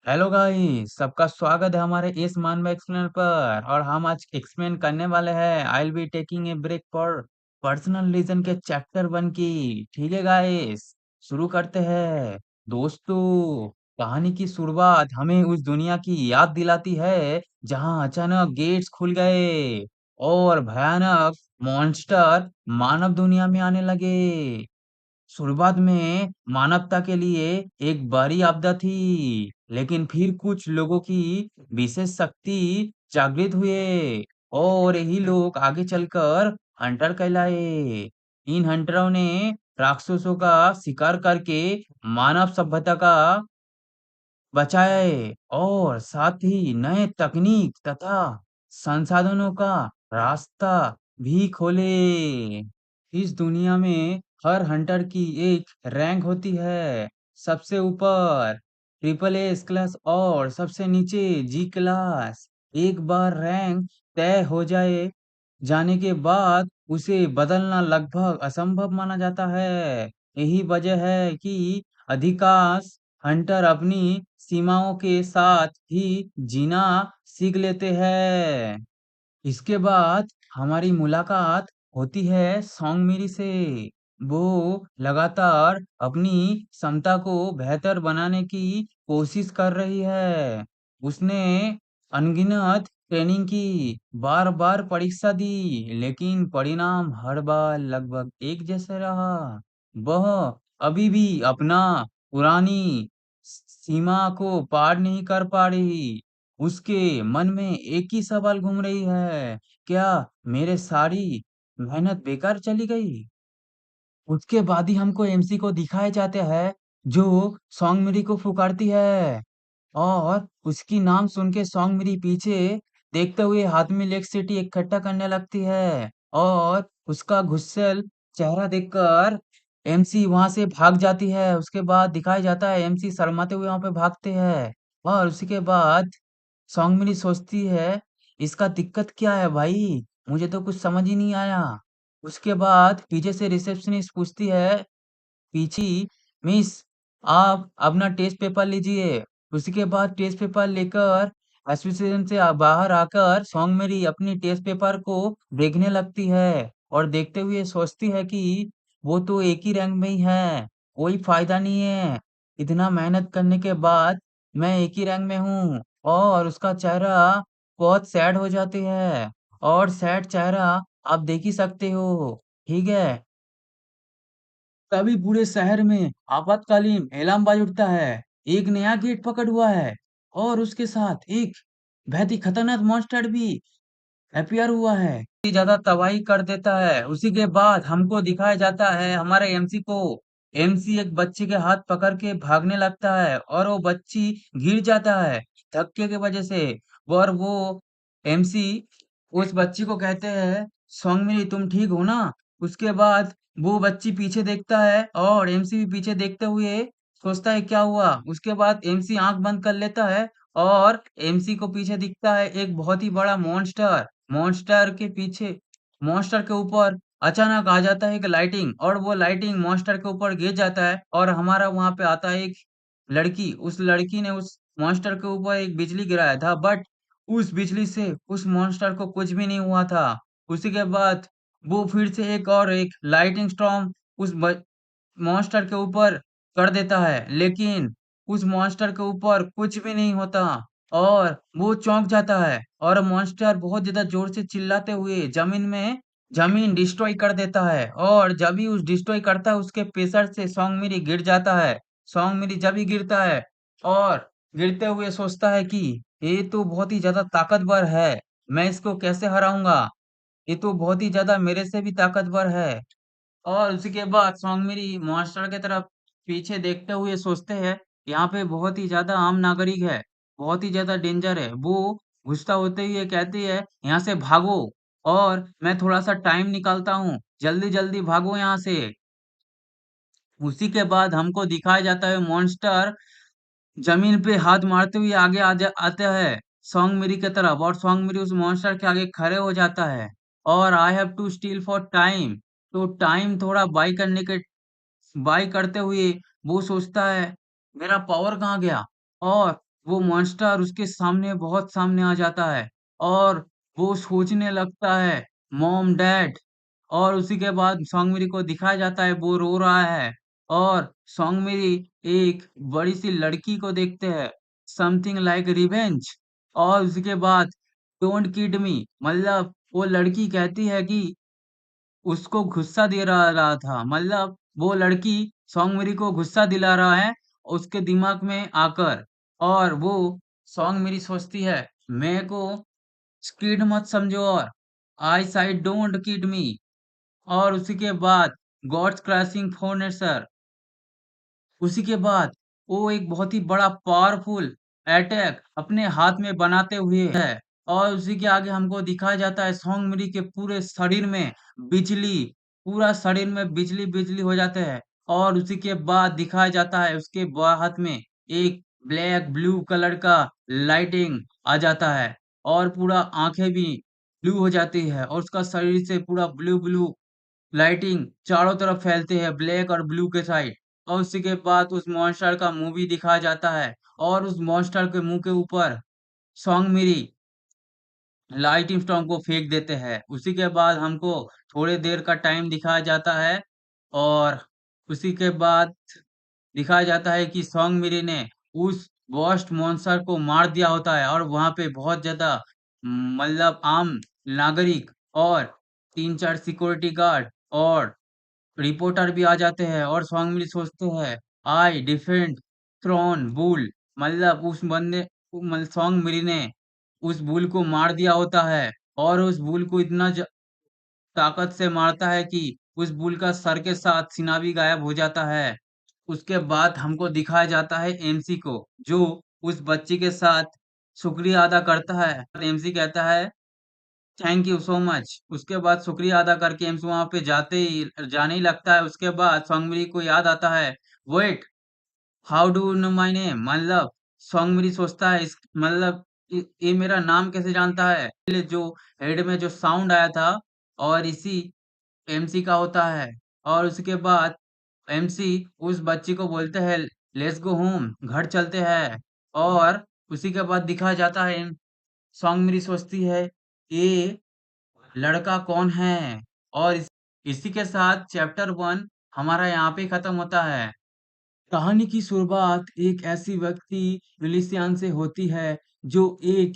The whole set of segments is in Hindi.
हेलो गाइस, सबका स्वागत है हमारे इस मानव एक्सप्लेनर पर। और हम आज एक्सप्लेन करने वाले हैं। I will be taking a break for personal reason के चैप्टर 1 की। ठीक है गाइस, शुरू करते हैं। दोस्तों, कहानी की शुरुआत हमें उस दुनिया की याद दिलाती है जहां अचानक गेट्स खुल गए और भयानक मॉन्स्टर मानव दुनिया में आने लगे। शुरुआत में मानवता के लिए एक बड़ी आपदा थी, लेकिन फिर कुछ लोगों की विशेष शक्ति जागृत हुए और यही लोग आगे चलकर हंटर कहलाए। इन हंटरों ने राक्षसों का शिकार करके मानव सभ्यता का बचाए और साथ ही नए तकनीक तथा संसाधनों का रास्ता भी खोले। इस दुनिया में हर हंटर की एक रैंक होती है। सबसे ऊपर ट्रिपल एस क्लास और सबसे नीचे जी क्लास। एक बार रैंक तय हो जाने के बाद उसे बदलना लगभग असंभव माना जाता है। यही वजह है कि अधिकांश हंटर अपनी सीमाओं के साथ ही जीना सीख लेते हैं। इसके बाद हमारी मुलाकात होती है सौंगमिरी से। वो लगातार अपनी क्षमता को बेहतर बनाने की कोशिश कर रही है। उसने अनगिनत ट्रेनिंग की, बार-बार परीक्षा दी, लेकिन परिणाम हर बार लगभग एक जैसे रहा। वह अभी भी अपना पुरानी सीमा को पार नहीं कर पा रही। उसके मन में एक ही सवाल घूम रही है, क्या मेरे सारी मेहनत बेकार चली गई? उसके बाद ही हमको एमसी को दिखाए जाते हैं जो सॉन्ग को पुकारती है और उसकी नाम सुन के सॉन्ग मेरी पीछे देखते हुए हाथ में इलेक्ट्रिसिटी इकट्ठा करने लगती है और उसका गुस्सैल चेहरा देखकर एमसी वहां से भाग जाती है। उसके बाद दिखाया जाता है एमसी शर्माते हुए वहां पे भागते हैं और उसके बाद सॉन्ग मेरी सोचती है, इसका दिक्कत क्या है भाई? मुझे तो कुछ समझ ही नहीं आया। उसके बाद पीछे से रिसेप्शनिस्ट पूछती है, मिस आप अपना टेस्ट पेपर लीजिए। उसके बाद टेस्ट पेपर लेकर एसोसिएशन से बाहर आकर सॉन्ग मेरी अपनी टेस्ट पेपर को देखने लगती है और देखते हुए सोचती है कि वो तो एक ही रैंक में ही है, कोई फायदा नहीं है। इतना मेहनत करने के बाद मैं एक ही रैंक में हूँ। और उसका चेहरा बहुत सैड हो जाती है और सैड चेहरा आप देख ही सकते हो। ठीक है, तभी पूरे शहर में आपातकालीन अलार्म बाज उठता है। एक नया गेट पकड़ हुआ है और उसके साथ एक बहुत ही खतरनाक मॉन्स्टर भी अपीयर हुआ है। इतनी ज्यादा तबाही कर देता है। उसी के बाद हमको दिखाया जाता है हमारे एमसी को। एमसी एक बच्चे के हाथ पकड़ के भागने लगता है और वो बच्ची गिर जाता है धक्के की वजह से। और वो एमसी उस बच्ची को कहते हैं, सौंगमिरी तुम ठीक हो ना? उसके बाद वो बच्ची पीछे देखता है और एमसी भी पीछे देखते हुए सोचता है क्या हुआ। उसके बाद एमसी आंख बंद कर लेता है और एमसी को पीछे दिखता है एक बहुत ही बड़ा मॉन्स्टर। मॉन्स्टर के ऊपर अचानक आ जाता है एक लाइटिंग और वो लाइटिंग मॉन्स्टर के ऊपर गिर जाता है और हमारा वहां पे आता है एक लड़की। उस लड़की ने उस मॉन्स्टर के ऊपर एक बिजली गिराया था, बट उस बिजली से उस मॉन्स्टर को कुछ भी नहीं हुआ था। उसी के बाद वो फिर से एक लाइटिंग स्टॉर्म उस मॉन्स्टर के ऊपर कर देता है, लेकिन उस मॉन्स्टर के ऊपर कुछ भी नहीं होता और वो चौंक जाता है और मॉन्स्टर बहुत ज़्यादा ज़ोर से चिल्लाते हुए ज़मीन डिस्ट्रॉय कर देता है। और जब भी उस डिस्ट्रॉय करता है उसके प्रेशर से सॉन्गमिरी गिर जाता है। सॉन्गमिरी जब ही गिरता है और गिरते हुए सोचता है कि ये तो बहुत ही ज़्यादा ताकतवर है, मैं इसको कैसे हराऊँगा? ये तो बहुत ही ज़्यादा मेरे से भी ताकतवर है। और उसी के बाद सौंगमिरी मास्टर की तरफ पीछे देखते हुए सोचते हैं, यहाँ पे बहुत ही ज़्यादा आम नागरिक है, बहुत ही ज़्यादा डेंजर है। वो गुस्सा होते हुए कहती है, यहाँ से भागो और मैं थोड़ा-सा टाइम निकालता हूँ, जल्दी-जल्दी भागो यहाँ से। उसी के बाद हमको दिखाया जाता है मॉन्स्टर जमीन पे हाथ मारते हुए आगे आता है सॉन्गमिरी की तरफ और सॉन्गमिरी उस मॉन्स्टर के आगे खड़े हो जाता है और I have to stall for time. तो टाइम थोड़ा बाई करते हुए वो सोचता है मेरा पावर कहाँ गया और वो मॉन्स्टर उसके सामने बहुत सामने आ जाता है और वो सोचने लगता है मॉम डैड। और उसी के बाद सॉन्गमिरी को दिखाया जाता है वो रो रहा है और सॉन्गमिरी एक बड़ी सी लड़की को देखते हैं, समथिंग लाइक रिवेंज। और उसके बाद डोंट किड मी, मतलब वो लड़की कहती है कि उसको गुस्सा दे रहा था, मतलब वो लड़की सॉन्गमिरी को गुस्सा दिला रहा है उसके दिमाग में आकर। और वो सॉन्गमिरी सोचती है मेरे को किड मत समझो और आई साइड डोंट किड मी। और उसी के बाद गॉड्स क्रैशिंग फोर्नेसर, उसी के बाद वो एक बहुत ही बड़ा पावरफुल अटैक अपने हाथ में बनाते हुए है। और उसी के आगे हमको दिखाया जाता है सोंगमिरी के पूरे शरीर में बिजली, पूरा शरीर में बिजली बिजली हो जाते हैं। और उसी के बाद दिखाया जाता है उसके हाथ में एक ब्लैक ब्लू कलर का लाइटिंग आ जाता है और पूरा आंखें भी ब्लू हो जाती है और उसका शरीर से पूरा ब्लू ब्लू लाइटिंग चारों तरफ फैलते हैं ब्लैक और ब्लू के साइड। और उसी के बाद उस मॉन्स्टर का मुंह भी दिखाया जाता है और उस मॉन्स्टर के मुंह के ऊपर सॉन्ग मेरी लाइटिंग स्टोन को फेंक देते हैं। उसी के बाद हमको थोड़ी देर का टाइम दिखाया जाता है और उसी के बाद दिखाया जाता है कि सॉन्ग मेरी ने उस घोस्ट मॉन्स्टर को मार दिया होता है और वहां पे बहुत ज्यादा मतलब आम नागरिक और 3-4 सिक्योरिटी गार्ड और रिपोर्टर भी आ जाते हैं और स्वामी सोचते हैं आई डिफेंड थ्रोन बुल, मतलब उस बंदे सॉन्ग मिरी ने उस बुल को मार दिया होता है और उस बुल को इतना ताकत से मारता है कि उस बुल का सर के साथ सीना भी गायब हो जाता है। उसके बाद हमको दिखाया जाता है एमसी को, जो उस बच्ची के साथ शुक्रिया अदा करता है। एमसी कहता है थैंक यू सो मच। उसके बाद शुक्रिया अदा करके एम्स वहां पे जाने ही लगता है। उसके बाद सोंगमिरी को याद आता है wait, how do know my name, मतलब सोंगमिरी सोचता है इस मतलब ये मेरा नाम कैसे जानता है, पहले जो हेड में जो साउंड आया था और इसी एमसी का होता है। और उसके बाद एमसी उस बच्ची को बोलते हैं लेट्स गो होम, घर चलते हैं। और उसी के बाद दिखाया जाता है सोंगमिरी सोचती है ये लड़का कौन है। और इसी के साथ चैप्टर 1 हमारा यहाँ पे खत्म होता है। कहानी की शुरुआत एक ऐसी व्यक्ति यूलिसियन से होती है जो एक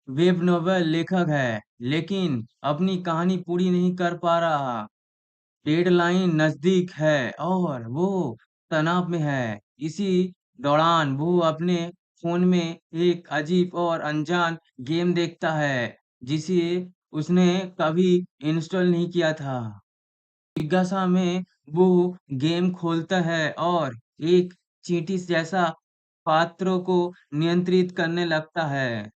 वेब नोवेल लेखक है, लेकिन अपनी कहानी पूरी नहीं कर पा रहा। डेडलाइन नजदीक है और वो तनाव में है। इसी दौरान वो अपने फोन में एक अजीब और अनजान गेम देखता है जिसे उसने कभी इंस्टॉल नहीं किया था। जिज्ञासा में वो गेम खोलता है और एक चींटी जैसा पात्रों को नियंत्रित करने लगता है।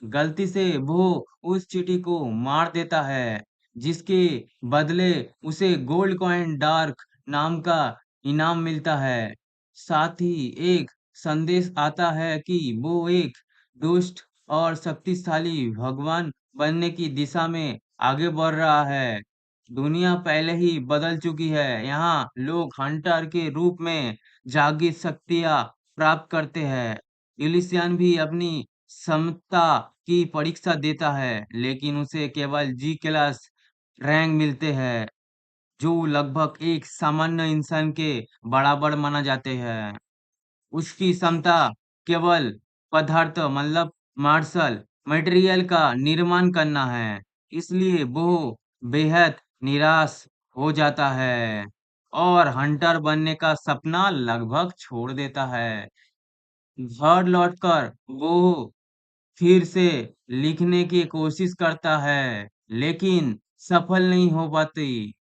गलती से वो उस चींटी को मार देता है, जिसके बदले उसे गोल्ड कॉइन डार्क नाम का इनाम मिलता है। साथ ही एक संदेश आता है कि वो एक दुष्ट और शक्तिशाली भगवान बनने की दिशा में आगे बढ़ रहा है। दुनिया पहले ही बदल चुकी है। यहाँ लोग हंटर के रूप में जागृत शक्तियाँ प्राप्त करते हैं। यूलिसियन भी अपनी क्षमता की परीक्षा देता है, लेकिन उसे केवल जी क्लास रैंक मिलते हैं, जो लगभग एक सामान्य इंसान के बराबर माना जाते हैं। उसकी क्षमता केवल पदार्थ मतलब मार्शल मटेरियल का निर्माण करना है, इसलिए वो बेहद निराश हो जाता है और हंटर बनने का सपना लगभग छोड़ देता है। घर लौटकर वो फिर से लिखने की कोशिश करता है, लेकिन सफल नहीं हो पाती।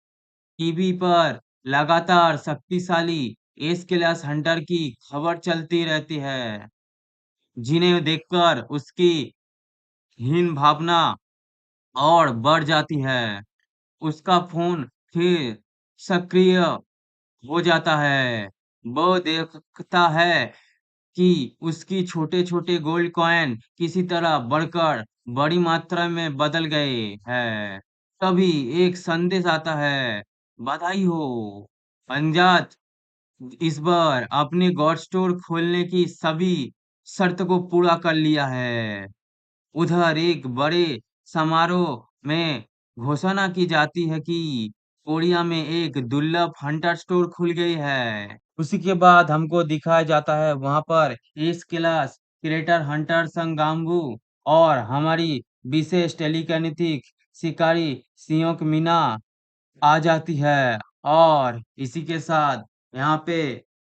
टीवी पर लगातार शक्तिशाली एस क्लास हंटर की खबर चलती रहती है, जिन्हें देखकर उसकी हीन भावना और बढ़ जाती है। उसका फोन फिर सक्रिय हो जाता है। वो देखता है कि उसकी छोटे-छोटे गोल्ड कॉइन किसी तरह बढ़कर बड़ी मात्रा में बदल गए हैं। तभी एक संदेश आता है, बधाई हो! अनजात इस बार अपने गॉड स्टोर खोलने की सभी शर्त को पूरा कर लिया है। उधर एक बड़े समारोह में घोषणा की जाती है कि कोरिया में एक दुर्लभ हंटर स्टोर खुल गई है। उसी के बाद हमको दिखाया जाता है वहां पर एस क्लास क्रिएटर हंटर संगांगू और हमारी विशेष टेलीकिनेटिक शिकारी सियोक मीना आ जाती है। और इसी के साथ यहाँ पे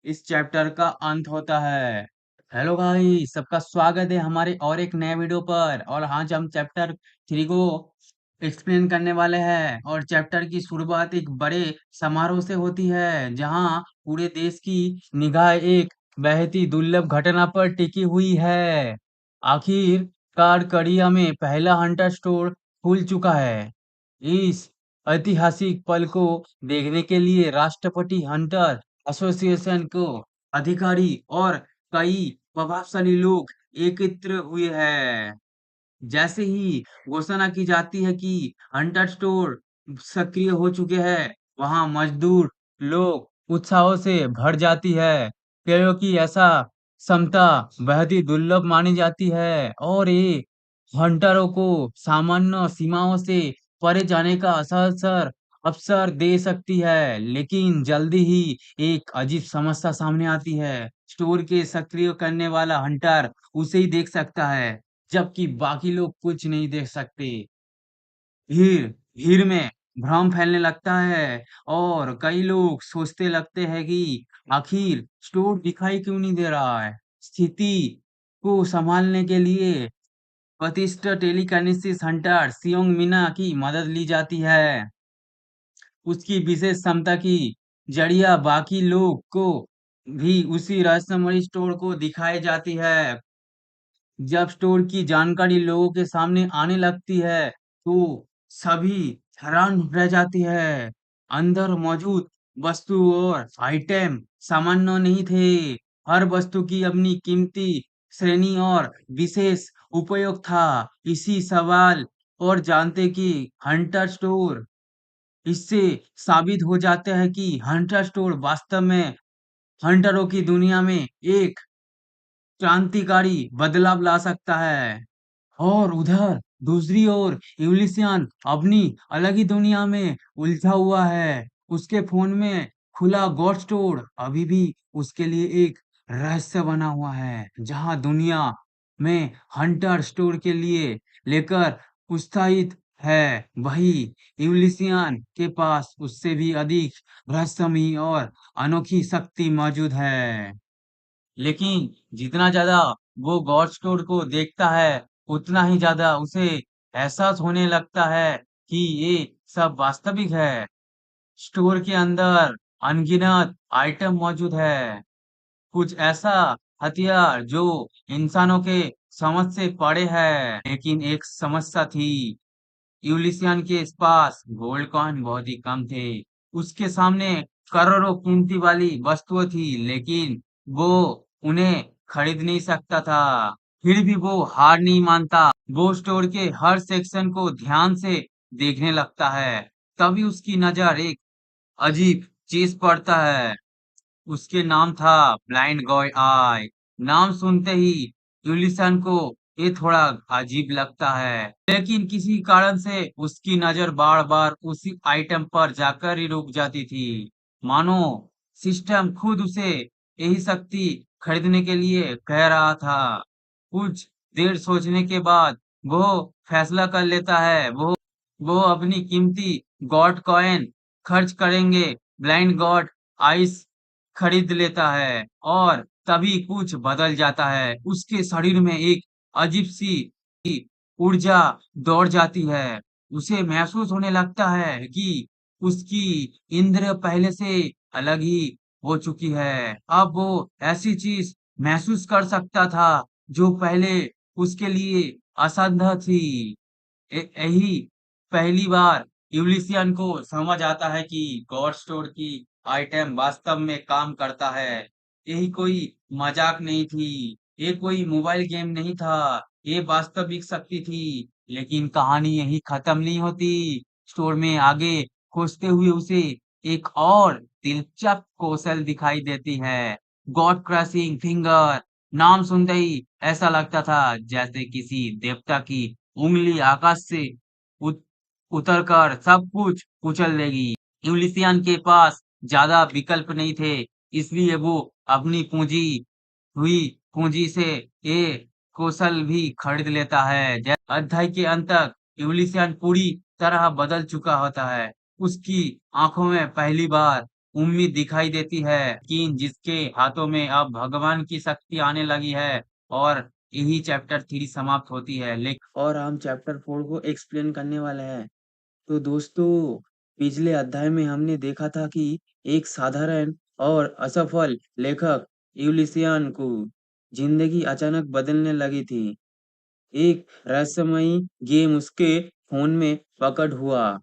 इस चैप्टर का अंत होता है। हेलो भाई, सबका स्वागत है हमारे और एक नए वीडियो पर। और आज हम चैप्टर 3 को एक्सप्लेन करने वाले हैं। और चैप्टर की शुरुआत एक बड़े समारोह से होती है, जहाँ पूरे देश की निगाह एक बेहद ही दुर्लभ घटना पर टिकी हुई है। आखिरकार कोरिया में पहला हंटर स्टोर खुल चुका है। इस ऐतिहासिक पल को देखने के लिए राष्ट्रपति हंटर एसोसिएशन को अधिकारी और कई प्रभावशाली लोग एकत्र हुए हैं। जैसे ही घोषणा की जाती है कि हंटर स्टोर सक्रिय हो चुके हैं, वहां मजदूर लोग उत्साह से भर जाती है, क्योंकि ऐसा क्षमता बेहद ही दुर्लभ मानी जाती है और ये हंटरों को सामान्य सीमाओं से परे जाने का असर अवसर दे सकती है। लेकिन जल्दी ही एक अजीब समस्या सामने आती है। स्टोर के सक्रिय करने वाला हंटर उसे ही देख सकता है, जबकि बाकी लोग कुछ नहीं देख सकते। भीड़ भीड़ में भ्रम फैलने लगता है और कई लोग सोचते लगते हैं कि आखिर स्टोर दिखाई क्यों नहीं दे रहा है। स्थिति को संभालने के लिए प्रतिष्ठित टेलीकाइनेसिस हंटर सियोंग मिना की मदद ली जाती है। उसकी विशेष क्षमता की जरिया बाकी लोग को भी उसी रहस्यमयी स्टोर को दिखाई जाती है। जब स्टोर की जानकारी लोगों के सामने आने लगती है, तो सभी हैरान रह जाती है। अंदर मौजूद वस्तु और आइटम सामान्य नहीं थे। हर वस्तु की अपनी कीमती श्रेणी और विशेष उपयोग था। इसी सवाल और जानते कि हंटर स्टोर इससे साबित हो जाता है कि हंटर स्टोर वास्तव में हंटरों की दुनिया में एक क्रांतिकारी बदलाव ला सकता है। और उधर दूसरी ओर यूलिसियन अपनी अलग ही दुनिया में उलझा हुआ है। उसके फोन में खुला गॉड स्टोर अभी भी उसके लिए एक रहस्य बना हुआ है, जहां दुनिया में हंटर स्टोर के लिए लेकर उत्साहित है। वही यूलिसियन के पास उससे भी अधिक रहस्यमयी और अनोखी शक्ति मौजूद है। लेकिन जितना ज़्यादा वो गॉड स्टोर को देखता है, उतना ही ज़्यादा उसे एहसास होने लगता है कि ये सब वास्तविक है। स्टोर के अंदर अनगिनत आइटम मौजूद है। कुछ ऐसा हथियार जो इंसानों के समझ से परे है। लेकिन एक समस्या थी। यूलिसियन के पास गोल्ड कॉइन बहुत ही कम थे। उसके सामने करोड़ों कीमती वाली वस्तुएं थी, लेकिन वो उन्हें खरीद नहीं सकता था। फिर भी वो हार नहीं मानता। वो स्टोर के हर सेक्शन को ध्यान से देखने लगता है। तभी उसकी नजर एक अजीब चीज पड़ता है। उसके नाम था ब्लाइंड गॉय आई। नाम सुनते ही यूलिसन को ये थोड़ा अजीब लगता है, लेकिन किसी कारण से उसकी नजर बार बार उसी आइटम पर जाकर ही रुक जाती थी। मानो सिस्टम खुद उसे यही शक्ति खरीदने के लिए कह रहा था। कुछ देर सोचने के बाद वो फैसला कर लेता है। वो अपनी कीमती गॉड कॉइन खर्च करेंगे। ब्लाइंड गॉड आइस खरीद लेता है और तभी कुछ बदल जाता है। उसके शरीर में एक अजीब सी ऊर्जा दौड़ जाती है। उसे महसूस होने लगता है कि उसकी इंद्रिय पहले से अलग ही हो चुकी है। अब वो ऐसी चीज महसूस कर सकता था जो पहले उसके लिए असंभव थी। यही पहली बार यूलिसियन को समझ आता है कि गॉड स्टोर की आइटम वास्तव में काम करता है। यही कोई मजाक नहीं थी। ये कोई मोबाइल गेम नहीं था। ये वास्तविक शक्ति थी। लेकिन कहानी यही खत्म नहीं होती। स्टोर में आगे खोजते हुए उसे एक और दिलचस्प कौशल दिखाई देती है, गॉड क्रशिंग फिंगर। नाम सुनते ही ऐसा लगता था जैसे किसी देवता की उंगली आकाश से उत, उतरकर सब कुछ कुचल देगी। यूलिसियन के पास ज्यादा विकल्प नहीं थे, इसलिए वो अपनी पूंजी हुई पूंजी से ये कौशल भी खरीद लेता है। जैसे अध्याय के अंत तक यूलिसियन पूरी तरह बदल चुका होता है। उसकी आंखों में पहली बार उम्मीद दिखाई देती है, लेकिन जिसके हाथों में अब भगवान की शक्ति आने लगी है। और यही चैप्टर 3 समाप्त होती है। लेकिन और हम चैप्टर 4 को एक्सप्लेन करने वाले हैं। तो दोस्तों, पिछले अध्याय में हमने देखा था कि एक साधारण और असफल लेखक यूलिसियन को जिंदगी अचानक बदलने लगी थी। एक रहस्यमयी गेम उसके फोन में पकड़ हुआ।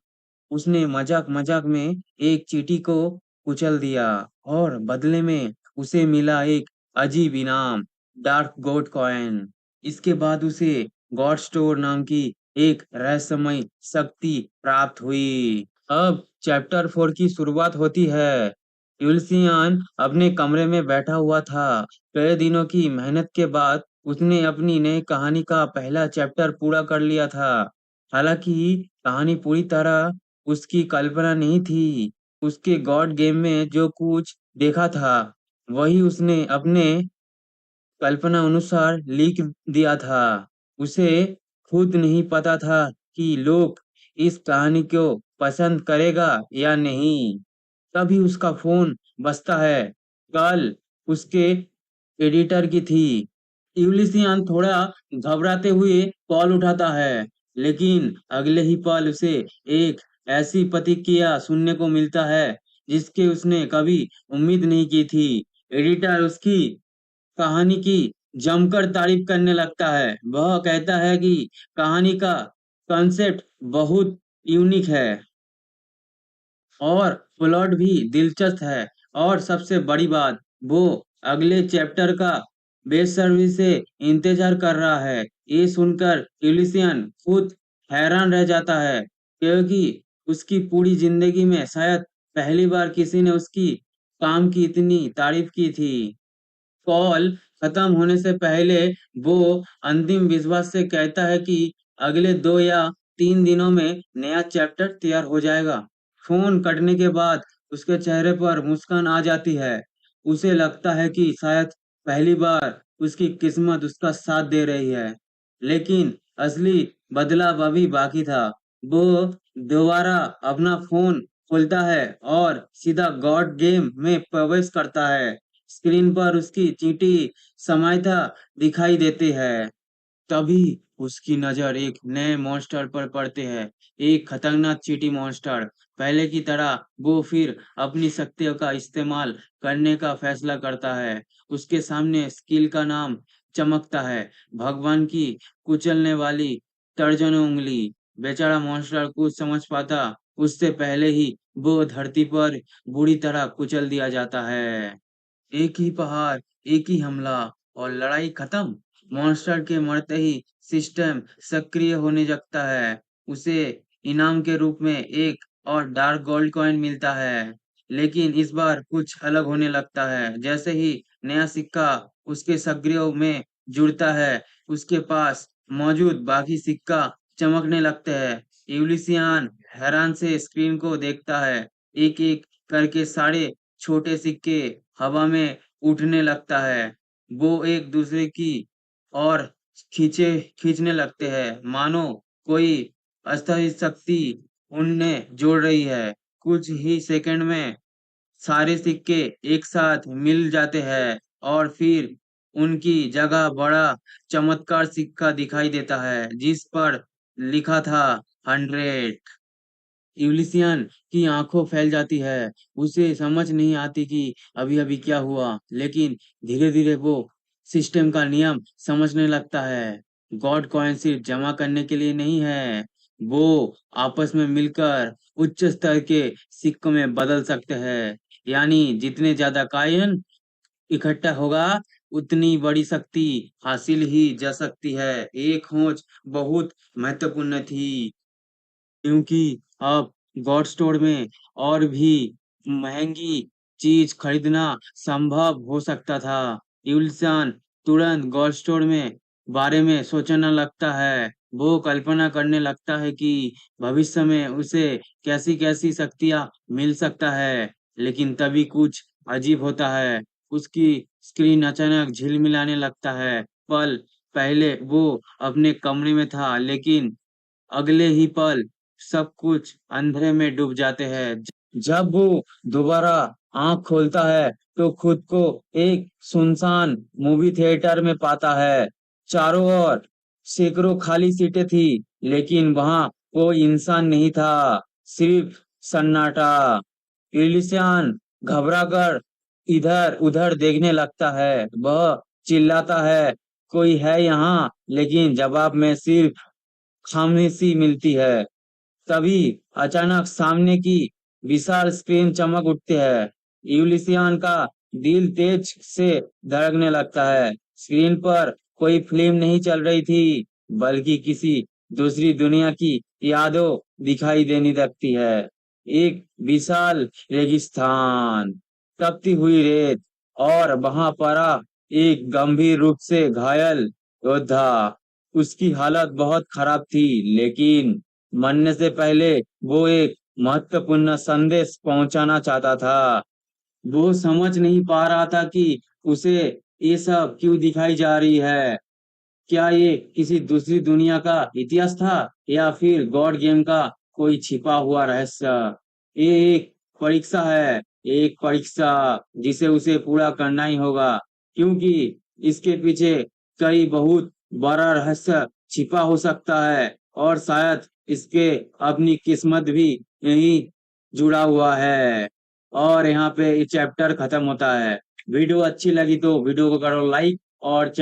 उसने मजाक-मजाक में एक चींटी को कुचल दिया और बदले में उसे मिला एक अजीब इनाम, डार्क गोड कॉइन। इसके बाद उसे गॉड स्टोर नाम की एक रहस्यमयी शक्ति प्राप्त हुई। अब चैप्टर 4 की शुरुआत होती है। यूल्सियान अपने कमरे में बैठा हुआ था। कई दिनों की मेहनत के बाद उसने अपनी नई कहानी का पहला चैप्टर पूरा कर लिया था। हालांकि कहानी पूरी तरह उसकी कल्पना नहीं थी। उसके गॉड गेम में जो कुछ देखा था, वही उसने अपने कल्पना अनुसार लिख दिया था। उसे खुद नहीं पता था कि लोग इस कहानी को पसंद करेगा या नहीं। तभी उसका फ़ोन बजता है। कल उसके एडिटर की थी। यूलिसियन थोड़ा घबराते हुए कॉल उठाता है, लेकिन अगले ही पल उसे एक ऐसी प्रतिक्रिया सुनने को मिलता है, जिसकी उसने कभी उम्मीद नहीं की थी। एडिटर उसकी कहानी की जमकर तारीफ करने लगता है। वह कहता है कि कहानी का कॉन्सेप्ट बहुत यूनिक है और प्लॉट भी दिलचस्प है, और सबसे बड़ी बात, वो अगले चैप्टर का बेसब्री से इंतजार कर रहा है। ये सुनकर यूलिसियन खुद हैरान रह जाता है, क्योंकि उसकी पूरी जिंदगी में शायद पहली बार किसी ने उसकी काम की इतनी तारीफ की थी। कॉल खत्म होने से पहले वो अंतिम विश्वास से कहता है कि अगले 2 या 3 दिनों में नया चैप्टर तैयार हो जाएगा। फोन कटने के बाद उसके चेहरे पर मुस्कान आ जाती है। उसे लगता है कि शायद पहली बार उसकी किस्मत उसका साथ दे रही है। लेकिन असली बदलाव अभी बाकी था। वो दोबारा अपना फोन खोलता है और सीधा गॉड गेम में प्रवेश करता है। स्क्रीन पर उसकी चींटी समायता दिखाई देती है। तभी उसकी नजर एक नए मॉन्स्टर पर पड़ते है। एक खतरनाक चींटी मॉन्स्टर। पहले की तरह वो फिर अपनी शक्तियों का इस्तेमाल करने का फैसला करता है। उसके सामने स्किल का नाम चमकता है, भगवान की कुचलने वाली तर्जनी उंगली। बेचारा मॉन्स्टर कुछ समझ पाता उससे पहले ही वो धरती पर बुरी तरह कुचल दिया जाता है। एक ही पहाड़, एक ही हमला और लड़ाई खत्म। मॉन्स्टर के मरते ही सिस्टम सक्रिय होने लगता है। उसे इनाम के रूप में एक और डार्क गोल्ड कॉइन मिलता है। लेकिन इस बार कुछ अलग होने लगता है। जैसे ही नया सिक्का उसके सक्रिय में जुड़ता है, उसके पास मौजूद बाकी सिक्का चमकने लगते हैं। यूलिसियन हैरान से स्क्रीन को देखता है। एक एक करके सारे छोटे सिक्के हवा में उठने लगता है। वो एक दूसरे की और खींचने लगते हैं, मानो कोई अस्थायी शक्ति उन्हें जोड़ रही है। कुछ ही सेकंड में सारे सिक्के एक साथ मिल जाते हैं और फिर उनकी जगह बड़ा चमत्कार सिक्का दिखाई देता है, जिस पर लिखा था 100। यूलिसियन की आंखों फैल जाती है। उसे समझ नहीं आती कि अभी-अभी क्या हुआ, लेकिन धीरे-धीरे वो सिस्टम का नियम समझने लगता है। गॉड कॉइन सिर्फ जमा करने के लिए नहीं है, वो आपस में मिलकर उच्च स्तर के सिक्कों में बदल सकते हैं। यानी जितने ज्यादा कॉइन इकट्ठा होगा, उतनी बड़ी शक्ति हासिल ही जा सकती है। ये खोज बहुत महत्वपूर्ण थी। क्योंकि अब गॉड स्टोर में और भी महंगी चीज खरीदना संभव हो सकता था। यूल्सान तुरंत गॉड स्टोर में बारे में सोचने लगता है। वो कल्पना करने लगता है कि भविष्य में उसे कैसी-कैसी शक्तियाँ मिल सकता है। लेकिन तभी कुछ अजीब होता है। उसकी स्क्रीन अचानक झिलमिलाने लगता है। पल पहले वो अपने कमरे में था, लेकिन अगले ही पल सब कुछ अंधेरे में डूब जाते हैं। जब वो दोबारा आँख खोलता है, तो खुद को एक सुनसान मूवी थिएटर में पाता है। चारों ओर सैकड़ों खाली सीटें थी, लेकिन वहाँ कोई इंसान नहीं था, सिर्फ सन्नाटा। यूलिसियन घबराकर इधर-उधर देखने लगता है। वह चिल्लाता है, "कोई है यहाँ?" लेकिन जवाब में सिर्फ खामोशी मिलती है। तभी अचानक सामने की विशाल स्क्रीन चमक उठती है। यूलिसियन का दिल तेज से धड़कने लगता है। स्क्रीन पर कोई फिल्म नहीं चल रही थी, बल्कि किसी दूसरी दुनिया की यादों दिखाई देने लगती है। एक विशाल रेगिस्तान, तपती हुई रेत और वहां पड़ा एक गंभीर रूप से घायल योद्धा। उसकी हालत बहुत खराब थी, लेकिन मरने से पहले वो एक महत्वपूर्ण संदेश पहुंचाना चाहता था। वो समझ नहीं पा रहा था कि उसे ये सब क्यों दिखाई जा रही है। क्या ये किसी दूसरी दुनिया का इतिहास था, या फिर गॉड गेम का कोई छिपा हुआ रहस्य? ये एक परीक्षा है, एक परीक्षा जिसे उसे पूरा करना ही होगा, क्योंकि इसके पीछे कई बहुत बड़ा रहस्य छिपा हो सकता है, और शायद इसके अपनी किस्मत भी यही जुड़ा हुआ है। और यहाँ पे ये चैप्टर खत्म होता है। वीडियो अच्छी लगी तो वीडियो को करो लाइक, और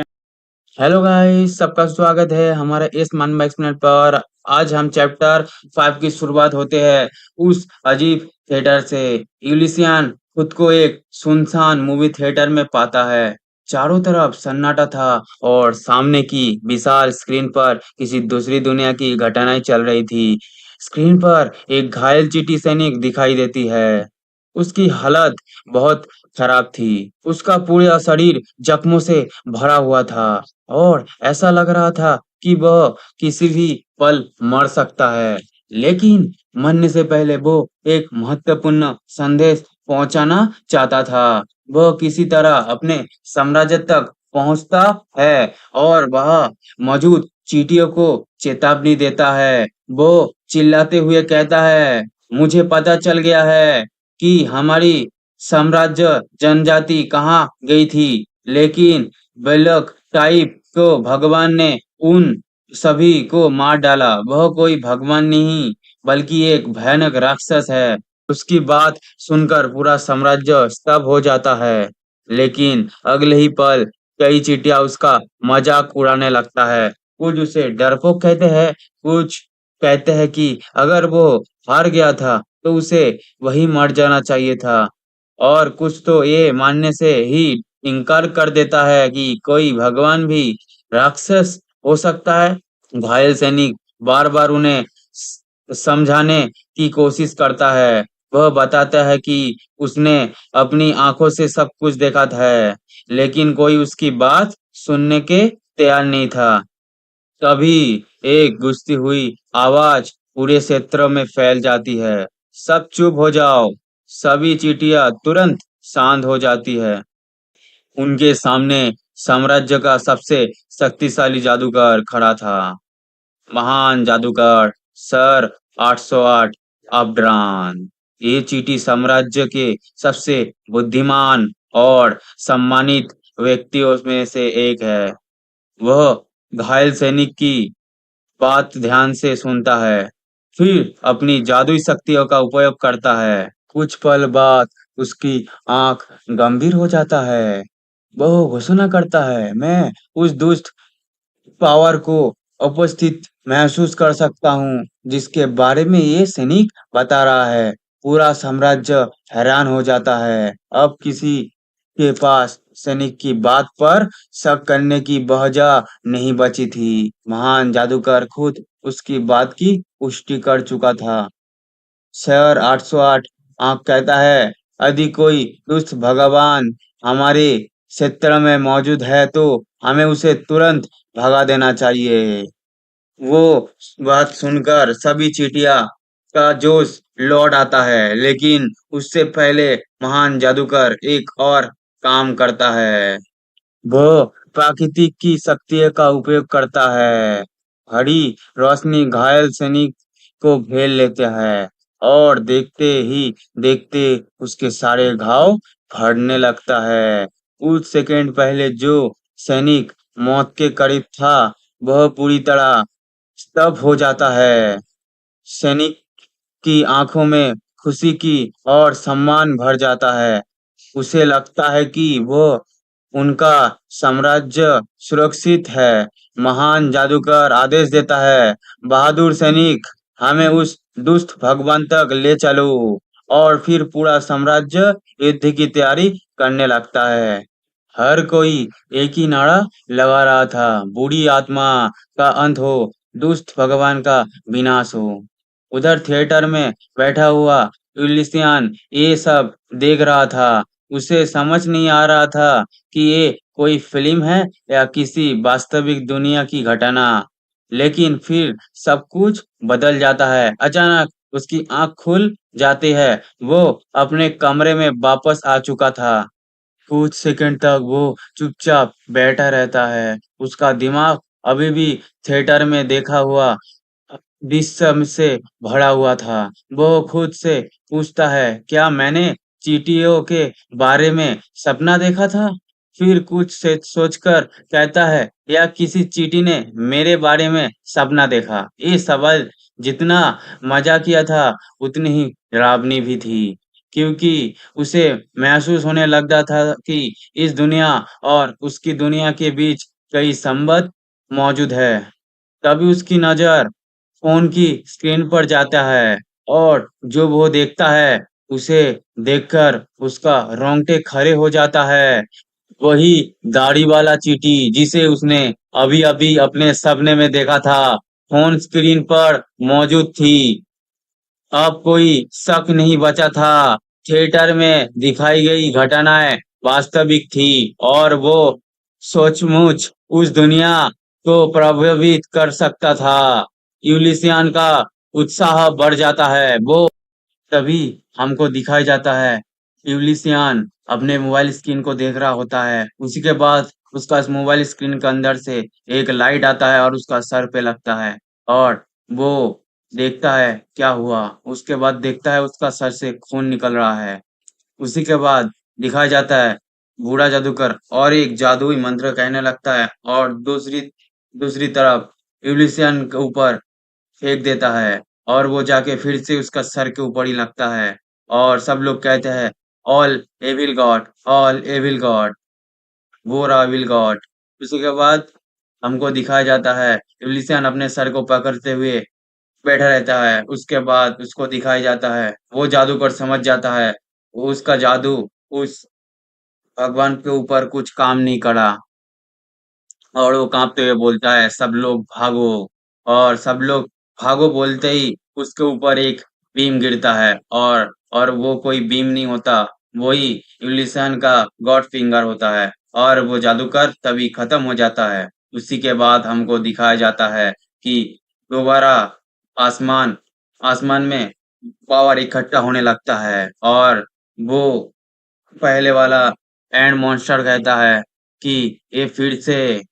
हेलो गाइस, सबका स्वागत है हमारे इस मन एक्सप्लेनर पर। आज हम चैप्टर 5 की शुरुआत होते हैं उस अजीब थिएटर से। यूलिसियन खुद को एक सुनसान मूवी थिएटर में पाता है। चारों तरफ सन्नाटा था, और सामने की विशाल स्क्रीन पर किसी दूसरी दुनिया की घटनाएं चल रही थी। स्क्रीन पर एक घायल चींटी सैनिक दिखाई देती है। उसकी हालत बहुत खराब थी। उसका पूरा शरीर जख्मों से भरा हुआ था, और ऐसा लग रहा था कि वह किसी भी पल मर सकता है। लेकिन मरने से पहले वो एक महत्वपूर्ण संदेश पहुंचाना चाहता था। वह किसी तरह अपने साम्राज्य तक पहुंचता है, और वह मौजूद चींटियों को चेतावनी देता है। वो चिल्लाते हुए कहता है, "मुझे पता चल गया है कि हमारी साम्राज्य जनजाति कहाँ गई थी, लेकिन बेलक टाइप को भगवान ने उन सभी को मार डाला। वह कोई भगवान नहीं, बल्कि एक भयानक राक्षस है।" उसकी बात सुनकर पूरा साम्राज्य स्तब्ध हो जाता है। लेकिन अगले ही पल कई चींटियां उसका मजाक उड़ाने लगता है। कुछ उसे डरपोक कहते हैं, कुछ कहते हैं कि अगर वो हार गया था, तो उसे वहीं मर जाना चाहिए था। और कुछ तो ये मानने से ही इनकार कर देता है कि कोई भगवान भी राक्षस हो सकता है। घायल सैनिक बार-बार उन्हें समझाने की कोशिश करता है। वह बताता है कि उसने अपनी आंखों से सब कुछ देखा है, लेकिन कोई उसकी बात सुनने के तैयार नहीं था। तभी एक गूंजती हुई आवाज पूरे क्षेत्र में फैल जाती है, "सब चुप हो जाओ!" सभी चींटियां तुरंत शांत हो जाती है। उनके सामने साम्राज्य का सबसे शक्तिशाली जादूगर खड़ा था। महान जादूगर सर 808 अब्रान। ये चींटी साम्राज्य के सबसे बुद्धिमान और सम्मानित व्यक्तियों में से एक है। वह घायल सैनिक की बात ध्यान से सुनता है, फिर अपनी जादुई शक्तियों का उपयोग करता है। कुछ पल बाद उसकी आंख गंभीर हो जाता है। वह घोषणा करता है, "मैं उस दुष्ट पावर को उपस्थित महसूस कर सकता हूँ, जिसके बारे में ये सैनिक बता रहा है।" पूरा साम्राज्य हैरान हो जाता है। अब किसी के पास सैनिक की बात पर शक करने की वजह नहीं बची थी। महान जादूगर खुद उसकी बात की पुष्टि कर चुका था। सर 808 कहता है, "यदि कोई दुष्ट भगवान हमारे क्षेत्र में मौजूद है तो हमें उसे तुरंत भगा देना चाहिए। वो बात सुनकर सभी चींटियां का जोश लौट आता है, लेकिन उससे पहले महान जादूगर एक और काम करता है। वो प्राकृतिक की शक्ति का उपयोग करता है। हरी रोशनी घायल सैनिक को घेर लेता है और देखते ही देखते उसके सारे घाव भरने लगता है। कुछ सेकंड पहले जो सैनिक मौत के करीब था, वह पूरी तरह स्तब्ध हो जाता है। सैनिक की आंखों में खुशी की और सम्मान भर जाता है। उसे लगता है कि वो उनका साम्राज्य सुरक्षित है। महान जादूगर आदेश देता है, बहादुर सैनिक, हमें उस दुष्ट भगवान तक ले चलो। और फिर पूरा साम्राज्य युद्ध की तैयारी करने लगता है। हर कोई एक ही नारा लगा रहा था, बुरी आत्मा का अंत हो, दुष्ट भगवान का विनाश हो। उधर थिएटर में बैठा हुआ यूलिसियन ये सब देख रहा था। उसे समझ नहीं आ रहा था कि ये कोई फिल्म है या किसी वास्तविक दुनिया की घटना। लेकिन फिर सब कुछ बदल जाता है। अचानक उसकी आंख खुल जाती है। वो अपने कमरे में वापस आ चुका था। कुछ सेकंड तक वो चुपचाप बैठा रहता है। उसका दिमाग अभी भी थिएटर में देखा हुआ दृश्य से भरा हुआ था। वो खुद से पूछता है, क्या मैंने चींटियों के बारे में सपना देखा था? फिर कुछ से सोचकर कहता है, या किसी चींटी ने मेरे बारे में सपना देखा? ये सवाल जितना मजाकिया था, उतनी ही डरावनी भी थी। क्योंकि उसे महसूस होने लगा था कि इस दुनिया और उसकी दुनिया के बीच कई संबंध मौजूद है। तभी उसकी नजर फ़ोन की स्क्रीन पर जाता है और जो वो देखता है, उसे देखकर उसका रोंगटे खड़े हो जाता है। वही दाढ़ी वाला चींटी जिसे उसने अभी-अभी अपने सपने में देखा था, फ़ोन स्क्रीन पर मौजूद थी। अब कोई शक नहीं बचा था। थिएटर में दिखाई गई घटनाएं वास्तविक थी और वो सचमुच उस दुनिया को प्रभावित कर सकता था। यूलिसियन का उत्साह बढ़ जाता है। वो तभी हमको दिखाया जाता है, यूलिसियन अपने मोबाइल स्क्रीन को देख रहा होता है। उसी के बाद उसका इस मोबाइल स्क्रीन के अंदर से एक लाइट आता है और उसका सर पे लगता है और वो देखता है क्या हुआ। उसके बाद देखता है उसका सर से खून निकल रहा है। उसी के बाद दिखाया जाता है बूढ़ा जादूगर और एक जादुई मंत्र कहने लगता है और दूसरी दूसरी तरफ यूलिसियन के ऊपर फेंक देता है और वो जाके फिर से उसका सर के ऊपर ही लगता है और सब लोग कहते हैं, ऑल एविल गॉड, वो रहा एविल गॉड। उसी के बाद हमको दिखाया जाता है यूलिसियन अपने सर को पकड़ते हुए बैठा रहता है। उसके बाद उसको दिखाया जाता है वो जादूगर समझ जाता है वो उसका जादू उस भगवान के ऊपर कुछ काम नहीं करा और वो कांपते हुए बोलता है, सब लोग भागो। और सब लोग भागो बोलते ही उसके ऊपर एक बीम गिरता है और वो कोई बीम नहीं होता, वही यूलिसन का गॉड फिंगर होता है और वो जादूगर तभी खत्म हो जाता है। उसी के बाद हमको दिखाया जाता है कि दोबारा आसमान आसमान में पावर इकट्ठा होने लगता है और वो पहले वाला एंड मॉन्स्टर कहता है कि ये फिर से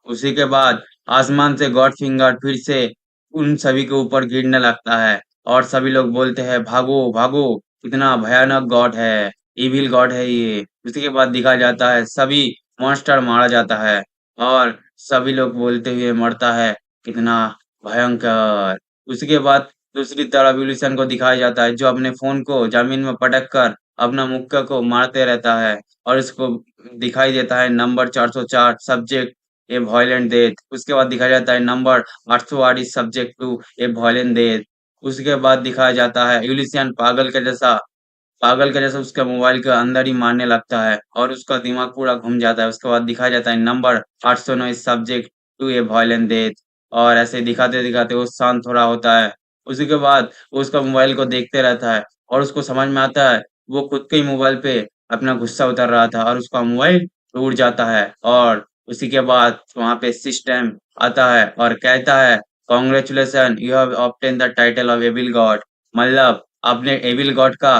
उसी के बाद आसमान से गॉड फिंगर फिर से उन सभी के ऊपर गिरने लगता है और सभी लोग बोलते हैं, भागो भागो, कितना भयानक गॉड है, इविल गॉड है ये। उसी के बाद दिखाया जाता है सभी मॉन्स्टर मारा जाता है और सभी लोग बोलते हुए मरता है, कितना भयंकर। उसी के बाद दूसरी तरफ विल्सन को दिखाया जाता है जो अपने फोन को जमीन में पटक कर अपना मुक्का को मारते रहता है और इसको दिखाई देता है number 404 subject a violent death. उसके बाद दिखाया जाता है number 808 is subject to a violent death. उसके बाद दिखाया जाता है यूलिसियन पागल के जैसा उसके मोबाइल के अंदर ही मारने लगता है और उसका दिमाग पूरा घूम जाता है। उसके बाद दिखाया जाता है number 809 is subject to a violent death और ऐसे दिखाते दिखाते वो शांत हो रहा होता है। उसी के बाद वो उसका मोबाइल को देखते रहता है और उसको समझ में आता है वो खुद के ही मोबाइल पे अपना गुस्सा उतर रहा था और उसका मोबाइल टूट जाता है और उसी के बाद वहां पे सिस्टम आता है और कहता है congratulation you have obtain the title of evil god. मतलब आपने एविल गॉड का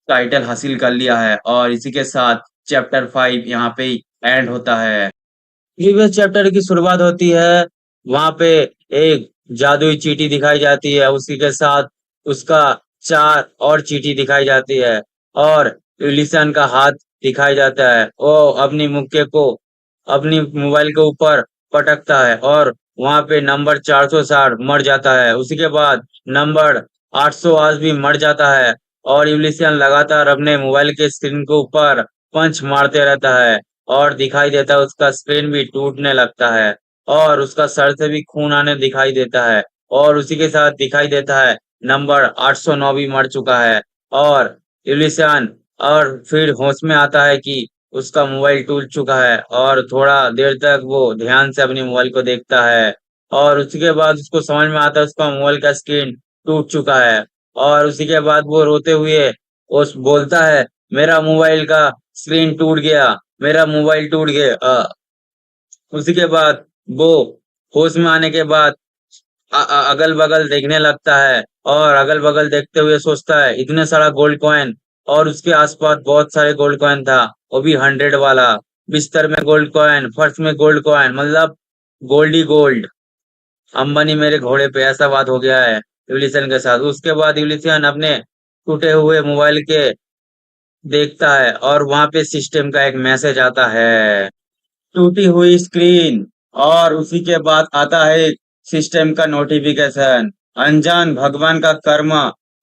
टाइटल हासिल कर लिया है और इसी के साथ चैप्टर 5 यहाँ पे एंड होता है। प्रीवियस चैप्टर की शुरुआत होती है, वहां पे एक जादुई चींटी दिखाई जाती है, उसी के साथ उसका 4 और चींटी दिखाई जाती है और यूलिसन का हाथ दिखाई जाता है। वो अपनी मुक्के को अपनी मोबाइल के ऊपर पटकता है और वहां पे नंबर 460 मर जाता है। उसी के बाद नंबर 800 आज भी मर जाता है और यूलिसियन लगातार अपने मोबाइल के स्क्रीन के ऊपर पंच मारते रहता है और दिखाई देता है उसका स्क्रीन भी टूटने लगता है और उसका सर से भी खून आने दिखाई देता है और उसी के साथ दिखाई देता है नंबर 809 भी मर चुका है और यूलिसियन और फिर होश में आता है कि उसका मोबाइल टूट चुका है और थोड़ा देर तक वो ध्यान से अपनी मोबाइल को देखता है और उसी के बाद उसको समझ में आता है उसका मोबाइल का स्क्रीन टूट चुका है और उसी के बाद वो रोते हुए उस बोलता है मेरा मोबाइल का स्क्रीन टूट गया, मेरा मोबाइल टूट गया। उसी के बाद वो होश में आने के बाद अगल बगल देखने लगता है और अगल बगल देखते हुए सोचता है इतने सारा गोल्ड कॉइन और उसके आसपास बहुत सारे गोल्ड कॉइन था, वो भी 100 वाला। बिस्तर में गोल्ड कॉइन, फर्श में गोल्ड कॉइन, मतलब गोल्ड ही गोल्ड। अंबानी मेरे घोड़े पे, ऐसा बात हो गया है यूलिसन के साथ। उसके बाद यूलिसन अपने टूटे हुए मोबाइल के देखता है और वहां पे सिस्टम का एक मैसेज आता है, टूटी हुई स्क्रीन। और उसी के बाद आता है सिस्टम का नोटिफिकेशन, अनजान भगवान का कर्म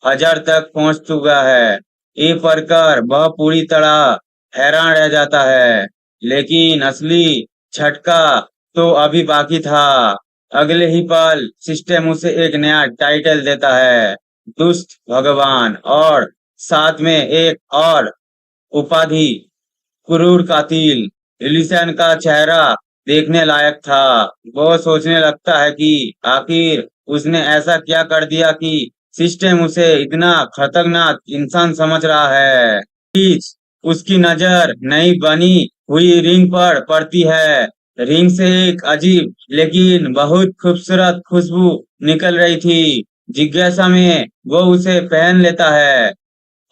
1000 तक पहुंच चुका है। ये पढ़कर वह पूरी तरह हैरान रह जाता है, लेकिन असली झटका तो अभी बाकी था। अगले ही पल सिस्टम उसे एक नया टाइटल देता है, दुष्ट भगवान, और साथ में एक और उपाधि, क्रूर कातिल। इलिशन का चेहरा देखने लायक था। वो सोचने लगता है कि आखिर उसने ऐसा क्या कर दिया कि सिस्टम उसे इतना खतरनाक इंसान समझ रहा है। प्लीज, उसकी नजर नई बनी हुई रिंग पर पड़ती है। रिंग से एक अजीब लेकिन बहुत खूबसूरत खुशबू निकल रही थी। जिज्ञासा में वो उसे पहन लेता है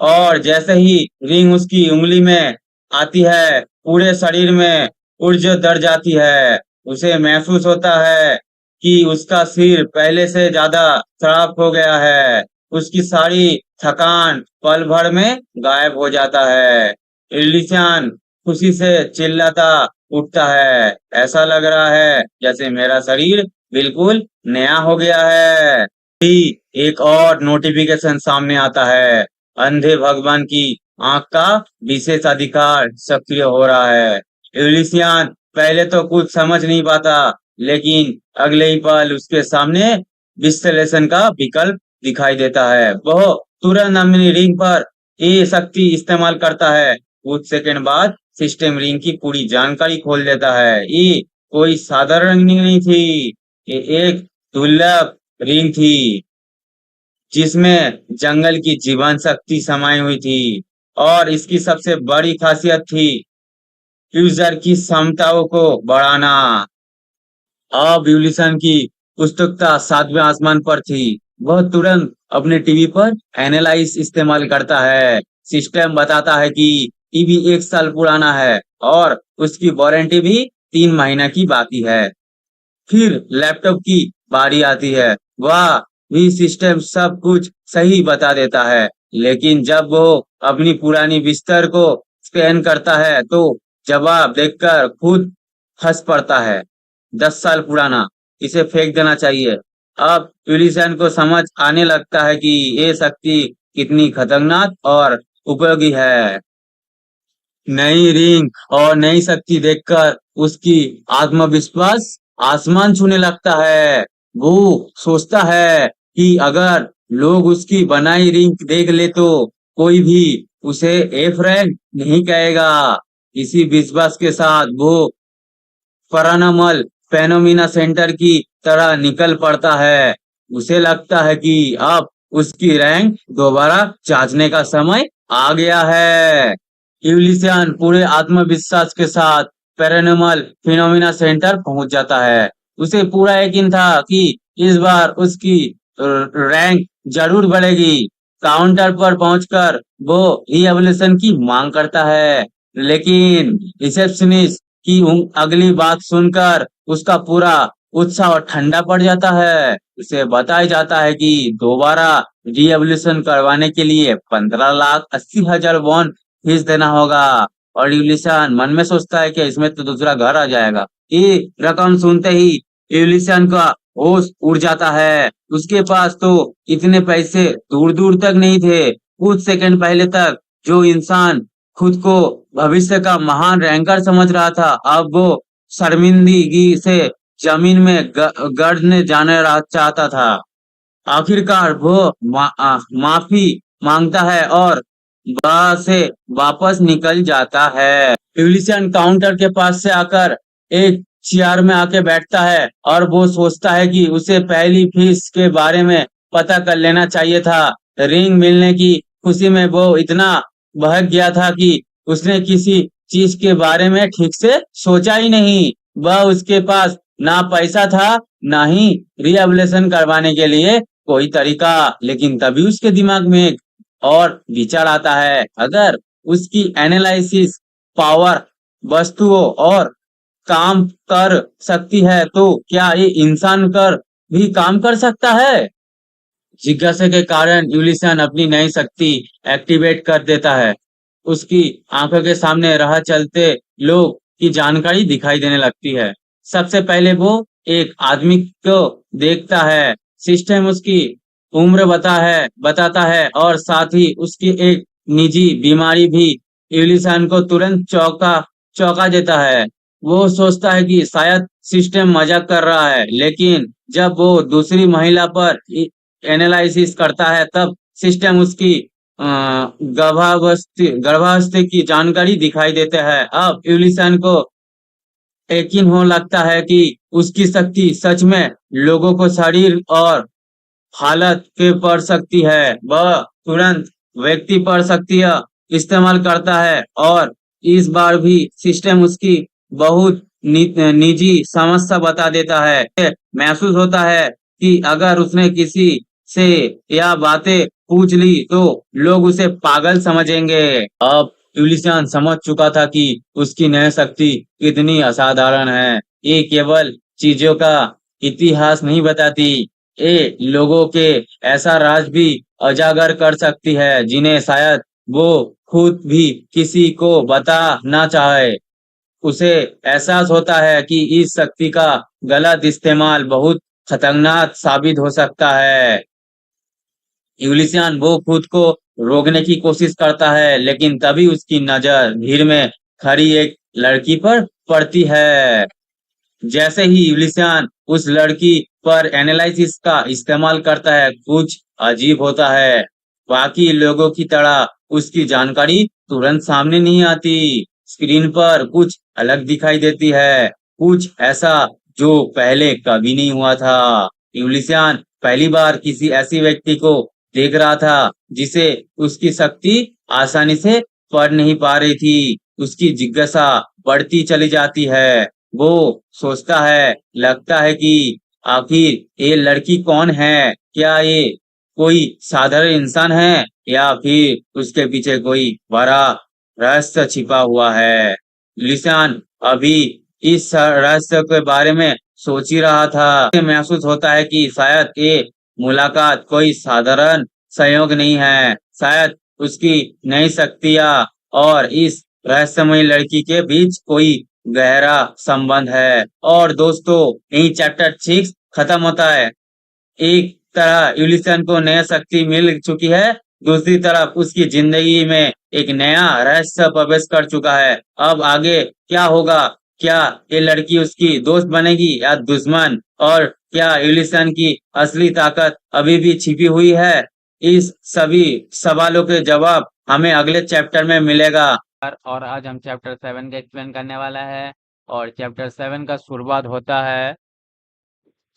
और जैसे ही रिंग उसकी उंगली में आती है पूरे शरीर में ऊर्जा दर जाती है। उसे महसूस होता है कि उसका सिर पहले से ज्यादा खराब हो गया है। उसकी सारी थकान पल भर में गायब हो जाता है। इलिशान खुशी से चिल्लाता उठता है, ऐसा लग रहा है जैसे मेरा शरीर बिल्कुल नया हो गया है। ही एक और नोटिफिकेशन सामने आता है, अंधे भगवान की आंख का विशेष अधिकार सक्रिय हो रहा है। यूलिसियन पहले तो कुछ समझ नहीं पाता, लेकिन अगले ही पल उसके सामने विश्लेषण का विकल्प दिखाई देता है। वह तुरंत अपनी रिंग पर ये शक्ति इस्तेमाल करता है। कुछ सेकंड बाद सिस्टम रिंग की पूरी जानकारी खोल देता है। ये कोई साधारण रिंग नहीं थी, ये एक दुर्लभ रिंग थी जिसमें जंगल की जीवन शक्ति समाई हुई थी और इसकी सबसे बड़ी खासियत थी यूजर की क्षमताओं को बढ़ाना। अब यूलिसन की उत्सुकता 7वें आसमान पर थी। वह तुरंत अपने टीवी पर एनालाइज इस्तेमाल करता है। सिस्टम बताता है कि टीवी 1 साल पुराना है और उसकी वारंटी भी 3 महीना की बाकी है। फिर लैपटॉप की बारी आती है। वह भी सिस्टम सब कुछ सही बता देता है, लेकिन जब वो अपनी पुरानी बिस्तर को स्कैन करता है तो जवाब देखकर खुद हंस पड़ता है। 10 साल पुराना, इसे फेंक देना चाहिए। अब यूलिसन को समझ आने लगता है कि ये शक्ति कितनी खतरनाक और उपयोगी है। नई रिंग और नई शक्ति देखकर उसकी आत्मविश्वास आसमान छूने लगता है। वो सोचता है कि अगर लोग उसकी बनाई रिंग देख ले तो कोई भी उसे एफ रैंक नहीं कहेगा। इसी विश्वास के साथ वो पैरानॉर्मल फेनोमिना सेंटर की तरह निकल पड़ता है। उसे लगता है कि अब उसकी रैंक दोबारा जांचने का समय आ गया है। यूलिसियन पूरे आत्मविश्वास के साथ पैरानॉर्मल फिनोमिना सेंटर पहुंच जाता है। उसे पूरा यकीन था कि इस बार उसकी रैंक जरूर बढ़ेगी। काउंटर पर पहुंचकर वो रीएवोल्यूशन की मांग करता है, लेकिन रिसेप्शनिस्ट की अगली बात सुनकर उसका पूरा उत्साह ठंडा पड़ जाता है। उसे बताया जाता है कि दोबारा रीएवोल्यूशन करवाने के लिए 15,80,000 वॉन फीस देना होगा। और यूलिसान मन में सोचता है कि इसमें तो दूसरा घर आ जाएगा। ये रकम सुनते ही यूलिसान का होश उड़ जाता है। उसके पास तो इतने पैसे दूर दूर तक नहीं थे। कुछ सेकंड पहले तक जो इंसान खुद को भविष्य का महान रैंकर समझ रहा था, अब वो शर्मिंदगी से जमीन में गड़ने जाने चाहता था। आखिरकार वो माफी मांगता है और वहां से वापस निकल जाता है। यूलिशियन काउंटर के पास से आकर एक चेयर में आके बैठता है और वो सोचता है कि उसे पहली फीस के बारे में पता कर लेना चाहिए था। रिंग मिलने की खुशी में वो इतना बहक गया था कि उसने किसी चीज के बारे में ठीक से सोचा ही नहीं। वह उसके पास ना पैसा था, ना ही रिहेबिलिटेशन करवाने के लिए कोई तरीका। लेकिन तभी उसके दिमाग में एक और विचार आता है, अगर उसकी एनालिसिस पावर वस्तुओं और काम कर सकती है तो क्या ये इंसान कर भी काम कर सकता है? जिज्ञासा के कारण यूलिसन अपनी नई शक्ति एक्टिवेट कर देता है। उसकी आंखों के सामने राह चलते लोग की जानकारी दिखाई देने लगती है। सबसे पहले वो एक आदमी को देखता है। सिस्टम उसकी उम्र बताता है और साथ ही उसकी एक निजी बीमारी भी यूलिसन को तुरंत चौंका देता है। वो सोचता है कि शायद सिस्टम मजाक कर रहा है, लेकिन जब वो दूसरी महिला पर एनालिसिस करता है तब सिस्टम उसकी गर्भावस्था की जानकारी दिखाई देते हैं। अब यूलिसन को यकीन होने लगता है कि उसकी शक्ति सच में लोगों को शरीर और हालत के पढ़ सकती है। वह तुरंत व्यक्ति पढ़ शक्ति इस्तेमाल करता है और इस बार भी सिस्टम उसकी बहुत निजी समस्या बता देता है। महसूस होता है कि अगर उसने किसी से यह बातें पूछ ली तो लोग उसे पागल समझेंगे। अब यूलिसान समझ चुका था कि उसकी नई शक्ति कितनी असाधारण है। ये केवल चीजों का इतिहास नहीं बताती, ये लोगों के ऐसा राज भी उजागर कर सकती है जिन्हें शायद वो खुद भी किसी को बता ना चाहे। उसे एहसास होता है कि इस शक्ति का गलत इस्तेमाल बहुत खतरनाक साबित हो सकता है। यूलिसियन वो खुद को रोकने की कोशिश करता है, लेकिन तभी उसकी नजर भीड़ में खड़ी एक लड़की पर पड़ती है। जैसे ही यूलिसियन उस लड़की पर एनालिसिस का इस्तेमाल करता है, कुछ अजीब होता है। बाकी लोगों की तरह उसकी जानकारी तुरंत सामने नहीं आती। स्क्रीन पर कुछ अलग दिखाई देती है, कुछ ऐसा जो पहले कभी नहीं हुआ था। यूलिसियन पहली बार किसी ऐसी व्यक्ति को देख रहा था जिसे उसकी शक्ति आसानी से पढ़ नहीं पा रही थी। उसकी जिज्ञासा बढ़ती चली जाती है। वो सोचता है, लगता है कि आखिर ये लड़की कौन है? क्या ये कोई साधारण इंसान है या फिर उसके पीछे कोई बड़ा रहस्य छिपा हुआ है? लिसान अभी इस रहस्य के बारे में सोच ही रहा था। उसे महसूस होता है कि शायद ये मुलाकात कोई साधारण संयोग नहीं है। शायद उसकी नई शक्तियां और इस रहस्यमयी लड़की के बीच कोई गहरा संबंध है। और दोस्तों, यही चैप्टर 6 खत्म होता है। एक तरह यूलिसन को नया शक्ति मिल चुकी है, दूसरी तरफ उसकी जिंदगी में एक नया रहस्य प्रवेश कर चुका है। अब आगे क्या होगा? क्या ये लड़की उसकी दोस्त बनेगी या दुश्मन? और क्या यूलिसन की असली ताकत अभी भी छिपी हुई है? इस सभी सवालों के जवाब हमें अगले चैप्टर में मिलेगा। और आज हम चैप्टर 7 का एक्सप्लेन करने वाला है। और चैप्टर 7 का शुरुआत होता है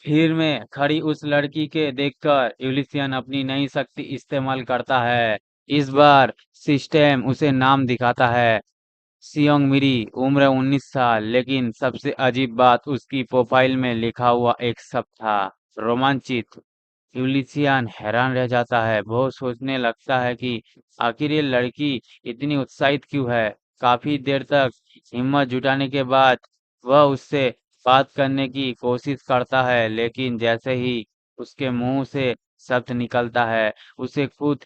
भीड़ में खड़ी उस लड़की के देखकर। यूलिसियन अपनी नई शक्ति इस्तेमाल करता है। इस बार सिस्टम उसे नाम दिखाता है। सियोंग मिरी, उम्र 19 साल, लेकिन सबसे अजीब बात उसकी प्रोफाइल में लिखा हुआ एक शब्द था, रोमांचित। यूलिसियन हैरान रह जाता है। वो सोचने लगता है कि आखिर ये लड़की इतनी उत्साहित क्यों है। काफी देर तक हिम्मत जुटाने के बाद वह उससे बात करने की कोशिश करता है, लेकिन जैसे ही उसके मुंह से शब्द निकलता है, उसे खुद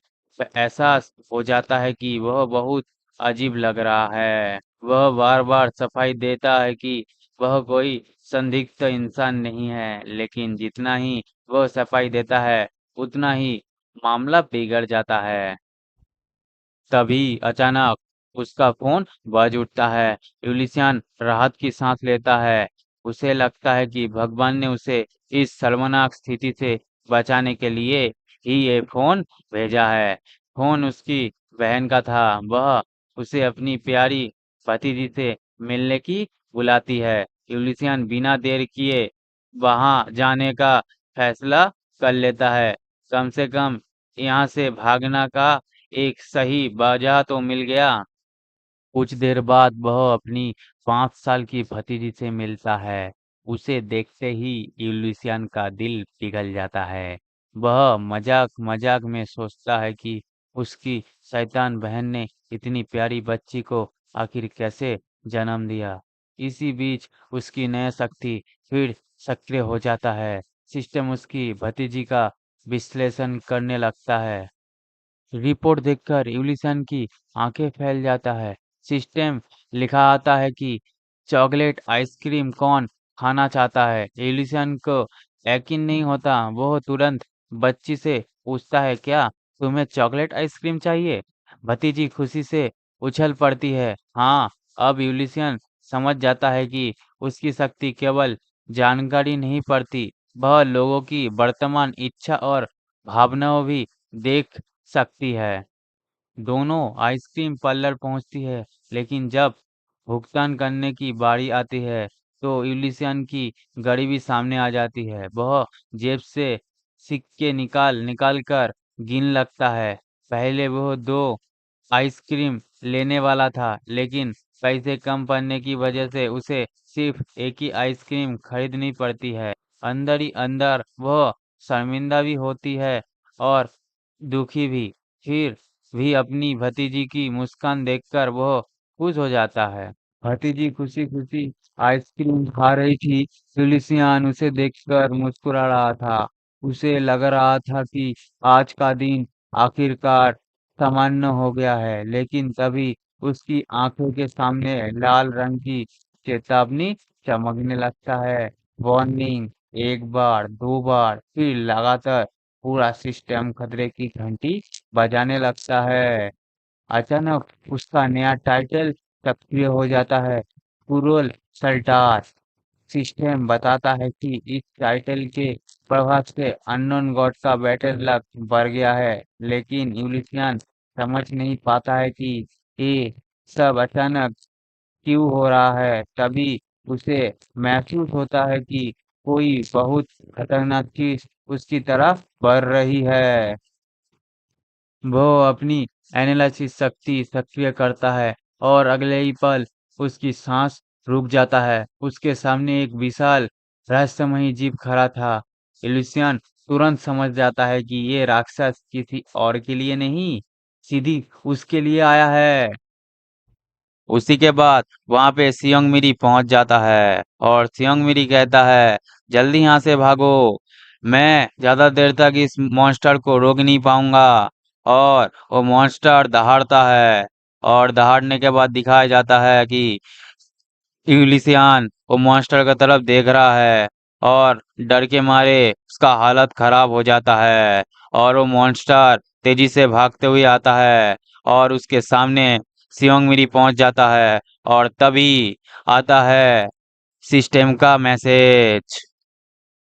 एहसास हो जाता है कि वह बहुत अजीब लग रहा है। वह बार-बार सफाई देता है कि वह कोई संदिग्ध इंसान नहीं है, लेकिन जितना ही वह सफाई देता है, उतना ही मामला बिगड़ जाता है। तभी अचानक उसका फोन बज उठता है। यूलिसियन राहत की सांस लेता है। उसे लगता है कि भगवान ने उसे इस शर्मनाक स्थिति से बचाने के लिए ही ये फोन भेजा है। फोन उसकी बहन का था। वह उसे अपनी प्यारी भतीजी से मिलने की बुलाती है। यूलिसियन बिना देर किए वहां जाने का फैसला कर लेता है। कम से कम यहाँ से भागना का एक सही वजह तो मिल गया। कुछ देर बाद वह अपनी 5 साल की भतीजी से मिलता है। उसे देखते ही यूलिसियन का दिल पिघल जाता है। वह मजाक मजाक में सोचता है कि उसकी शैतान बहन ने इतनी प्यारी बच्ची को आखिर कैसे जन्म दिया। इसी बीच उसकी नया शक्ति फिर सक्रिय हो जाता है। सिस्टम उसकी भतीजी का विश्लेषण करने लगता है। रिपोर्ट देखकर यूलिसन की आंखें फैल जाता है। सिस्टम लिखा आता है कि चॉकलेट आइसक्रीम कौन खाना चाहता है। यूलिसन को यकीन नहीं होता। वो तुरंत बच्ची से पूछता है, क्या तुम्हें चॉकलेट आइसक्रीम चाहिए? भतीजी खुशी से उछल पड़ती है। हाँ, अब यूलिसियन समझ जाता है कि उसकी शक्ति केवल जानकारी नहीं पड़ती, वह लोगों की वर्तमान इच्छा और भावनाओं भी देख सकती है। दोनों आइसक्रीम पार्लर पहुंचती है, लेकिन जब भुगतान करने की बारी आती है, तो यूलिसियन की गरीबी सामने आ जाती है। वह जेब से सिक्के निकाल निकाल कर गिन लगता है। पहले वह दो आइसक्रीम लेने वाला था, लेकिन पैसे कम पड़ने की वजह से उसे सिर्फ एक ही आइसक्रीम खरीदनी पड़ती है। अंदर ही अंदर वह शर्मिंदा भी होती है और दुखी भी। फिर भी अपनी भतीजी की मुस्कान देखकर वह खुश हो जाता है। भतीजी खुशी-खुशी आइसक्रीम खा रही थी। यूलिसियन उसे देखकर मुस्कुरा रहा था। उसे लग रहा था कि आज का दिन आखिरकार सामान्य हो गया है, लेकिन तभी उसकी आंखों के सामने लाल रंग की चेतावनी चमकने लगता है। वार्निंग! एक बार, दो बार, फिर लगातार पूरा सिस्टम खतरे की घंटी बजाने लगता है। अचानक उसका नया टाइटल सक्रिय हो जाता है, कुरोल सल्टार। सिस्टम बताता है कि इस टाइटल के प्रभाव से अननोन गॉड का बैटल लक बढ़ गया है, लेकिन यूलिसियन समझ नहीं पाता है कि ये सब अचानक क्यों हो रहा है। तभी उसे महसूस होता है कि कोई बहुत खतरनाक चीज उसकी तरफ बढ़ रही है। वो अपनी एनालिसिस शक्ति सक्रिय करता है और अगले ही पल उसकी सांस रुक जाता है। उसके सामने एक विशाल रहस्यमयी जीव खड़ा था। इल्यूशियन तुरंत समझ जाता है कि ये राक्षस किसी और के लिए नहीं, सीधी उसके लिए आया है। उसी के बाद वहां पे सियोंग मिरी पहुंच जाता है और सियोंग मिरी कहता है, जल्दी यहाँ से भागो। मैं ज्यादा देर तक इस मॉन्स्टर को रोक नहीं पाऊंगा। और वो मॉन्स्टर दहाड़ता है और दहाड़ने के बाद दिखाया जाता है कि यूलिसियन वो मॉन्स्टर की तरफ देख रहा है और डर के मारे उसका हालत खराब हो जाता है। और वो मॉन्स्टर तेजी से भागते हुए आता है और उसके सामने सियोंग मिरी पहुंच जाता है। और तभी आता है सिस्टम का मैसेज।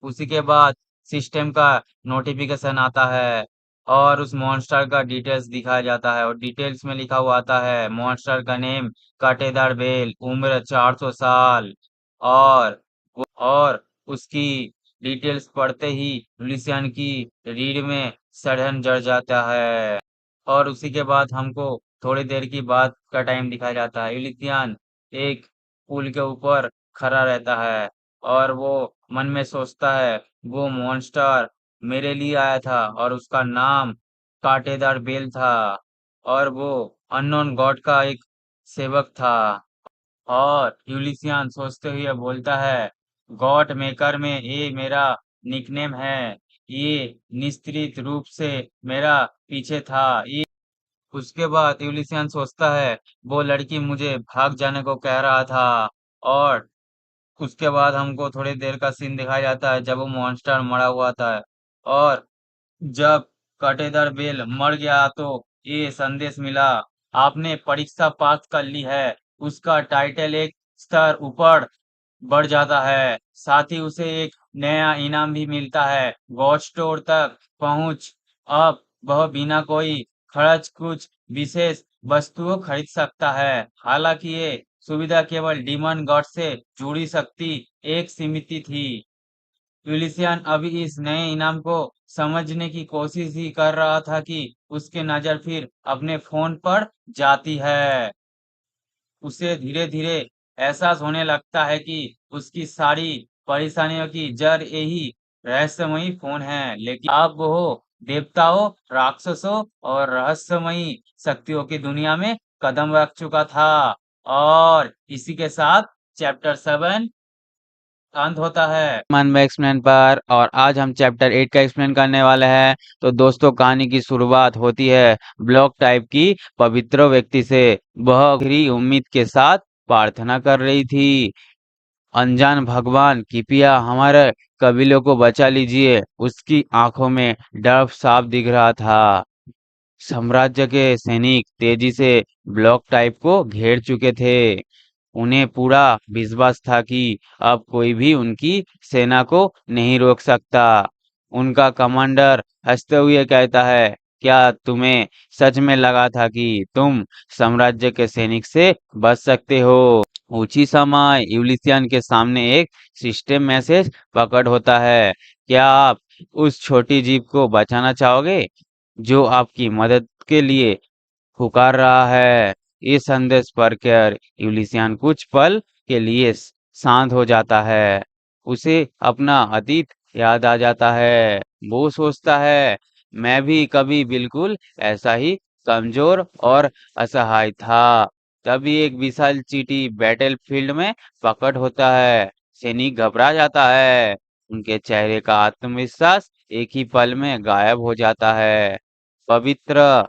उसी के बाद सिस्टम का नोटिफिकेशन आता है और उस मॉन्स्टर का डिटेल्स दिखाया जाता है और डिटेल्स में लिखा हुआ आता है, मॉन्स्टर का नेम कांटेदार बेल, उम्र 400 साल। और और उसकी डिटेल्स पढ़ते ही लुसियन की रीढ़ में सड़न जड़ जाता है। और उसी के बाद हमको थोड़ी देर की बात का टाइम दिखाया जाता है। यूलिसियन एक पुल के ऊपर खड़ा रहता है और वो मन में सोचता है, वो मॉन्स्टर मेरे लिए आया था और उसका नाम कांटेदार बेल था और वो अननोन गॉड का एक सेवक था। और यूलिसियन सोचते हुए बोलता है, गॉड मेकर में ये मेरा निकनेम है। ये निश्चित रूप से मेरा पीछे था। ये उसके बाद यूलिसियन सोचता है, वो लड़की मुझे भाग जाने को कह रहा था। और उसके बाद हमको थोड़ी देर का सीन दिखाया जाता है जब वो मॉन्स्टर मरा हुआ था। और जब कांटेदार बेल मर गया तो ये संदेश मिला, आपने परीक्षा पास कर ली है। उसका टाइटल एक स्तर ऊपर बढ़ जाता है, साथ ही उसे एक नया इनाम भी मिलता है, गॉड स्टोर तक पहुंच। अब वह बिना कोई खर्च कुछ विशेष वस्तुओं खरीद सकता है। हालांकि ये सुविधा केवल डीमन गॉड से जुड़ी शक्ति एक सीमित थी। यूलिसियन अभी इस नए इनाम को समझने की कोशिश ही कर रहा था कि उसकी नजर फिर अपने फोन पर जाती है। उसे धीरे-धीरे एहसास होने लगता है कि उसकी सारी परेशानियों की जड़ यही रहस्यमयी फ़ोन है। लेकिन अब वो देवताओं, राक्षसों और रहस्यमयी शक्तियों की दुनिया में कदम रख चुका था। और इसी के साथ चैप्टर 7 अंत होता है। मन में एक्सप्लेन पर और आज हम चैप्टर 8 का एक्सप्लेन करने वाले हैं। तो दोस्तों, कहानी की शुरुआत होती है ब्लॉक टाइप की पवित्र व्यक्ति से। वह गहरी उम्मीद के साथ प्रार्थना कर रही थी, अनजान भगवान कृपया हमारे कबीले को बचा लीजिए। उसकी आंखों में डर साफ दिख रहा था। साम्राज्य के सैनिक तेजी से ब्लॉक टाइप को घेर चुके थे। उन्हें पूरा विश्वास था कि अब कोई भी उनकी सेना को नहीं रोक सकता। उनका कमांडर हंसते हुए कहता है, क्या तुम्हें सच में लगा था कि तुम साम्राज्य के सैनिक से बच सकते हो? उसी समय यूलिसियन के सामने एक सिस्टम मैसेज प्रकट होता है। क्या आप उस छोटी जीव को बचाना चाहोगे जो आपकी मदद के लिए पुकार रहा है? ये संदेश पढ़कर यूलिसियन कुछ पल के लिए शांत हो जाता है। उसे अपना अतीत याद आ जाता है। वो सोचता है, मैं भी कभी बिल्कुल ऐसा ही कमजोर और असहाय था। तभी एक विशाल चींटी बैटलफील्ड में प्रकट होता है। सैनिक घबरा जाता है। उनके चेहरे का आत्मविश्वास एक ही पल में गायब हो जाता है। पवित्र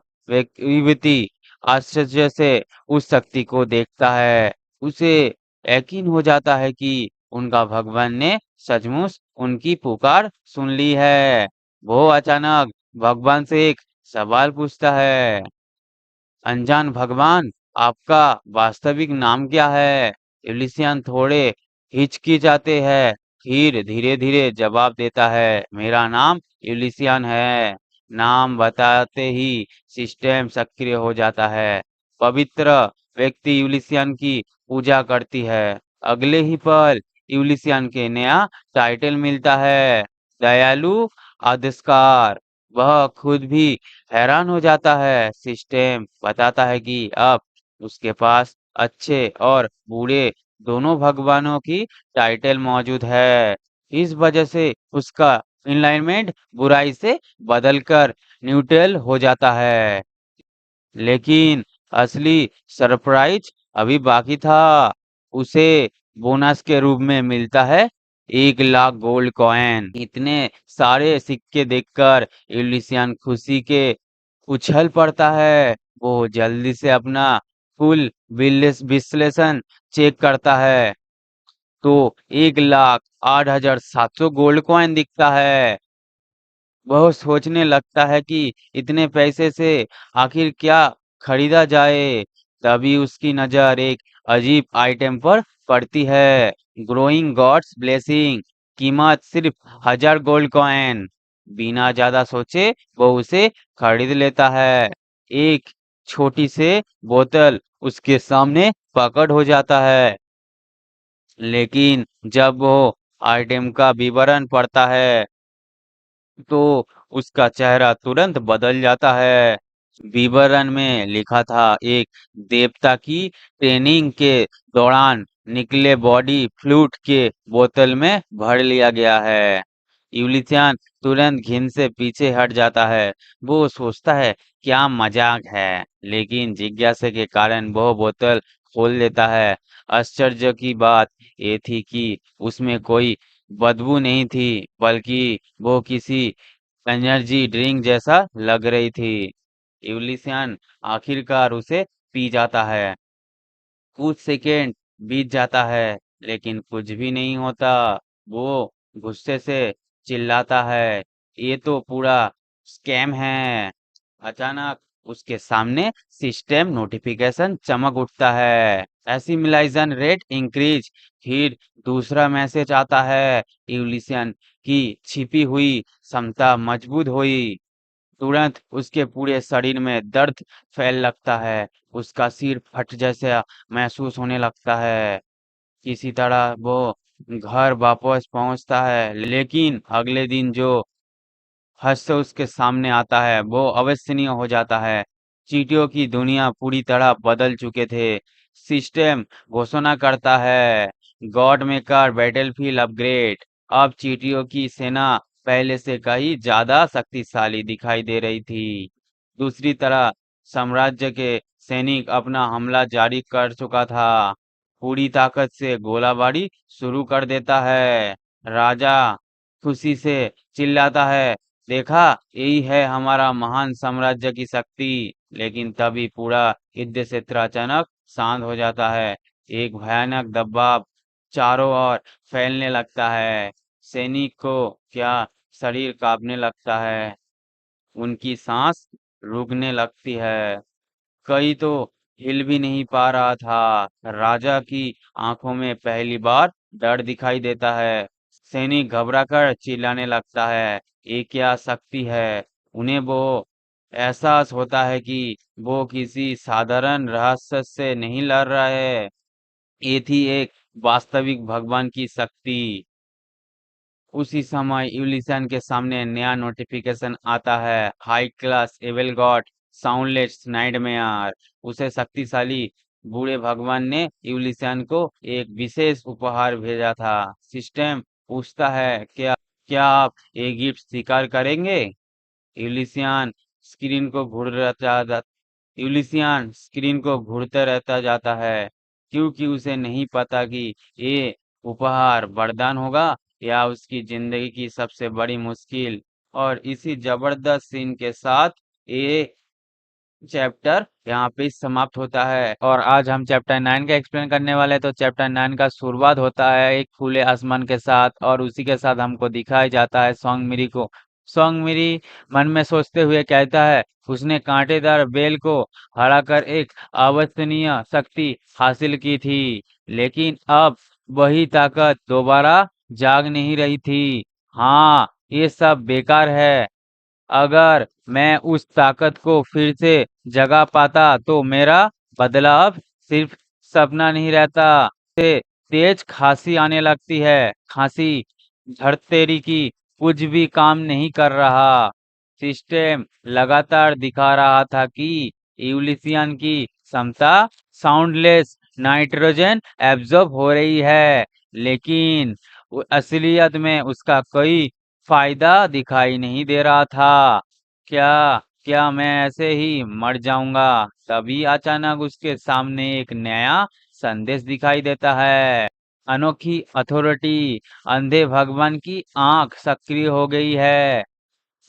युवती आश्चर्य से उस शक्ति को देखता है। उसे यकीन हो जाता है कि उनका भगवान ने सचमुच उनकी पुकार सुन ली है। वो अचानक भगवान से एक सवाल पूछता है, अनजान भगवान, आपका वास्तविक नाम क्या है? यूलिसियन थोड़े हिचकिचाते हैं, फिर धीरे धीरे जवाब देता है, मेरा नाम यूलिसियन है। नाम बताते ही सिस्टम सक्रिय हो जाता है। पवित्र व्यक्ति यूलिसियन की पूजा करती है। अगले ही पल यूलिसियन के नया टाइटल मिलता है, दयालु आदेशकार। वह खुद भी हैरान हो जाता है। सिस्टम बताता है कि अब उसके पास अच्छे और बुरे दोनों भगवानों की टाइटल मौजूद है। इस वजह से उसका अलाइनमेंट बुराई से बदलकर न्यूट्रल हो जाता है। लेकिन असली सरप्राइज अभी बाकी था। उसे बोनस के रूप में मिलता है 1 लाख गोल्ड कॉइन। इतने सारे सिक्के देखकर यूलिसियन खुशी के उछल पड़ता है। वो जल्दी से अपना कुल विश्लेषण चेक करता है तो 1,08,700 गोल्ड कॉइन दिखता है। वह सोचने लगता है कि इतने पैसे से आखिर क्या खरीदा जाए। तभी उसकी नजर एक अजीब आइटम पर पड़ती है, ग्रोइंग गॉड्स ब्लेसिंग। कीमत सिर्फ 1,000 गोल्ड कॉइन। बिना ज्यादा सोचे वो उसे खरीद लेता है। एक छोटी से बोतल उसके सामने प्रकट हो जाता है। लेकिन जब वो आइटम का विवरण पढ़ता है तो उसका चेहरा तुरंत बदल जाता है। विवरण में लिखा था एक देवता की ट्रेनिंग के दौरान निकले बॉडी फ्लूइड के बोतल में भर लिया गया है। यूलिसियन तुरंत घिन से पीछे हट जाता है। वो सोचता है क्या मजाक है, लेकिन जिज्ञासा के कारण वो बोतल खोल देता है। आश्चर्य की बात ये थी कि उसमें कोई बदबू नहीं थी, बल्कि वो किसी एनर्जी ड्रिंक जैसा लग रही थी। यूलिसियन आखिरकार उसे पी जाता है। कुछ सेकेंड बीत जाता है, लेकिन कुछ भी नहीं होता। वो गुस्से से चिल्लाता है, ये तो पूरा स्कैम है। अचानक उसके सामने सिस्टम नोटिफिकेशन चमक उठता है। Assimilation rate increase. फिर दूसरा मैसेज आता है, यूलिसियन की छिपी हुई क्षमता मजबूत हुई। तुरंत उसके पूरे शरीर में दर्द फैल लगता है। उसका सिर फट जैसा महसूस होने लगता है। किसी तरह वो घर वापस पहुंचता है, लेकिन अगले दिन जो हादसा उसके सामने आता है वो अविश्वसनीय हो जाता है। चींटियों की दुनिया पूरी तरह बदल चुके थे। सिस्टम घोषणा करता है, गॉड मेकर बैटलफील्ड अपग्रेड। अब चींटियों की सेना पहले से कहीं ज्यादा शक्तिशाली दिखाई दे रही थी। दूसरी तरह साम्राज्य के सैनिक अपना हमला जारी कर चुका था। पूरी ताकत से गोलाबारी शुरू कर देता है। राजा खुशी से चिल्लाता है, देखा, यही है हमारा महान साम्राज्य की शक्ति। लेकिन तभी पूरा युद्ध क्षेत्र अचानक शांत हो जाता है। एक भयानक दबाव चारों ओर फैलने लगता है। सैनिक को क्या शरीर कांपने लगता है, उनकी सांस रुकने लगती है। कई तो हिल भी नहीं पा रहा था। राजा की आंखों में पहली बार डर दिखाई देता है। सैनिक घबराकर चिल्लाने लगता है, ये क्या शक्ति है। उन्हें वो एहसास होता है कि वो किसी साधारण रहस्य से नहीं लड़ रहा है, ये थी एक वास्तविक भगवान की शक्ति। उसी समय यूलिसन के सामने नया नोटिफिकेशन आता है, high class evil god soundless nightmare. उसे शक्तिशाली बूढ़े भगवान ने यूलिसन को एक विशेष उपहार भेजा था। सिस्टम पूछता है, क्या आप ये गिफ्ट स्वीकार करेंगे? यूलिसियन स्क्रीन को घूर रहा यूलिसियन स्क्रीन को घूरते रहता जाता है, क्योंकि उसे नहीं पता कि ये उपहार वरदान होगा या उसकी जिंदगी की सबसे बड़ी मुश्किल। और इसी जबरदस्त सीन के साथ ये चैप्टर यहाँ पे समाप्त होता है। और आज हम चैप्टर 9 का एक्सप्लेन करने वाले हैं। तो चैप्टर 9 का शुरुआत होता है एक खुले आसमान के साथ, और उसी के साथ हमको दिखाया जाता है सॉन्ग मिरी को। सॉन्ग मिरी मन में सोचते हुए कहता है, उसने कांटेदार बेल को हराकर एक अविश्वसनीय शक्ति हासिल की थी, लेकिन अब वही ताकत दोबारा जाग नहीं रही थी। हाँ, ये सब बेकार है। अगर मैं उस ताकत को फिर से जगा पाता तो मेरा बदला अब सिर्फ सपना नहीं रहता। से तेज खांसी आने लगती है। खांसी धड़तेरी की कुछ भी काम नहीं कर रहा। सिस्टम लगातार दिखा रहा था कि यूलिसियन की क्षमता साउंडलेस नाइट्रोजन एब्जॉर्ब हो रही है, लेकिन असलियत में उसका कोई फायदा दिखाई नहीं दे रहा था। क्या क्या मैं ऐसे ही मर जाऊंगा? तभी अचानक उसके सामने एक नया संदेश दिखाई देता है। अनोखी अथॉरिटी। अंधे भगवान की आंख सक्रिय हो गई है।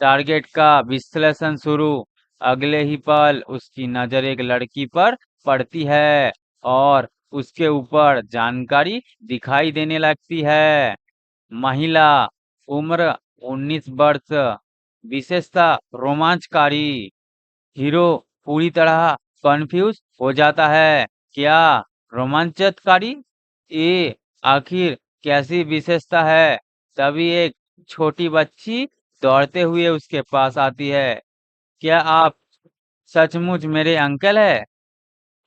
टारगेट का विश्लेषण शुरू। अगले ही पल उसकी नजर एक लड़की पर पड़ती है, और उसके ऊपर जानकारी दिखाई देने लगती है। महिला, उम्र 19 वर्ष, विशेषता रोमांचकारी। हीरो पूरी तरह कंफ्यूज हो जाता है। क्या रोमांचकारी? ये आखिर कैसी विशेषता है? तभी एक छोटी बच्ची दौड़ते हुए उसके पास आती है। क्या आप सचमुच मेरे अंकल है?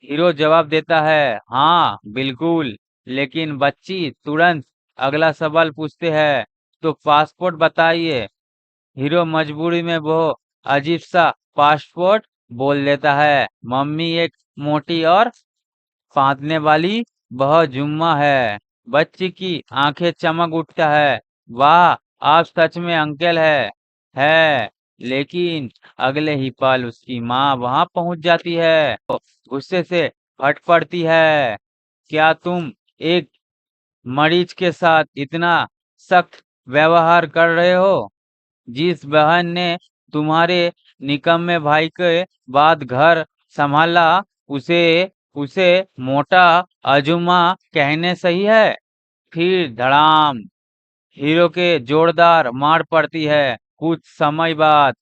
हीरो जवाब देता है, हाँ बिल्कुल। लेकिन बच्ची तुरंत अगला सवाल पूछते हैं, तो पासपोर्ट बताइए। हीरो मजबूरी में वो अजीब सा पासपोर्ट बोल देता है, मम्मी एक मोटी और फाँदने वाली वह जुम्मा है। बच्ची की आंखें चमक उठता है, वाह आप सच में अंकल है। लेकिन अगले ही पल उसकी माँ वहां पहुंच जाती है, गुस्से से फट पड़ती है। क्या तुम एक मरीज के साथ इतना सख्त व्यवहार कर रहे हो? जिस बहन ने तुम्हारे निकम्मे भाई के बाद घर संभाला, उसे उसे मोटा अजूमा कहने सही है? फिर धड़ाम, हीरो के जोरदार मार पड़ती है। कुछ समय बाद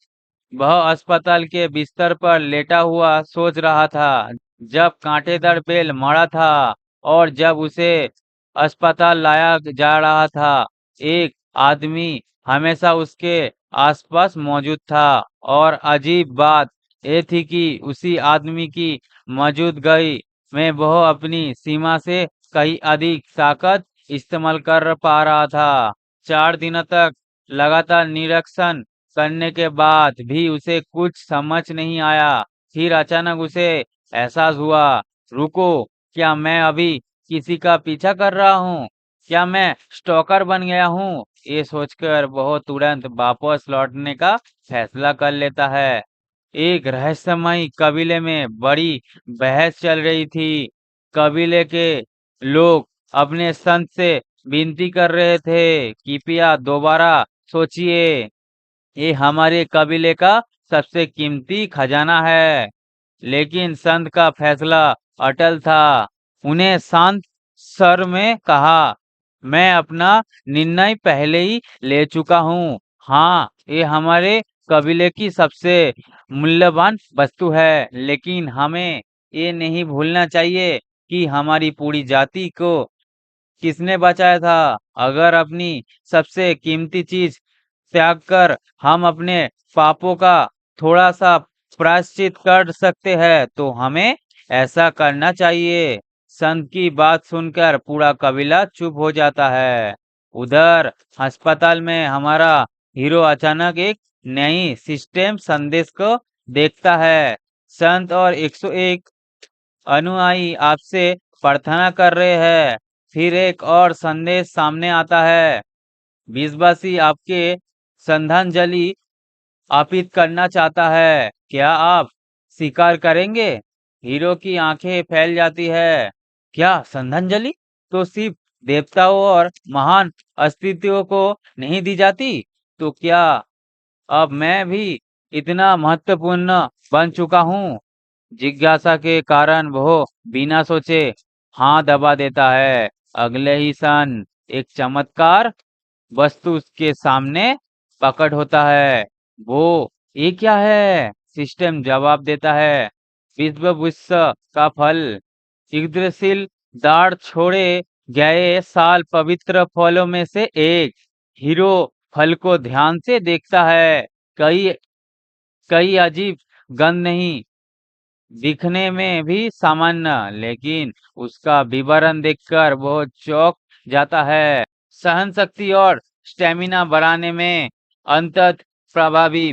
वह अस्पताल के बिस्तर पर लेटा हुआ सोच रहा था, जब कांटेदार बेल मारा था और जब उसे अस्पताल लाया जा रहा था, एक आदमी हमेशा उसके आसपास मौजूद था। और अजीब बात ये थी कि उसी आदमी की मौजूदगी में वह अपनी सीमा से कहीं अधिक ताकत इस्तेमाल कर पा रहा था। 4 दिनों तक लगातार निरीक्षण करने के बाद भी उसे कुछ समझ नहीं आया। फिर अचानक उसे एहसास हुआ, रुको, क्या मैं अभी किसी का पीछा कर रहा हूँ? क्या मैं स्टॉकर बन गया हूँ? ये सोचकर वह तुरंत वापस लौटने का फैसला कर लेता है। एक रहस्यमयी कबीले में बड़ी बहस चल रही थी। कबीले के लोग अपने संत से विनती कर रहे थे, कृपया दोबारा सोचिए, ये हमारे कबीले का सबसे कीमती खजाना है। लेकिन संत का फैसला अटल था। उन्हें शांत स्वर में कहा, मैं अपना निर्णय पहले ही ले चुका हूँ। हाँ, ये हमारे कबीले की सबसे मूल्यवान वस्तु है, लेकिन हमें ये नहीं भूलना चाहिए कि हमारी पूरी जाति को किसने बचाया था। अगर अपनी सबसे कीमती चीज त्याग कर हम अपने पापों का थोड़ा सा प्रायश्चित कर सकते हैं, तो हमें ऐसा करना चाहिए। संत की बात सुनकर पूरा कबीला चुप हो जाता है। उधर अस्पताल में हमारा हीरो अचानक एक नई सिस्टम संदेश को देखता है। संत और 101 अनुयायी आपसे प्रार्थना कर रहे हैं। फिर एक और संदेश सामने आता है, विश्वासी आपके श्रद्धांजलि अर्पित करना चाहता है, क्या आप स्वीकार करेंगे? हीरो की आंखें फैल जाती है। क्या श्रद्धांजलि तो सिर्फ देवताओं और महान अस्तित्वों को नहीं दी जाती? तो क्या अब मैं भी इतना महत्वपूर्ण बन चुका हूँ? जिज्ञासा के कारण वो बिना सोचे हाँ दबा देता है। अगले ही क्षण एक चमत्कार वस्तु उसके सामने प्रकट होता है। वो ये क्या है? सिस्टम जवाब देता है, विश्व विश्व का फल, यggdrasil दाढ़ छोड़े गए साल पवित्र फलों में से एक। हीरो फल को ध्यान से देखता है। कई कई अजीब गंध नहीं, दिखने में भी सामान्य, लेकिन उसका विवरण देखकर वो चौंक जाता है। सहन शक्ति और स्टेमिना बढ़ाने में अंतत प्रभावी।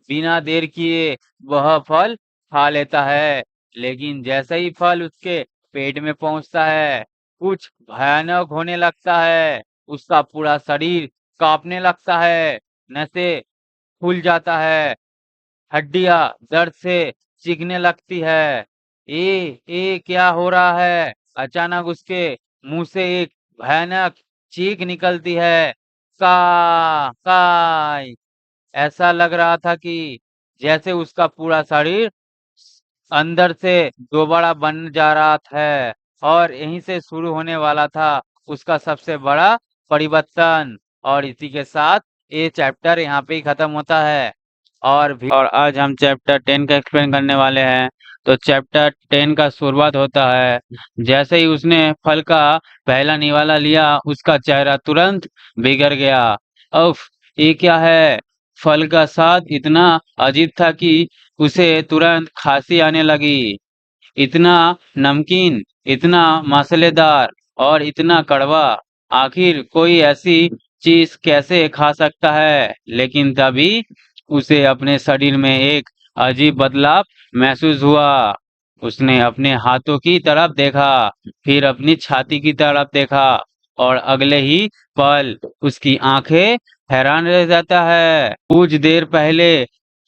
बिना देर किए वह फल खा लेता है, लेकिन जैसे ही फल उसके पेट में पहुंचता है, कुछ भयानक होने लगता है। उसका पूरा शरीर कांपने लगता है, नसें फूल जाता है, हड्डियां दर्द से चीखने लगती है। ये क्या हो रहा है? अचानक उसके मुंह से एक भयानक चीख निकलती है, का ऐसा लग रहा था कि जैसे उसका पूरा शरीर अंदर से दोबारा बन जा रहा है, और यहीं से शुरू होने वाला था उसका सबसे बड़ा परिवर्तन। और इसी के साथ ये चैप्टर यहाँ पे ही खत्म होता है। और आज हम चैप्टर 10 का एक्सप्लेन करने वाले हैं। तो चैप्टर 10 का शुरुआत होता है, जैसे ही उसने फल का पहला निवाला लिया, उसका चेहरा तुरंत बिगड़ गया। उफ, ये क्या है? फल का स्वाद इतना अजीब था कि उसे तुरंत खांसी आने लगी। इतना नमकीन, इतना मसालेदार और इतना कड़वा, आखिर कोई ऐसी चीज कैसे खा सकता है? लेकिन तभी उसे अपने शरीर में एक अजीब बदलाव महसूस हुआ। उसने अपने हाथों की तरफ देखा, फिर अपनी छाती की तरफ देखा और अगले ही पल उसकी आंखें हैरान रह जाता है। कुछ देर पहले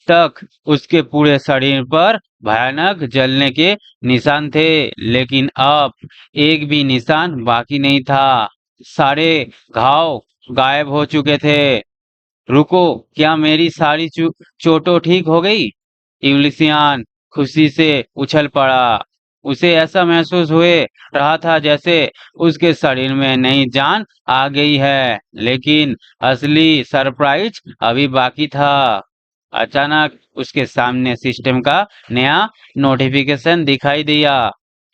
तक उसके पूरे शरीर पर भयानक जलने के निशान थे, लेकिन अब एक भी निशान बाकी नहीं था। सारे घाव गायब हो चुके थे। रुको, क्या मेरी सारी चोटों ठीक हो गई? यूलिसियान खुशी से उछल पड़ा। उसे ऐसा महसूस हुए रहा था जैसे उसके शरीर में नई जान आ गई है, लेकिन असली सरप्राइज अभी बाकी था। अचानक उसके सामने सिस्टम का नया नोटिफिकेशन दिखाई दिया।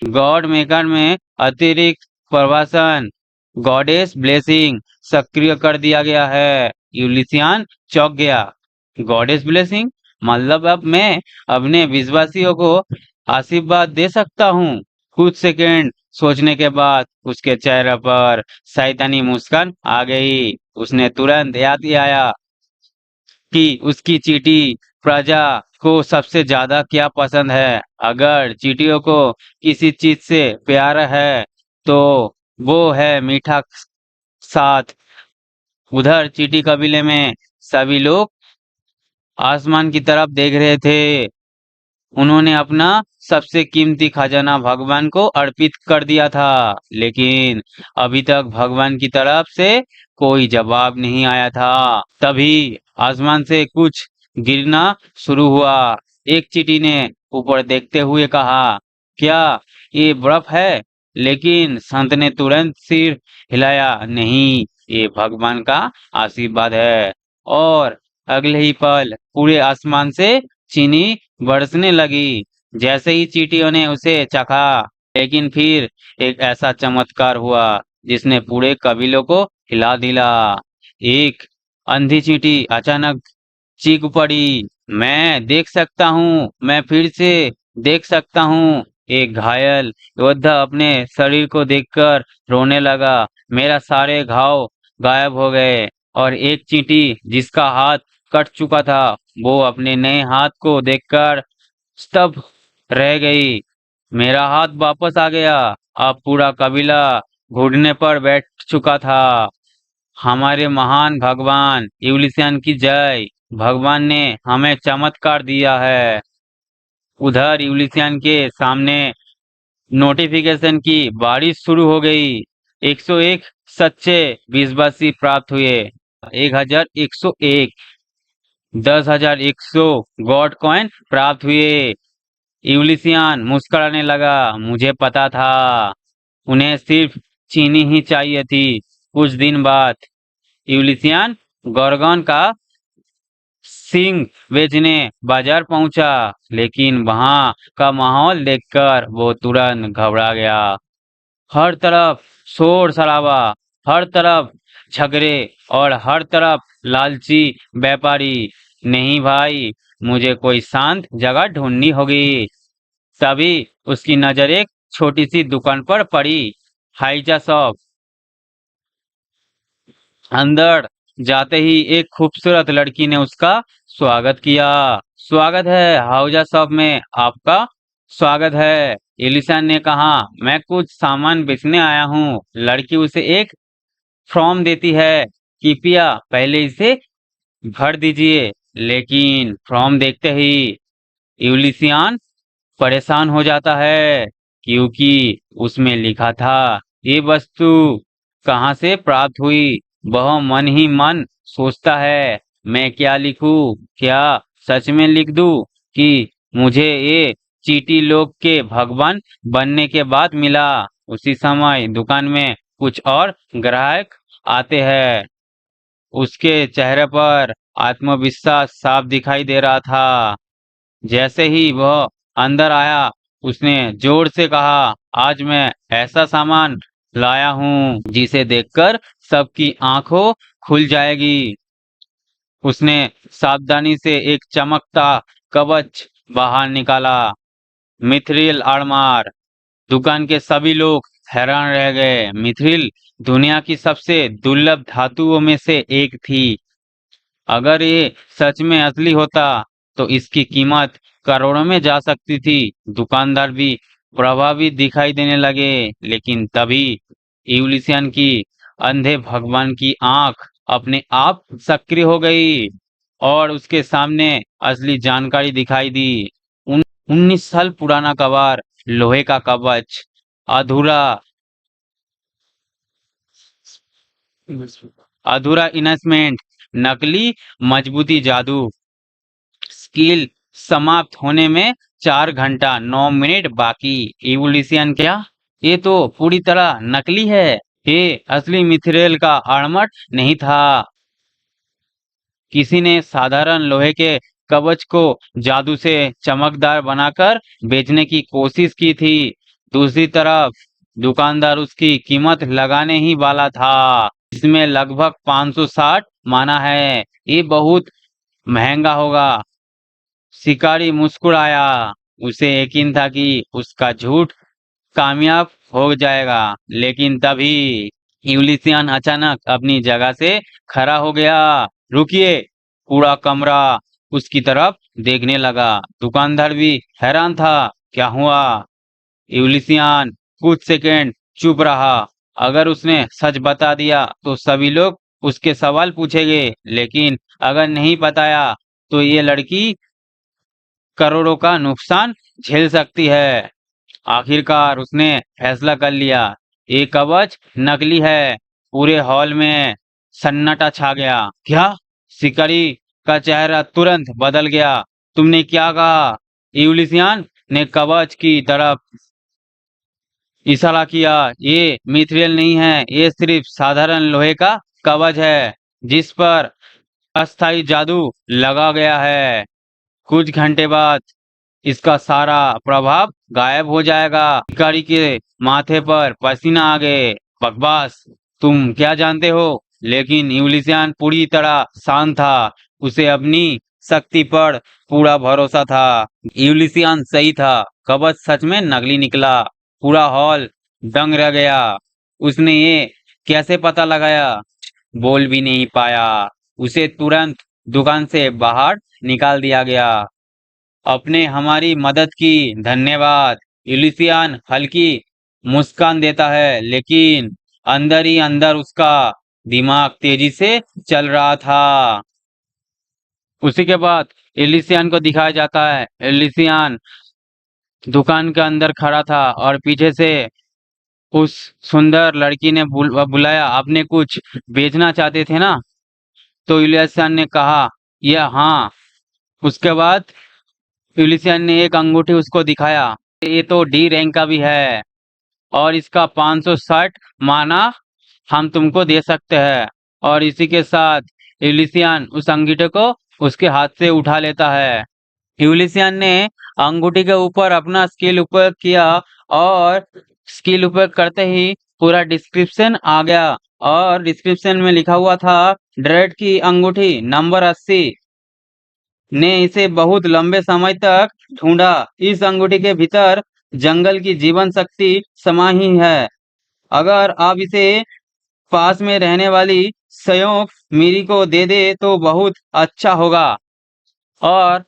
गॉड मेकर में अतिरिक्त प्रवासन गॉडेस ब्लेसिंग सक्रिय कर दिया गया है। यूलिसियन चौंक गया। गॉडेस ब्लेसिंग मतलब अब मैं अपने विश्वासियों को आशीर्वाद दे सकता हूँ। कुछ सेकंड सोचने के बाद उसके चेहरे पर शैतानी मुस्कान आ गई। उसने तुरंत याद किया कि उसकी चींटी प्रजा को सबसे ज्यादा क्या पसंद है। अगर चींटियों को किसी चीज से प्यार है तो वो है मीठा साथ। उधर चींटी कबीले में सभी लोग आसमान की तरफ देख रहे थे। उन्होंने अपना सबसे कीमती खजाना भगवान को अर्पित कर दिया था, लेकिन अभी तक भगवान की तरफ से कोई जवाब नहीं आया था। तभी आसमान से कुछ गिरना शुरू हुआ। एक चींटी ने ऊपर देखते हुए कहा, क्या ये बर्फ है? लेकिन संत ने तुरंत सिर हिलाया, नहीं, ये भगवान का आशीर्वाद है। और अगले ही पल पूरे आसमान से चीनी बरसने लगी। जैसे ही चींटियों ने उसे चखा, लेकिन फिर एक ऐसा चमत्कार हुआ जिसने पूरे कबीलों को हिला दिला। एक अंधी चींटी अचानक चीख पड़ी, मैं देख सकता हूँ, मैं फिर से देख सकता हूँ। एक घायल योद्धा अपने शरीर को देखकर रोने लगा, मेरा सारे घाव गायब हो गए। और एक चींटी जिसका हाथ कट चुका था, वो अपने नए हाथ को देखकर स्तब्ध रह गई। मेरा हाथ वापस आ गया। अब पूरा कबीला घुटने पर बैठ चुका था। हमारे महान भगवान यूलिसियन की जय। भगवान ने हमें चमत्कार दिया है। उधर यूलिसियन के सामने नोटिफिकेशन की बारिश शुरू हो गई। 101 सच्चे विश्वासी प्राप्त हुए। 1101, 10,100 गॉड कॉइन प्राप्त हुए। यूलिसियन मुस्कुराने लगा, मुझे पता था, उन्हें सिर्फ चीनी ही चाहिए थी। कुछ दिन बाद यूलिसियन गोर्गोन का सिंह बेचने बाजार पहुंचा, लेकिन वहां का माहौल देखकर वो तुरंत घबरा गया। हर तरफ शोर शराबा, हर तरफ झगड़े और हर तरफ लालची व्यापारी। नहीं भाई, मुझे कोई शांत जगह ढूंढनी होगी। तभी उसकी नजर एक छोटी सी दुकान पर पड़ी, हाइजा शॉप। अंदर जाते ही एक खूबसूरत लड़की ने उसका स्वागत किया। स्वागत है हाउजा शॉप में, आपका स्वागत है। एलिसान ने कहा, मैं कुछ सामान बेचने आया हूँ। लड़की उसे एक फॉर्म देती है, कृपया पहले इसे भर दीजिए। लेकिन फॉर्म देखते ही यूलिसियन परेशान हो जाता है, क्योंकि उसमें लिखा था ये वस्तु कहाँ से प्राप्त हुई। वह मन ही मन सोचता है, मैं क्या लिखूं? क्या सच में लिख दूं कि मुझे ये चींटी लोग के भगवान बनने के बाद मिला। उसी समय दुकान में कुछ और ग्राहक आते हैं। उसके चेहरे पर आत्मविश्वास साफ दिखाई दे रहा था। जैसे ही वह अंदर आया, उसने जोर से कहा, आज मैं ऐसा सामान लाया हूँ जिसे देखकर सबकी आंखों खुल जाएगी। उसने सावधानी से एक चमकता कवच बाहर निकाला, मिथ्रिल आर्मर। दुकान के सभी लोग हैरान रह गए। मिथ्रिल दुनिया की सबसे दुर्लभ धातुओं में से एक थी। अगर ये सच में असली होता तो इसकी कीमत करोड़ों में जा सकती थी। दुकानदार भी प्रभावित दिखाई देने लगे, लेकिन तभी यूलिसियन की अंधे भगवान की आंख अपने आप सक्रिय हो गई और उसके सामने असली जानकारी दिखाई दी। 19 साल पुराना कवर, लोहे का कवच, अधूरा अधूरा इन्वेस्टमेंट, नकली मजबूती जादू, स्किल समाप्त होने में 4 घंटा 9 मिनट बाकी। इवोल्यूशन क्या? ये तो पूरी तरह नकली है। ये असली मिथरेल का आर्मर नहीं था। किसी ने साधारण लोहे के कवच को जादू से चमकदार बनाकर बेचने की कोशिश की थी। दूसरी तरफ दुकानदार उसकी कीमत लगाने ही वाला था। इसमें लगभग 560 माना है। ये बहुत महंगा होगा। शिकारी मुस्कुराया। उसे यकीन था कि उसका झूठ कामयाब हो जाएगा, लेकिन तभी यूलिसियन अचानक अपनी जगह से खड़ा हो गया। रुकिए! पूरा कमरा उसकी तरफ देखने लगा। दुकानदार भी हैरान था। क्या हुआ? यूलिसियन कुछ सेकंड चुप रहा। अगर उसने सच बता दिया तो सभी लोग उसके सवाल पूछेंगे, लेकिन अगर नहीं बताया तो ये लड़की करोड़ों का नुकसान झेल सकती है। आखिरकार उसने फैसला कर लिया। ये कवच नकली है। पूरे हॉल में सन्नाटा छा गया। क्या? शिकारी का चेहरा तुरंत बदल गया। तुमने क्या कहा? यूलिसियन ने कवच की तरफ इशारा किया। ये मिथ्रियल नहीं है, ये सिर्फ साधारण लोहे का कवच है जिस पर अस्थाई जादू लगा गया है। कुछ घंटे बाद इसका सारा प्रभाव गायब हो जाएगा। भिखारी के माथे पर पसीना आ गए। बकवास! तुम क्या जानते हो? लेकिन यूलिसियन पूरी तरह शांत था। उसे अपनी शक्ति पर पूरा भरोसा था। यूलिसियन सही था। कवच सच में नकली निकला। पूरा हॉल दंग रह गया। उसने ये कैसे पता लगाया? बोल भी नहीं पाया। उसे तुरंत दुकान से बाहर निकाल दिया गया। अपने हमारी मदद की धन्यवाद। यूलिसियन हल्की मुस्कान देता है, लेकिन अंदर ही अंदर उसका दिमाग तेजी से चल रहा था। उसी के बाद यूलिसियन को दिखाया जाता है। यूलिसियन दुकान के अंदर खड़ा था और पीछे से उस सुंदर लड़की ने बुलाया। आपने कुछ बेचना चाहते थे ना? तो यूलिसियन ने कहा, यह हाँ। उसके बाद यूलिसियन ने एक अंगूठी उसको दिखाया। ये तो डी रैंक का भी है और इसका 560 माना हम तुमको दे सकते हैं। और इसी के साथ यूलिसियन उस अंगूठी को उसके हाथ से उठा लेता है। यूलिसियन ने अंगूठी के ऊपर अपना स्किल उपयोग किया और स्किल उपयोग करते ही पूरा डिस्क्रिप्शन आ गया और डिस्क्रिप्शन में लिखा हुआ था, ड्रेड की अंगूठी नंबर 80 ने इसे बहुत लंबे समय तक ढूंढा। इस अंगूठी के भीतर जंगल की जीवन शक्ति समाही है। अगर आप इसे पास में रहने वाली सयोक मीरी को दे दे तो बहुत अच्छा होगा। और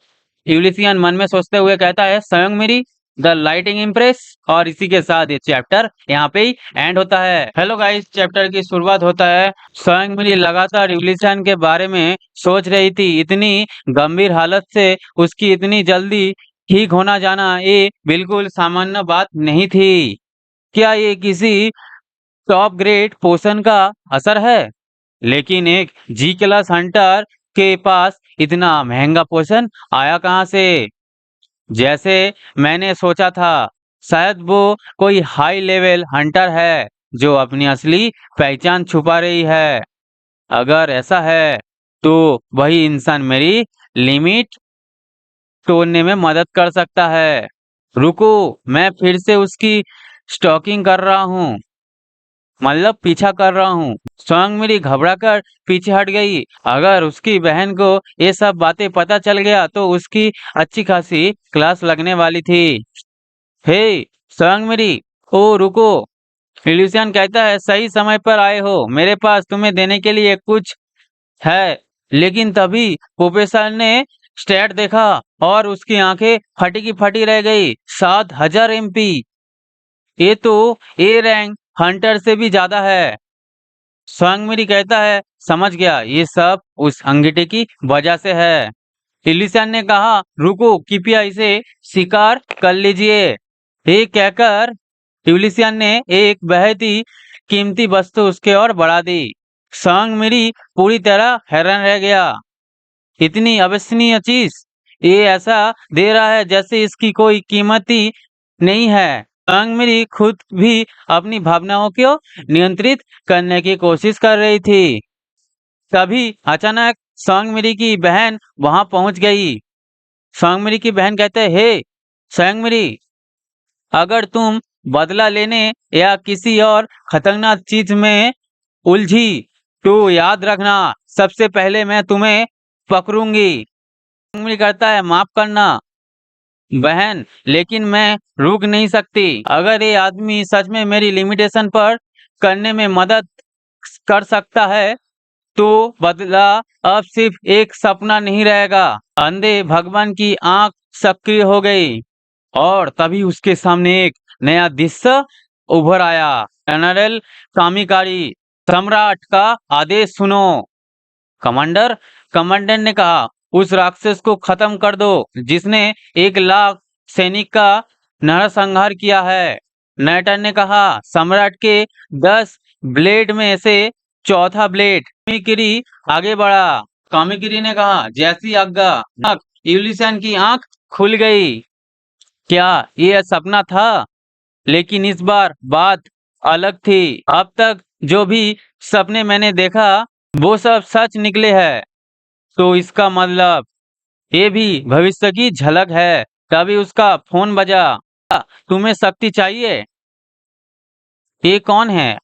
यूलिसियन मन में सोचते हुए कहता है, स्वयं मेरी द लाइटिंग इम्प्रेस। और इसी के साथ ये चैप्टर यहाँ पे ही एंड होता है। हेलो गाइस, चैप्टर की शुरुआत होता है। स्वयं मेरी लगातार यूलिसियन के बारे में सोच रही थी। इतनी गंभीर हालत से उसकी इतनी जल्दी ठीक होना जाना ये बिल्कुल सामान्य बात नहीं थी। क्या ये किसी टॉप ग्रेड पोषण का असर है? लेकिन एक जी क्लास हंटर के पास इतना महंगा पोषण आया कहाँ से? जैसे मैंने सोचा था, शायद वो कोई हाई लेवल हंटर है जो अपनी असली पहचान छुपा रही है। अगर ऐसा है तो वही इंसान मेरी लिमिट तोड़ने में मदद कर सकता है। रुको, मैं फिर से उसकी स्टॉकिंग कर रहा हूँ, मतलब पीछा कर रहा हूँ। स्वयं मेरी घबराकर पीछे हट गई। अगर उसकी बहन को ये सब बातें पता चल गया तो उसकी अच्छी खासी क्लास लगने वाली थी। हे स्वयं मेरी, ओ रुको! इल्यूशन कहता है, सही समय पर आए हो। मेरे पास तुम्हें देने के लिए कुछ है। लेकिन तभी प्रोफेसर ने स्टैट देखा और उसकी आंखें फटी की फटी रह गई। 7000 एमपी, ये तो ए रैंक हंटर से भी ज्यादा है। स्वांगमरी कहता है, समझ गया, ये सब उस अंगीठे की वजह से है। इलिशन ने कहा, रुको कृपया इसे शिकार कर लीजिए। ये कहकर यूलिसियन ने एक बहुत ही कीमती वस्तु उसके ओर बढ़ा दी। सांगमिरी पूरी तरह हैरान रह गया। इतनी अविश्वसनीय चीज, ये ऐसा दे रहा है जैसे इसकी कोई कीमत ही नहीं है। सांगमिरी खुद भी अपनी भावनाओं को नियंत्रित करने की कोशिश कर रही थी। तभी अचानक सांगमिरी की बहन वहां पहुंच गई। सांगमिरी की बहन कहते, हे सांगमिरी, अगर तुम बदला लेने या किसी और खतरनाक चीज में उलझी तो याद रखना, सबसे पहले मैं तुम्हें पकड़ूंगी। सांगमिरी कहता है, माफ करना बहन, लेकिन मैं रुक नहीं सकती। अगर ये आदमी सच में मेरी लिमिटेशन पर करने में मदद कर सकता है तो बदला अब सिर्फ एक सपना नहीं रहेगा। अंधे भगवान की आंख सक्रिय हो गई और तभी उसके सामने एक नया दृश्य उभर आया। जनरल कामिकारी, सम्राट का आदेश सुनो। कमांडर, कमांडर ने कहा, उस राक्षस को खत्म कर दो जिसने 1 लाख सैनिक का नरसंहार किया है। नाइटर ने कहा, सम्राट के 10 ब्लेड में से चौथा ब्लेड। कामिकिरी आगे बढ़ा। कामिकिरी ने कहा, जैसी आज्ञा। यूलिसन की आंख खुल गई। क्या ये सपना था? लेकिन इस बार बात अलग थी। अब तक जो भी सपने मैंने देखा वो सब सच निकले हैं। तो इसका मतलब ये भी भविष्य की झलक है। तभी उसका फोन बजा। तुम्हें शक्ति चाहिए? ये कौन है?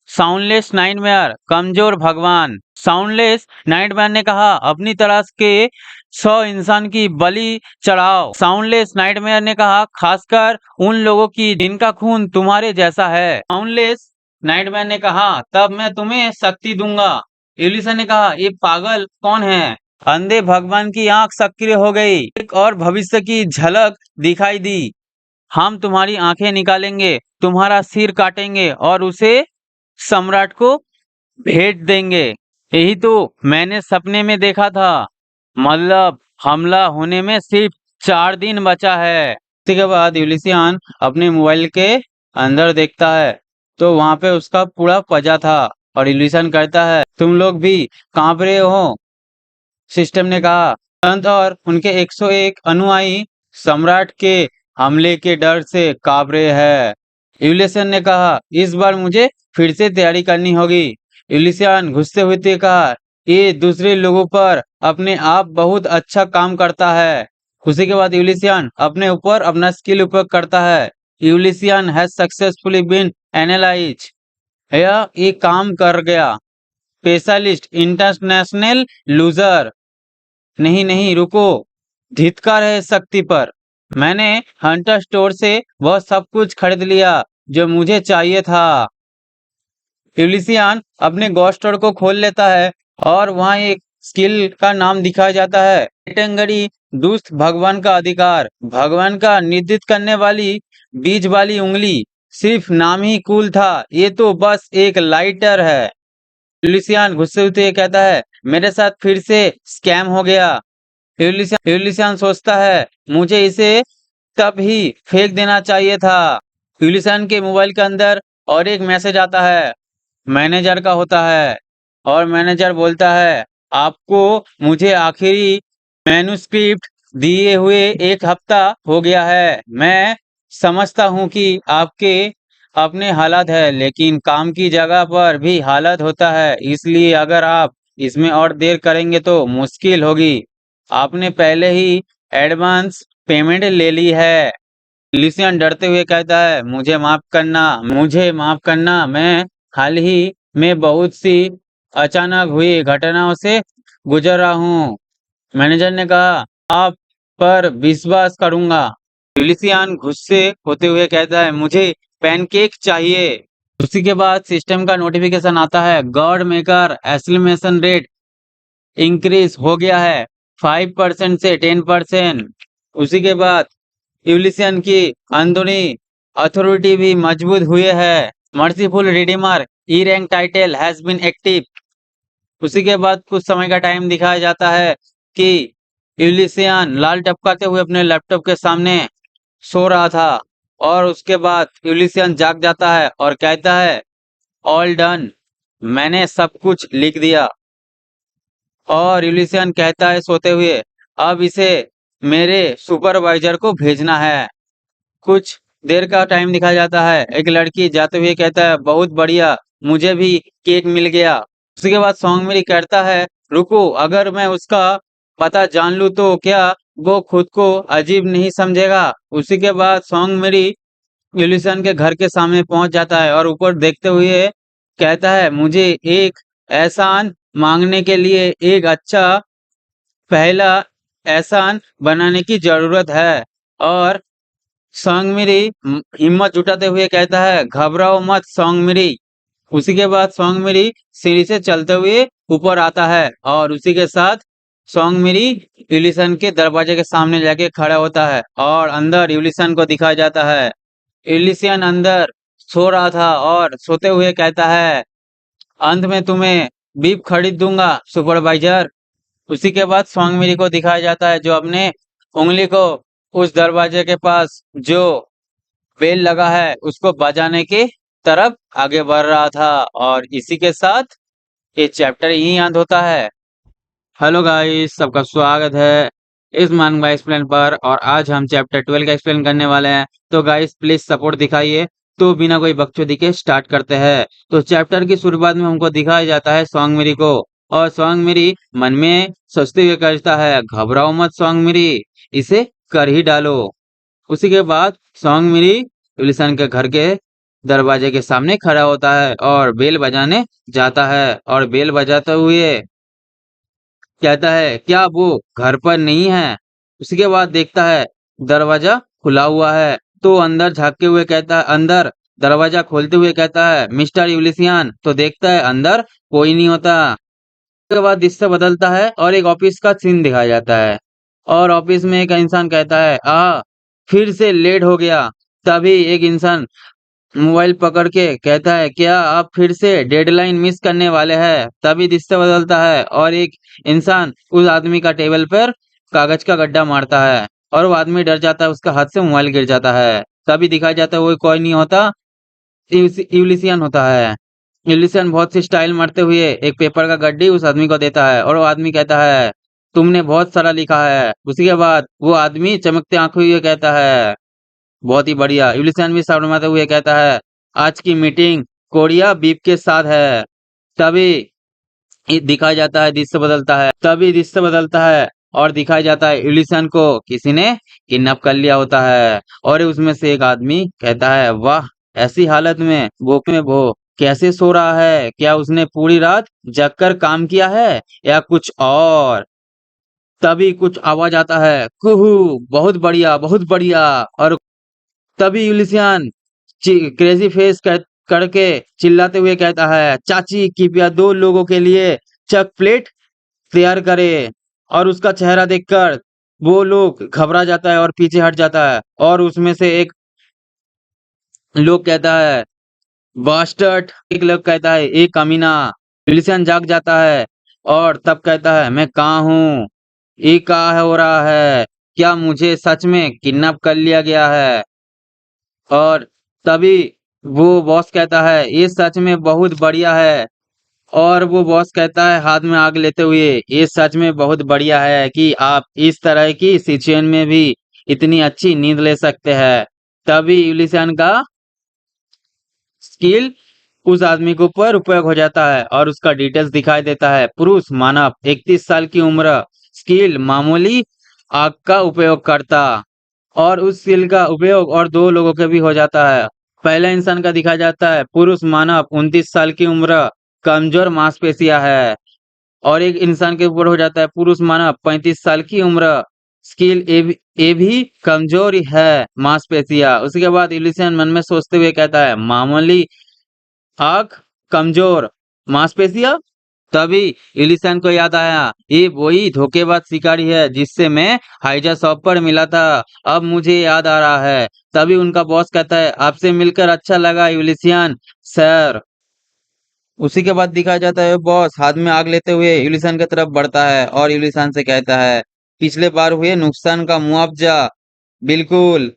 साउंडलेस नाइटमेयर, कमजोर भगवान। साउंडलेस नाइटमेयर ने कहा, अपनी तरह के 100 इंसान की बलि चढ़ाओ। साउंडलेस नाइटमेयर ने कहा, खासकर उन लोगों की जिनका खून तुम्हारे जैसा है। साउंडलेस नाइटमेयर ने कहा, तब मैं तुम्हें शक्ति दूंगा। यूलिसन ने कहा, ये पागल कौन है? अंधे भगवान की आंख सक्रिय हो गई। एक और भविष्य की झलक दिखाई दी। हम तुम्हारी आंखें निकालेंगे, तुम्हारा सिर काटेंगे और उसे सम्राट को भेज देंगे। यही तो मैंने सपने में देखा था। मतलब हमला होने में सिर्फ 4 दिन बचा है। इसी के बाद यूलिसियन अपने मोबाइल के अंदर देखता है तो वहां पे उसका पूरा पजा था और यूलिसियन कहता है, तुम लोग भी कांप रहे हो? सिस्टम ने कहा, संत और उनके 101 अनुयायी सम्राट के हमले के डर से कांप रहे हैं। यूलिसियन ने कहा, इस बार मुझे फिर से तैयारी करनी होगी। यूलिसियन गुस्से हुए कहा, ये दूसरे लोगों पर अपने आप बहुत अच्छा काम करता है। उसी के बाद यूलिसियन अपने ऊपर अपना स्किल उपयोग करता है। यूलिसियन हैज सक्सेसफुली बीन एनालाइज। यह एक काम कर गया। Specialist international loser. नहीं नहीं रुको, धिक्कार है शक्ति पर। मैंने हंटर स्टोर से वह सब कुछ खरीद लिया जो मुझे चाहिए था। यूलिसियन अपने गॉड स्टोर को खोल लेता है और वहां एक स्किल का नाम दिखाया जाता है, टेंगरी दुष्ट भगवान का अधिकार। भगवान का निर्दिष्ट करने वाली बीज वाली उंगली। सिर्फ नाम ही कूल था, ये तो बस एक लाइटर है। यूलिसियन गुस्से होते कहता है, मेरे साथ फिर से स्कैम हो गया। यूलिसियन सोचता है, मुझे इसे तब ही फेंक देना चाहिए था। यूलिसियन के मोबाइल के अंदर और एक मैसेज आता है, मैनेजर का होता है और मैनेजर बोलता है, आपको मुझे आखिरी मैन्युस्क्रिप्ट दिए हुए 1 हफ्ता हो गया है। मैं समझता हूँ कि आपके अपने हालात है, लेकिन काम की जगह पर भी हालत होता है, इसलिए अगर आप इसमें और देर करेंगे तो मुश्किल होगी। आपने पहले ही एडवांस पेमेंट ले ली है। लिसियन डरते हुए कहता है, मुझे माफ करना, मैं हाल ही में बहुत सी अचानक हुई घटनाओं से गुजर रहा हूँ। मैनेजर ने कहा, आप पर विश्वास करूंगा। यूलिसियन गुस्से होते हुए कहता है, मुझे पैनकेक चाहिए। उसी के बाद सिस्टम का नोटिफिकेशन आता है, God maker exclamation rate increase हो गया है। 5% से 10%। उसी के बाद यूलिसियन की अंदरूनी अथॉरिटी भी मजबूत हुई है। Merciful redeemer E rank title has been active. उसी के बाद कुछ समय का टाइम दिखाया जाता है कि यूलिसियन लाल टपकाते हुए अपने लैपटॉप के सामने सो रहा था और उसके बाद यूलिसियन जाग जाता है और कहता है ऑल डन, मैंने सब कुछ लिख दिया। और यूलिसियन कहता है सोते हुए अब इसे मेरे सुपरवाइजर को भेजना है। कुछ देर का टाइम दिखाया जाता है। एक लड़की जाते हुए कहता है बहुत बढ़िया, मुझे भी केक मिल गया। उसके बाद सॉन्गमेरी कहता है रुको, अगर मैं उसका पता जान लूं तो क्या वो खुद को अजीब नहीं समझेगा। उसी के बाद सॉन्गमेरी यूलिसन के घर के सामने पहुंच जाता है और ऊपर देखते हुए कहता है मुझे एक एहसान मांगने के लिए एक अच्छा पहला एहसान बनाने की जरूरत है। और सॉन्गमिरी हिम्मत जुटाते हुए कहता है घबराओ मत सॉन्गमिरी। उसी के बाद सॉन्गमिरी सीढ़ी से चलते हुए ऊपर आता है और उसी के साथ सॉन्गमिरी यूलिसन के दरवाजे के सामने जाके खड़ा होता है और अंदर यूलिसन को दिखाया जाता है। यूलिसियन अंदर सो रहा था और सोते हुए कहता है अंत में तुम्हें बीप खरीद दूंगा सुपरवाइजर। उसी के बाद स्वांगमिरी को दिखाया जाता है जो अपने उंगली को उस दरवाजे के पास जो बेल लगा है उसको बजाने की तरफ आगे बढ़ रहा था। और इसी के साथ ये चैप्टर यही अंत होता है। हेलो गाइस, सबका स्वागत है इस मानवा एक्सप्लेन पर। और आज हम चैप्टर 12 का एक्सप्लेन करने वाले हैं। तो गाइस प्लीज सपोर्ट दिखाइए। तो बिना कोई बकचोदी के स्टार्ट करते हैं। तो चैप्टर की शुरुआत में हमको दिखाया जाता है सॉन्ग मेरी को। और सॉन्ग मेरी मन में सोचते हुए कहता है घबराओ मत सॉन्ग मेरी, इसे कर ही डालो। उसी के बाद सॉन्ग मेरी विल्सन के घर के दरवाजे के सामने खड़ा होता है और बेल बजाने जाता है। और बेल बजाते हुए कहता है क्या वो घर पर नहीं है। उसके बाद देखता है दरवाजा खुला हुआ है तो अंदर झांकते हुए कहता है अंदर दरवाजा खोलते हुए कहता है मिस्टर यूलिसियन। तो देखता है अंदर कोई नहीं होता। उसके बाद दृश्य बदलता है और एक ऑफिस का सीन दिखाया जाता है। और ऑफिस में एक इंसान कहता है फिर से लेट हो गया। तभी एक इंसान मोबाइल पकड़ के कहता है क्या आप फिर से डेडलाइन मिस करने वाले हैं। तभी दृश्य बदलता है और एक इंसान उस आदमी का टेबल पर कागज का गड्ढा मारता है और वो आदमी डर जाता है, उसका हाथ से मोबाइल गिर जाता है। तभी दिखाया जाता है वो कोई नहीं होता, यूलिसियन होता है। यूलिसियन बहुत सी स्टाइल मारते हुए एक पेपर का गड्डी उस आदमी को देता है और वो आदमी कहता है तुमने बहुत सारा लिखा है। उसी के बाद वो आदमी चमकते आंखों हुए कहता है बहुत ही बढ़िया। यूलिसियन भी शर्माते हुए कहता है आज की मीटिंग कोरिया बीप के साथ है। तभी दिखाया जाता है दृश्य बदलता है। तभी दृश्य बदलता है और दिखाया जाता है यूलिसियन को किसी ने किडनैप कर लिया होता है। और उसमें से एक आदमी कहता है वाह, ऐसी हालत में वो कैसे सो रहा है, क्या उसने पूरी रात जगकर काम किया है या कुछ और। तभी कुछ आवाज आता है कुहू, बहुत बढ़िया बहुत बढ़िया। और तभी यूलिसियन क्रेजी फेस करके चिल्लाते हुए कहता है चाची कृपया 2 लोगों के लिए चक प्लेट तैयार करे। और उसका चेहरा देखकर वो लोग घबरा जाता है और पीछे हट जाता है। और उसमें से एक लोग कहता है बास्टर्ड। एक लोग कहता है एक कमीना। यूलिसियन जाग जाता है और तब कहता है मैं कहाँ हूँ, ये क्या हो रहा है, क्या मुझे सच में किडनैप कर लिया गया है। और तभी वो बॉस कहता है ये सच में बहुत बढ़िया है। और वो बॉस कहता है हाथ में आग लेते हुए ये सच में बहुत बढ़िया है कि आप इस तरह की सिचुएशन में भी इतनी अच्छी नींद ले सकते हैं। तभी यूलिसियन का स्किल उस आदमी के ऊपर उपयोग हो जाता है और उसका डिटेल्स दिखाई देता है पुरुष मानव 31 साल की उम्र, स्किल मामूली आग का उपयोग करता। और उस स्किल का उपयोग और 2 लोगों के भी हो जाता है। पहला इंसान का दिखाया जाता है पुरुष मानव 29 साल की उम्र, कमजोर मांसपेशियां है। और एक इंसान के ऊपर हो जाता है पुरुष मानव 35 साल की उम्र, स्किल ए भी कमजोर है मांसपेशियां। उसके बाद यूलिसियन मन में सोचते हुए कहता है मामूली आंख, कमजोर मांसपेशियां। तभी यूलिसन को याद आया, ये वही धोखेबाज शिकारी है जिससे मैं हाइजा शॉप पर मिला था। अब मुझे याद आ रहा है। तभी उनका बॉस कहता है, आपसे मिलकर अच्छा लगा यूलिसियन सर। उसी के बाद दिखाया जाता है बॉस हाथ में आग लेते हुए यूलिसन की तरफ बढ़ता है और यूलिसन से कहता है, पिछले बार हुए नुकसान का मुआवजा। बिल्कुल,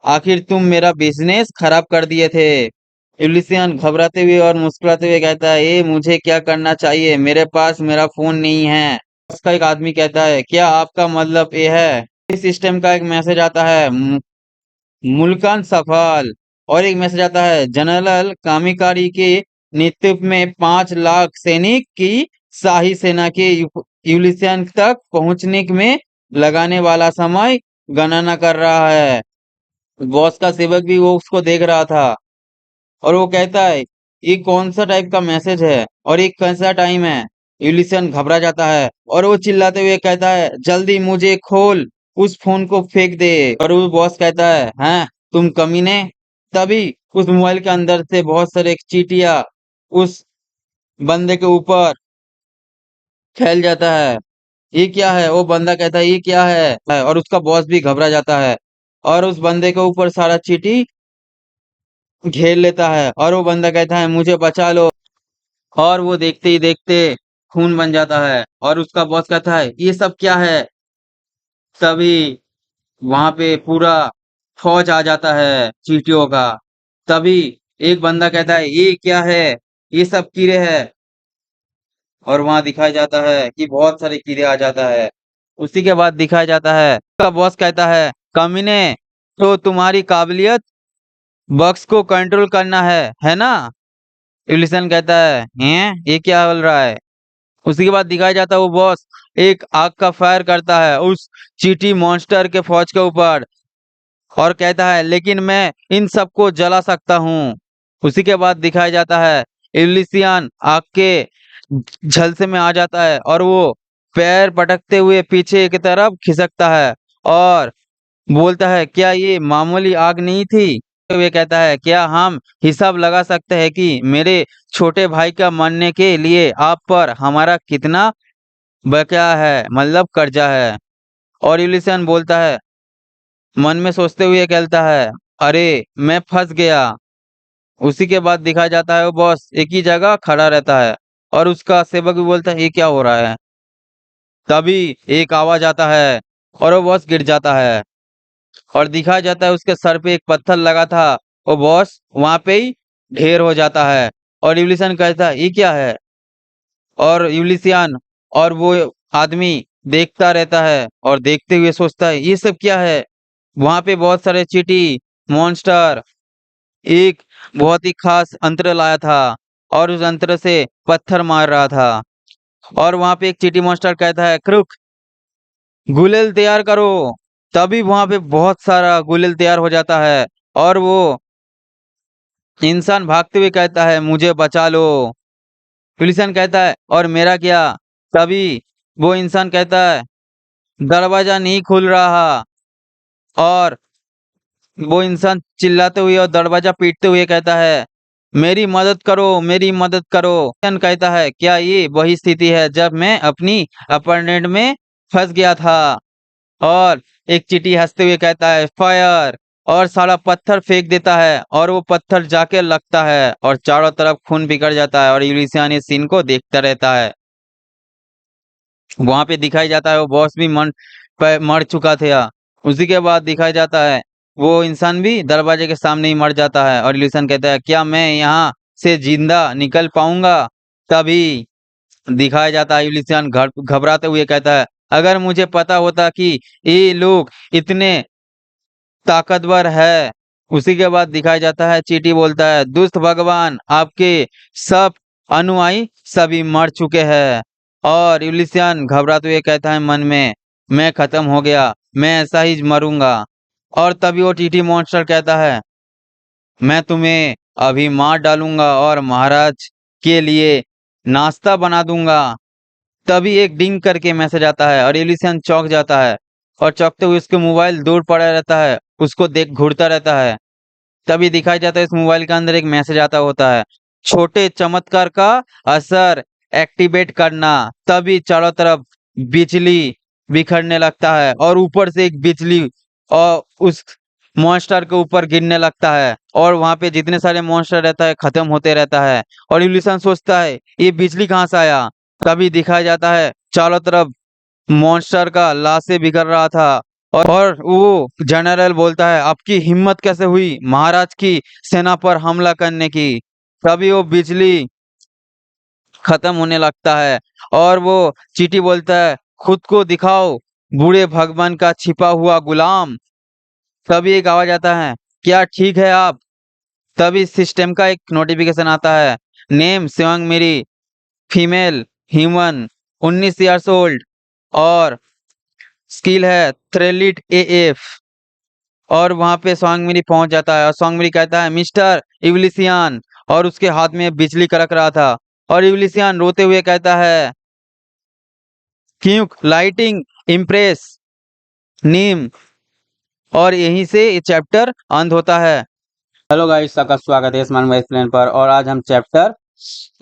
आखिर तुम मेरा बिजनेस खराब कर दिए थे। यूलिसियन घबराते हुए और मुस्कुराते हुए कहता है, ये मुझे क्या करना चाहिए, मेरे पास मेरा फोन नहीं है। उसका एक आदमी कहता है, क्या आपका मतलब ये है? इस सिस्टम का एक मैसेज आता है, मुल्कन सफल। और एक मैसेज आता है, जनरल कामिकारी के नेतृत्व में 5 लाख सैनिक की शाही सेना के यूलिसियन तक पहुंचने में लगाने वाला समय गणना कर रहा है। बॉस का सेवक भी वो उसको देख रहा था और वो कहता है, ये कौन सा टाइप का मैसेज है और ये कैसा टाइम है? यूलिसन घबरा जाता है और वो चिल्लाते हुए कहता है, जल्दी मुझे खोल, उस फोन को फेंक दे। और वो बॉस कहता है, हैं तुम कमीने। तभी उस मोबाइल के अंदर से बहुत सारे चीटियां उस बंदे के ऊपर फैल जाता है। ये क्या है? वो बंदा कहता है, ये क्या है? और उसका बॉस भी घबरा जाता है और उस बंदे के ऊपर सारा चीटी घेर लेता है और वो बंदा कहता है, मुझे बचा लो। और वो देखते ही देखते खून बन जाता है और उसका बॉस कहता है, ये सब क्या है? तभी वहां पे पूरा फौज आ जाता है चींटियों का। तभी एक बंदा कहता है, ये क्या है? ये सब कीड़े हैं। और वहां दिखाया जाता है कि बहुत सारे कीड़े आ जाता है। उसी के बाद दिखाया जाता है, उसका बॉस कहता है, कमीने, तो तुम्हारी काबिलियत बग्स को कंट्रोल करना है ना? यूलिसन कहता है, हैं ये क्या बोल रहा है? उसी के बाद दिखाया जाता है वो बॉस एक आग का फायर करता है उस चीटी मॉन्स्टर के फौज के ऊपर और कहता है, लेकिन मैं इन सबको जला सकता हूँ। उसी के बाद दिखाया जाता है इलिसियन आग के झलसे में आ जाता है और वो पैर पटकते हुए पीछे की तरफ खिसकता है और बोलता है, क्या ये मामूली आग नहीं थी? तो वे कहता है, क्या हम हिसाब लगा सकते हैं कि मेरे छोटे भाई का मरने के लिए आप पर हमारा कितना बकाया है, मतलब कर्जा है? और यूलिसन बोलता है, मन में सोचते हुए कहता है, अरे मैं फंस गया। उसी के बाद दिखाया जाता है वो बॉस एक ही जगह खड़ा रहता है और उसका सेवक भी बोलता है, ये क्या हो रहा है? तभी एक आवाज आता है और वो बॉस गिर जाता है और दिखाया जाता है उसके सर पे एक पत्थर लगा था। वो बॉस वहां पे ही ढेर हो जाता है और यूलिसन कहता है, ये क्या है? और यूलिसियन और वो आदमी देखता रहता है और देखते हुए सोचता है, ये सब क्या है? वहां पे बहुत सारे चींटी मॉन्स्टर एक बहुत ही खास अंतर लाया था और उस अंतर से पत्थर मार रहा था। और वहां पे एक चींटी मॉन्स्टर कहता है, क्रुक, गुलेल तैयार करो। तभी वहां पे बहुत सारा गुलेल तैयार हो जाता है और वो इंसान भागते हुए कहता है, मुझे बचा लो। पुलिसन कहता है, और मेरा क्या? तभी वो इंसान कहता है, दरवाजा नहीं खुल रहा। और वो इंसान चिल्लाते हुए और दरवाजा पीटते हुए कहता है, मेरी मदद करो, मेरी मदद करो। इंसान कहता है, क्या ये वही स्थिति है जब मैं अपनी अपार्टमेंट में फंस गया था? और एक चींटी हंसते हुए कहता है, फायर। और सारा पत्थर फेंक देता है और वो पत्थर जाके लगता है और चारों तरफ खून बिगड़ जाता है और यूलिसियन इस सीन को देखता रहता है। वहां पे दिखाई जाता है वो बॉस भी मर चुका था। उसी के बाद दिखाया जाता है वो इंसान भी दरवाजे के सामने ही मर जाता है और यूलिसन कहता है, क्या मैं यहाँ से जिंदा निकल पाऊंगा? तभी दिखाया जाता है यूलिसियन घबराते हुए कहता है, अगर मुझे पता होता कि ये लोग इतने ताकतवर है। उसी के बाद दिखाया जाता है चींटी बोलता है, दुष्ट भगवान, आपके सब अनुयायी सभी मर चुके हैं। और यूलिसियन घबराते हुए कहता है मन में, मैं खत्म हो गया, मैं ऐसा ही मरूंगा। और तभी वो टीटी मॉन्स्टर कहता है, मैं तुम्हें अभी मार डालूंगा और महाराज के लिए नाश्ता बना दूंगा। तभी एक डिंग करके मैसेज आता है और एलिसन चौंक जाता है और चौंकते हुए उसके मोबाइल दूर पड़ा रहता है, उसको देख घूरता रहता है। तभी दिखाई जाता है इस मोबाइल के अंदर एक मैसेज आता होता है, छोटे चमत्कार का असर एक्टिवेट करना, तभी चारों तरफ बिजली बिखरने लगता है और ऊपर से एक बिजली और उस मॉन्स्टर के ऊपर गिरने लगता है और वहां पे जितने सारे मॉन्स्टर रहता है खत्म होते रहता है। और इल्यूशन सोचता है ये बिजली कहाँ से आया। तभी दिखाया जाता है चारों तरफ मॉन्स्टर का लाशें बिखर रहा था। और वो जनरल बोलता है आपकी हिम्मत कैसे हुई महाराज की सेना पर हमला करने की। तभी वो बिजली खत्म होने लगता है और वो चींटी बोलता है खुद को दिखाओ बूढ़े भगवान का छिपा हुआ गुलाम। तभी एक आवाज आता है क्या ठीक है आप। तभी सिस्टम का एक नोटिफिकेशन आता है नेम शिवांग मेरी फीमेल ह्यूमन 19 ईयर्स ओल्ड और स्किल है थ्रेलिट एएफ। और वहां पे सॉन्ग मेरी पहुंच जाता है और सॉन्ग मेरी कहता है मिस्टर इवलिसियन। और उसके हाथ में बिजली कड़क रहा था और इवलिसियन रोते हुए कहता है क्यों लाइटिंग इम्प्रेस नीम। और यहीं से ये चैप्टर अंत होता है। हेलो गाइस, सबका स्वागत है स्मार्ट में एक्सप्लेन पर। और आज हम चैप्टर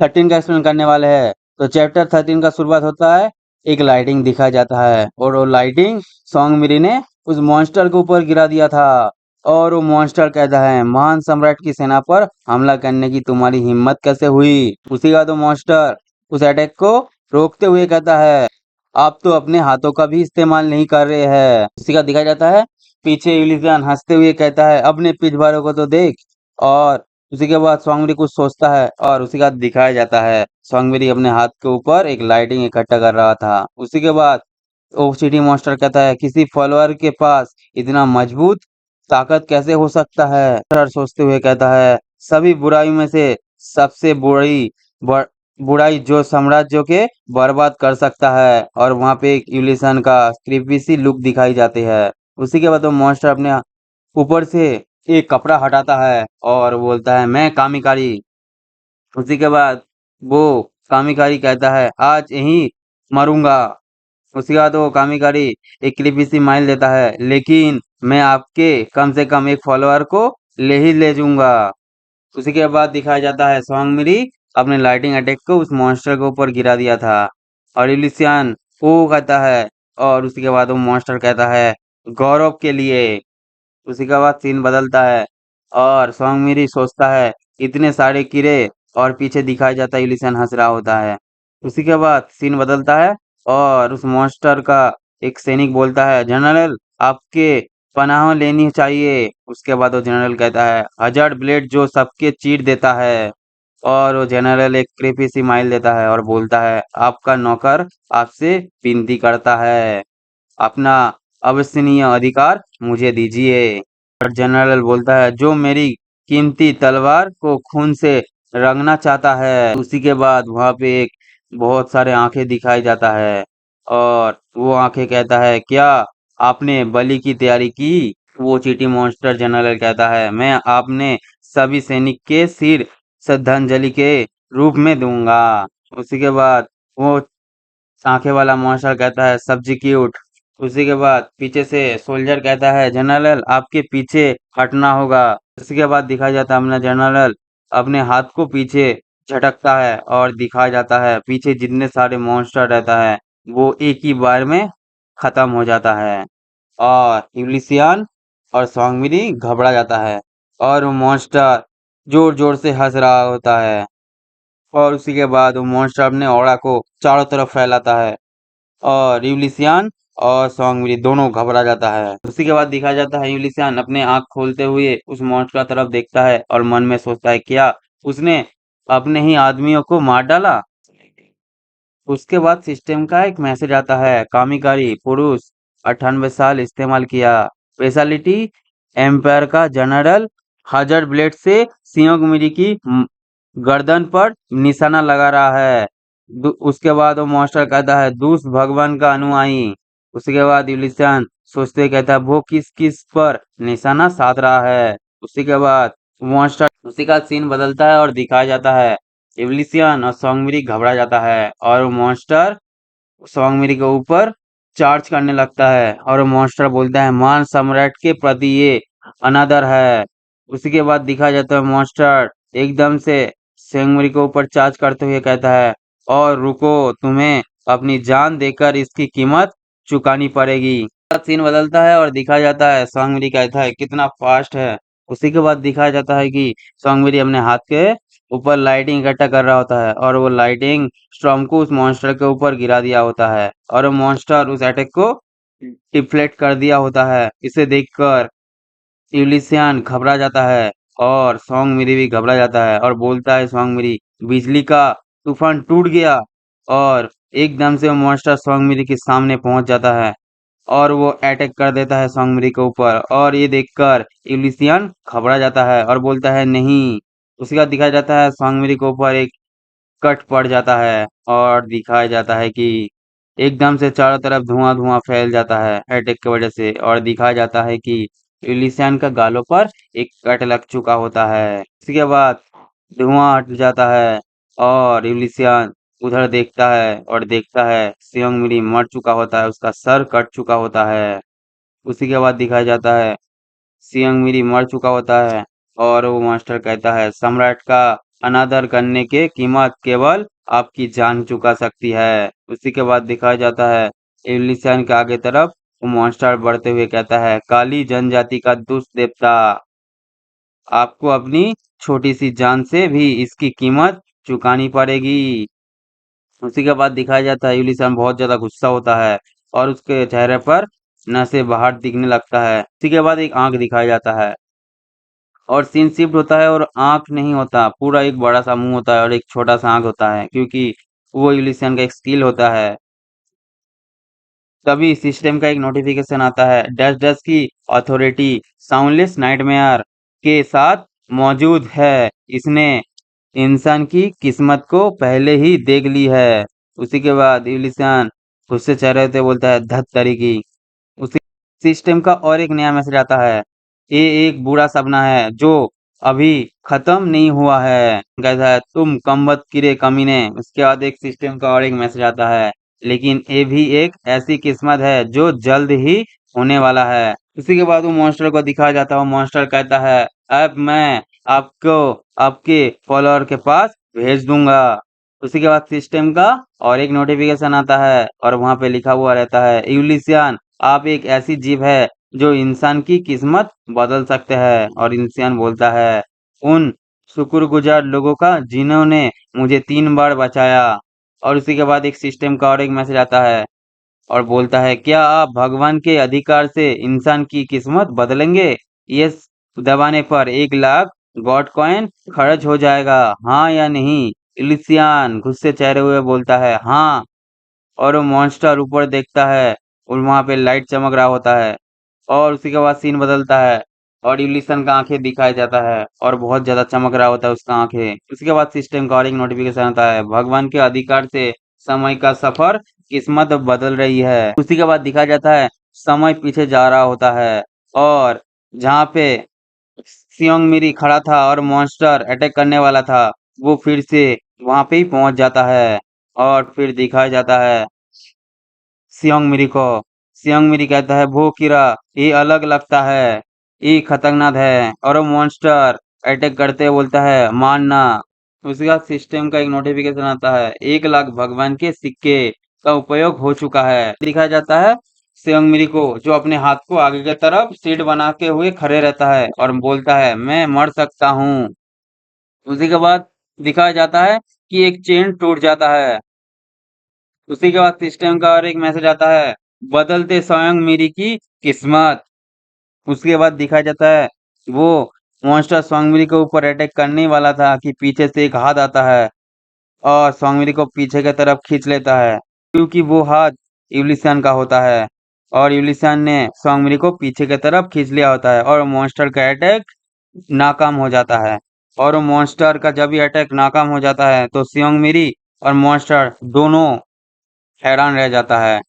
13 का एक्सप्लेन करने वाले हैं। तो चैप्टर 13 का शुरुआत होता है एक लाइटिंग दिखाया जाता है और वो लाइटिंग सॉन्ग मिरी ने उस मॉन्स्टर के ऊपर गिरा दिया था। और वो मॉन्स्टर कहता है महान सम्राट की सेना पर हमला करने की तुम्हारी हिम्मत कैसे हुई। उसी का तो मॉन्स्टर उस अटैक को रोकते हुए कहता है आप तो अपने हाथों का भी इस्तेमाल नहीं कर रहे हैं। उसी का दिखाया जाता है पीछे यूलिसियन हंसते हुए कहता है अपने पिछवाड़ों को तो देख। और उसी के बाद स्वांगमरी कुछ सोचता है और उसी का दिखाया जाता है स्वांगमरी अपने हाथ के ऊपर एक लाइटिंग इकट्ठा कर रहा था। उसी के बाद वो सिटी मॉन्स्टर कहता है किसी फॉलोअर के पास इतना मजबूत ताकत कैसे हो सकता है। सर सोचते हुए कहता है सभी बुराई में से सबसे बुराई जो साम्राज्य के बर्बाद कर सकता है। और वहां पे एक यूलिसन का क्रीपी सी लुक दिखाई जाती है। उसी के बाद वो मॉन्स्टर अपने ऊपर से एक कपड़ा हटाता है और बोलता है मैं कामिकारी। उसी के बाद वो कामिकारी कहता है आज यहीं मरूंगा। उसके बाद वो कामिकारी एक क्रीपी सी माइल देता है लेकिन मैं आपके कम से कम एक फॉलोअर को ले ही ले जाऊंगा। उसी के बाद दिखाया जाता है स्वांगमिरी अपने लाइटिंग अटैक को उस मॉन्स्टर के ऊपर गिरा दिया था। और इलिसियन वो कहता है और उसी के बाद वो मॉन्स्टर कहता है गौरव के लिए। उसी के बाद सीन बदलता है और स्वांगमिरी सोचता है इतने सारे कीड़े। और पीछे दिखाया जाता है इलिसियन हंस रहा होता है। उसी के बाद सीन बदलता है और उस मॉन्स्टर का एक सैनिक बोलता है जनरल आपके पनाह लेनी चाहिए। उसके बाद वो जनरल कहता है हजार्ड ब्लेड जो सबके चीर देता है। और वो जनरल एक क्रेपी सी माइल देता है और बोलता है आपका नौकर आपसे विनती करता है अपना अविश्वसनीय अधिकार मुझे दीजिए। और जनरल बोलता है जो मेरी कीमती तलवार को खून से रंगना चाहता है। उसी के बाद वहां पे एक बहुत सारे आंखें दिखाई जाता है और वो आंखें कहता है क्या आपने बलि की तैयारी की। वो चीटी मॉन्स्टर जनरल कहता है मैं आपने सभी सैनिक के सिर श्रद्धांजलि के रूप में दूंगा। उसी के बाद वो आंखें वाला मॉन्स्टर कहता है सब्जिक्यूट। उसी के बाद पीछे से सोल्जर कहता है जनरल आपके पीछे हटना होगा। उसी के बाद दिखाया जाता है अपना जनरल अपने हाथ को पीछे झटकता है और दिखाया जाता है पीछे जितने सारे मॉन्स्टर रहता है वो एक ही बार में खत्म हो जाता है। और यूलिसियन और स्वांगमिरी घबरा जाता है और वो मॉन्स्टर जोर जोर से हंस रहा होता है। और उसी के बाद वो मॉन्स्टर अपने ऑरा को चारों तरफ फैलाता है और यूलिसियन और स्वांगमिरी दोनों घबरा जाता है। उसी के बाद दिखाया जाता है यूलिसियन अपने आंख खोलते हुए उस मॉन्स्टर की तरफ देखता है और मन में सोचता है क्या उसने अपने ही आदमियों को मार डाला। उसके बाद सिस्टम का एक मैसेज आता है कामिकारी पुरुष 98 साल इस्तेमाल किया स्पेशलिटी एम्पायर का जनरल हजर ब्लेड से सियोंगमिरी की गर्दन पर निशाना लगा रहा है। उसके बाद वो मॉन्स्टर कहता है दूस भगवान का अनुयायी। उसके बाद यूलिसन सोचते कहता है वो किस किस पर निशाना साध रहा है। उसी के बाद मॉन्स्टर उसी का सीन बदलता है और दिखाया जाता है इवलिसियन और सोंगमिरी घबरा जाता है और वो मॉन्स्टर सोंगमिरी के ऊपर चार्ज करने लगता है और वो मॉन्स्टर बोलता है मान सम्राट के प्रति ये अनादर है। उसी के बाद दिखाया जाता है मॉन्स्टर एकदम से सोंगमिरी के ऊपर चार्ज करते हुए कहता है और रुको, तुम्हें अपनी जान देकर इसकी कीमत चुकानी पड़ेगी। सीन बदलता है और दिखाया जाता है सॉन्गमेरी कहता है कितना फास्ट है। उसी के बाद दिखाया जाता है कि सॉन्गमेरी अपने हाथ के ऊपर लाइटिंग इकट्ठा कर रहा होता है और वो लाइटिंग स्टॉर्म को उस मॉन्स्टर के ऊपर गिरा दिया होता है और वो मॉन्स्टर उस अटैक को डिफ्लेक्ट कर दिया होता है। इसे देखकर यूलिसियन घबरा जाता है और सॉन्गमेरी भी घबरा जाता है और बोलता है सॉन्गमेरी बिजली का तूफान टूट गया और एकदम से वो मॉन्स्टर सॉन्गमेरी के सामने पहुंच जाता है और वो अटैक कर देता है सॉन्गमेरी के ऊपर और ये देखकर यूलिसियन घबरा जाता है और बोलता है नहीं। उसके बाद दिखाया जाता है सॉन्गमेरी के ऊपर एक कट पड़ जाता है और दिखाया जाता है कि एकदम से चारों तरफ धुआं-धुआं फैल जाता है अटैक की वजह से और दिखाया जाता है कि यूलिसियन का गालों पर एक कट लग चुका होता है। इसके बाद धुआं हट जाता है और यूलिसियन उधर देखता है और देखता है सियोंगमिरी मर चुका होता है, उसका सर कट चुका होता है। उसी के बाद दिखाया जाता है सियोंगमिरी मर चुका होता है और वो मास्टर कहता है सम्राट का अनादर करने के कीमत केवल आपकी जान चुका सकती है। उसी के बाद दिखाया जाता है यूलिसियन के आगे तरफ वो मॉन्स्टर बढ़ते हुए कहता है काली जनजाति का दुष्ट देवता, आपको अपनी छोटी सी जान से भी इसकी कीमत चुकानी पड़ेगी। उसी के बाद दिखाया जाता है यूलिसियन बहुत ज्यादा गुस्सा होता है और उसके चेहरे पर नसें बाहर दिखने लगता है। उसी के बाद एक आंख दिखाया जाता है और सीन शिफ्ट होता है और आंख नहीं होता, पूरा एक बड़ा सा मुंह होता है और एक छोटा सा आंख होता है क्योंकि वो यूलिसियन का एक स्किल होता है। तभी सिस्टम का एक नोटिफिकेशन आता है डैश डैश की अथॉरिटी साउंडलेस नाइटमेयर के साथ मौजूद है, इसने इंसान की किस्मत को पहले ही देख ली है। उसी के बाद यूलिसियन गुस्से चेहरे से बोलता है धत तरीकी। उसी सिस्टम का और एक नया मैसेज आता है ये एक बुरा सपना है जो अभी खत्म नहीं हुआ है, कहता है तुम कमबख्त कीड़े कमीने। उसके बाद एक सिस्टम का और एक मैसेज आता है लेकिन ये भी एक ऐसी किस्मत है जो जल्द ही होने वाला है। उसी के बाद वो मॉन्स्टर को दिखाया जाता है, वो मॉन्स्टर कहता है अब मैं आपको आपके फॉलोअर के पास भेज दूंगा। उसी के बाद सिस्टम का और एक नोटिफिकेशन आता है और वहां पे लिखा हुआ रहता है यूलिसियन आप एक ऐसी जीव है जो इंसान की किस्मत बदल सकते हैं। और इंसान बोलता है उन शुक्रगुजार लोगों का जिन्होंने मुझे 3 बार बचाया। और उसी के बाद एक सिस्टम का और एक मैसेज आता है और बोलता है क्या आप भगवान के अधिकार से इंसान की किस्मत बदलेंगे? यस दबाने पर 1 लाख गॉड कॉइन खर्च हो जाएगा, हाँ या नहीं? इलिसियान गुस्से चेहरे हुए बोलता है हाँ। और वो मॉन्स्टर ऊपर देखता है और वहां पे लाइट चमक रहा होता है और उसी के बाद सीन बदलता है और यूलिसन का आंखें दिखाया जाता है और बहुत ज्यादा चमक रहा होता है उसका आंखें। उसके बाद सिस्टम का और एक नोटिफिकेशन आता है भगवान के अधिकार से समय का सफर किस्मत बदल रही है। उसी के बाद दिखाया जाता है समय पीछे जा रहा होता है और जहाँ पे सियोंग मिरी खड़ा था और मॉन्स्टर अटैक करने वाला था वो फिर से वहां पे ही पहुंच जाता है और फिर दिखाया जाता है सियोंग मिरी को। सियोंग मिरी कहता है वो कीड़ा ये अलग लगता है, ये खतरनाक है और वो मॉन्स्टर अटैक करते हुए बोलता है मानना। उसके बाद सिस्टम का एक नोटिफिकेशन आता है 1 लाख भगवान के सिक्के का उपयोग हो चुका है। दिखाया जाता है सियोंग मिरी को जो अपने हाथ को आगे की तरफ सीट बना के हुए खड़े रहता है और बोलता है मैं मर सकता हूँ। उसी के बाद दिखाया जाता है कि एक चेन टूट जाता है। उसी के बाद सिस्टम का और एक मैसेज आता है बदलते स्वयं मेरी की किस्मत। उसके बाद दिखाया जाता है वो मॉन्स्टर स्वांगमिरी के ऊपर अटैक करने वाला था कि पीछे से एक हाथ आता है और स्वांगमिरी को पीछे की तरफ खींच लेता है क्योंकि वो हाथ यूलिसियन का होता है और यूलिसियन ने स्वांगमिरी को पीछे की तरफ खींच लिया होता है और मॉन्स्टर का अटैक नाकाम हो जाता है। और मॉन्स्टर का जब भी अटैक नाकाम हो जाता है तो सियोंग और मॉन्स्टर दोनों हैरान रह जाता है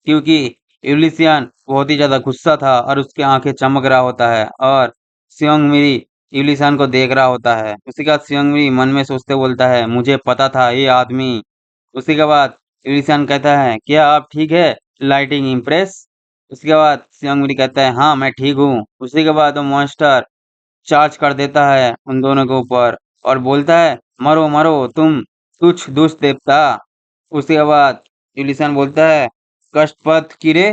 क्योंकि यूलिसियन बहुत ही ज्यादा गुस्सा था और उसकी आंखें चमक रहा होता है और सियोंग यूलिसियन को देख रहा होता है। उसी के बाद सियोंग मन में सोचते बोलता है मुझे पता था ये आदमी। उसी के बाद यूलिसियन कहता है क्या आप ठीक है लाइटिंग इम्प्रेस? उसके बाद सियोंग कहता है हाँ मैं ठीक हूँ। उसी के बाद वो मॉन्स्टर चार्ज कर देता है उन दोनों के ऊपर और बोलता है मरो मरो तुम तुच्छ दुष्ट देवता। उसके बाद यूलिसन बोलता है कष्टपथ कीड़े,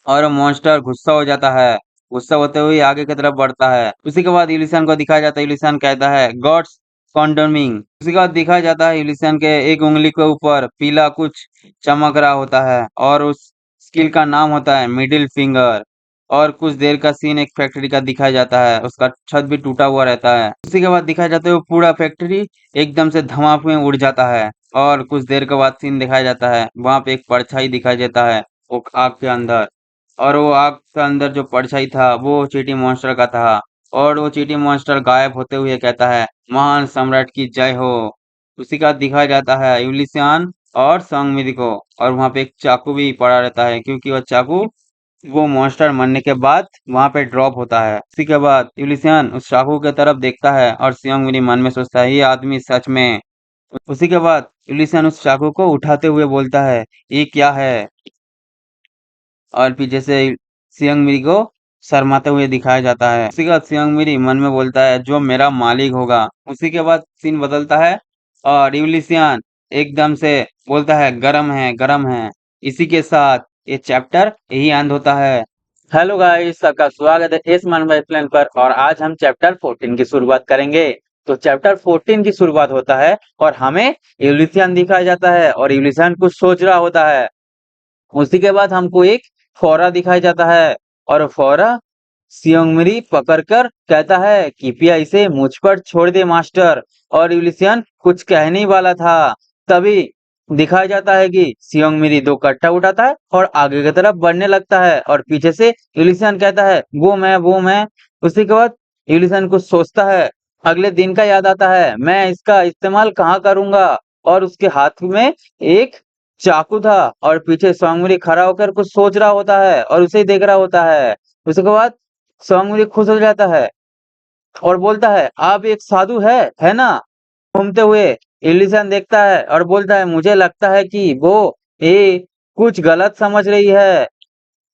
और मॉन्स्टर गुस्सा हो जाता है। गुस्सा होते हुए आगे की तरफ बढ़ता है। उसी के बाद यूलिसन को दिखाया जाता है, यूलिसन कहता है गॉड्स कॉन्डमिंग। उसी के बाद दिखाया जाता है यूलिसन के एक उंगली के ऊपर पीला कुछ चमक रहा होता है, और उस स्किल का नाम होता है मिडिल फिंगर। और कुछ देर का सीन एक फैक्ट्री का दिखाया जाता है, उसका छत भी टूटा हुआ रहता है। उसी के बाद दिखाया जाता है वो पूरा फैक्ट्री एकदम से धमाके में उड़ जाता है। और कुछ देर के बाद सीन दिखाया जाता है, वहां पे एक परछाई दिखाई देता है वो आग के अंदर। और वो आग के अंदर जो परछाई था वो चींटी मॉन्स्टर का था। और वो चींटी मॉन्स्टर गायब होते हुए कहता है महान सम्राट की जय हो। उसी का दिखाया जाता है यूलिसियन और सांगमिरी को। और वहां पे एक चाकू भी पड़ा रहता है, क्योंकि वो चाकू वो मॉन्स्टर मरने के बाद वहां पे ड्रॉप होता है। उसी के बाद यूलिसियन उस चाकू की तरफ देखता है और सियोंगमिरी मन में सोचता है ये आदमी सच में। उसी के बाद यूलिसियन उस चाकू को उठाते हुए बोलता है ये क्या है। और पीछे से सियोंगमिरी को शर्माते हुए दिखाया जाता है। उसी के बाद सियोंगमिरी मन में बोलता है जो मेरा मालिक होगा। उसी के बाद सीन बदलता है और यूलिसियन एकदम से बोलता है गरम है गरम है। इसी के साथ ये चैप्टर यही एंड होता है। हेलो गाइस, सबका स्वागत है इस मन बाई प्लान पर। और आज हम चैप्टर 14 की शुरुआत करेंगे। तो चैप्टर 14 की शुरुआत होता है और हमें यूलिसियन दिखाया जाता है और यूलिसियन कुछ सोच रहा होता है। उसी के बाद हमको एक फौरा दिखाया जाता है और फौरा सियोंगमिरी पकड़कर कहता है कृपया इसे मुझ पर छोड़ दे मास्टर। और यूलिसियन कुछ कहने ही वाला था, तभी दिखाया जाता है कि सियोंगमिरी दो कट्टा उठाता है और आगे की तरफ बढ़ने लगता है। और पीछे से यूलिसियन कहता है वो मैं। उसी के बाद यूलिसियन कुछ सोचता है, अगले दिन का याद आता है मैं इसका इस्तेमाल कहाँ करूंगा। और उसके हाथ में एक चाकू था और पीछे सोंगमुरी खड़ा होकर कुछ सोच रहा होता है और उसे ही देख रहा होता है। उसके बाद सोंगमुरी खुश हो जाता है और बोलता है आप एक साधु है ना। घूमते हुए इलिसन देखता है और बोलता है मुझे लगता है कि वो ये कुछ गलत समझ रही है।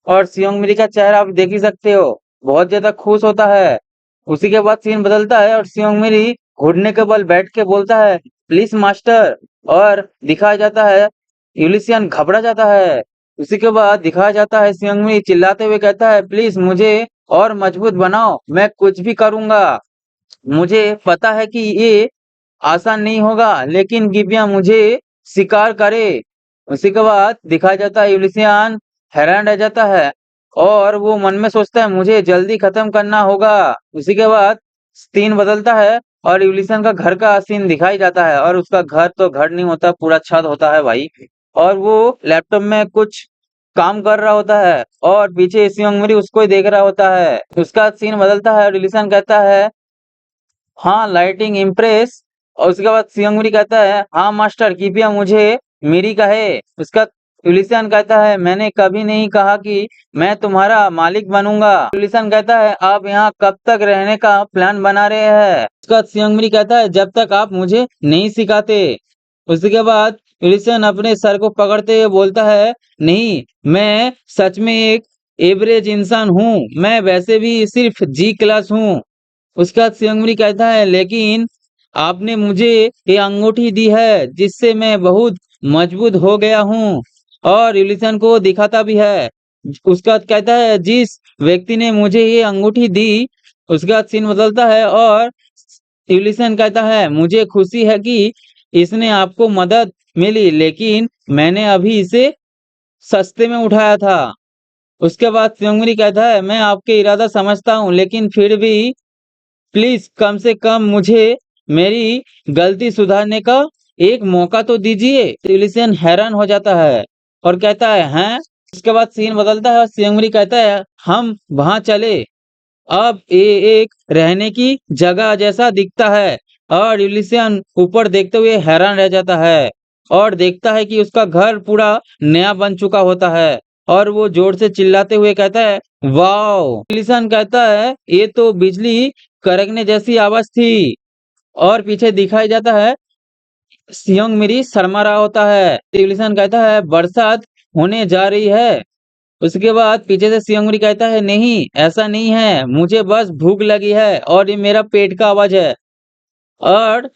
और सियोंगमिरी का चेहरा आप देख ही सकते हो, बहुत ज्यादा खुश होता है। उसी के बाद सीन बदलता है और सियोंगमिरी घुटने के बल बैठ के बोलता है प्लीज मास्टर। और दिखाया जाता है यूलिसियन घबरा जाता है। उसी के बाद दिखाया जाता है सियोंगमिरी चिल्लाते हुए कहता है प्लीज मुझे और मजबूत बनाओ, मैं कुछ भी करूंगा। मुझे पता है कि ये आसान नहीं होगा, लेकिन गिबिया मुझे शिकार करे। उसी के बाद दिखाया जाता है यूलिसियन हैरान रह जाता है और वो मन में सोचता है मुझे जल्दी खत्म करना होगा। उसी के बाद सीन बदलता है और यूलिसियन का घर का सीन दिखाई जाता है और उसका घर तो घर नहीं होता, पूरा छत होता है भाई। और वो लैपटॉप में कुछ काम कर रहा होता है और पीछे सियोंगमिरी उसको ही देख रहा होता है। उसका सीन बदलता है और यूलिसियन कहता है हाँ लाइटिंग इम्प्रेस। और उसके बाद सियोंगमिरी कहता है हाँ मास्टर कृपया मुझे मेरी कहे। उसका यूलिसियन कहता है मैंने कभी नहीं कहा कि मैं तुम्हारा मालिक बनूंगा। यूलिसियन कहता है आप यहाँ कब तक रहने का प्लान बना रहे हैं। उसका सियोंगमिरी कहता है जब तक आप मुझे नहीं सिखाते। उसी के बाद यूलिसियन अपने सर को पकड़ते हुए बोलता है नहीं, मैं सच में एक एवरेज इंसान हूँ, मैं वैसे भी सिर्फ जी क्लास हूँ। उसके बाद सियोंगमिरी कहता है लेकिन आपने मुझे ये अंगूठी दी है जिससे मैं बहुत मजबूत हो गया हूँ। और यूलिसन को दिखाता भी है। उसका बाद कहता है जिस व्यक्ति ने मुझे ये अंगूठी दी। उसके बाद सीन बदलता है और यूलिसन कहता है मुझे खुशी है कि इसने आपको मदद मिली, लेकिन मैंने अभी इसे सस्ते में उठाया था। उसके बाद सियोंगमिरी कहता है मैं आपके इरादा समझता हूँ, लेकिन फिर भी प्लीज कम से कम मुझे मेरी गलती सुधारने का एक मौका तो दीजिए। यूलिसियन हैरान हो जाता है और कहता है हैं। उसके बाद सीन बदलता है और सियोंगमिरी कहता है हम वहां चले, अब ये एक रहने की जगह जैसा दिखता है। और यूलिसियन ऊपर देखते हुए हैरान रह जाता है और देखता है कि उसका घर पूरा नया बन चुका होता है। और वो जोर से चिल्लाते हुए कहता है वाओ। यूलिसियन कहता है ये तो बिजली कड़कने जैसी आवाज थी। और पीछे दिखाई जाता है सियोंगमिरी शर्मा रहा होता है। यूलिसियन कहता है बरसात होने जा रही है। उसके बाद पीछे से सियोंगमिरी कहता है नहीं ऐसा नहीं है, मुझे बस भूख लगी है और ये मेरा पेट का आवाज है। और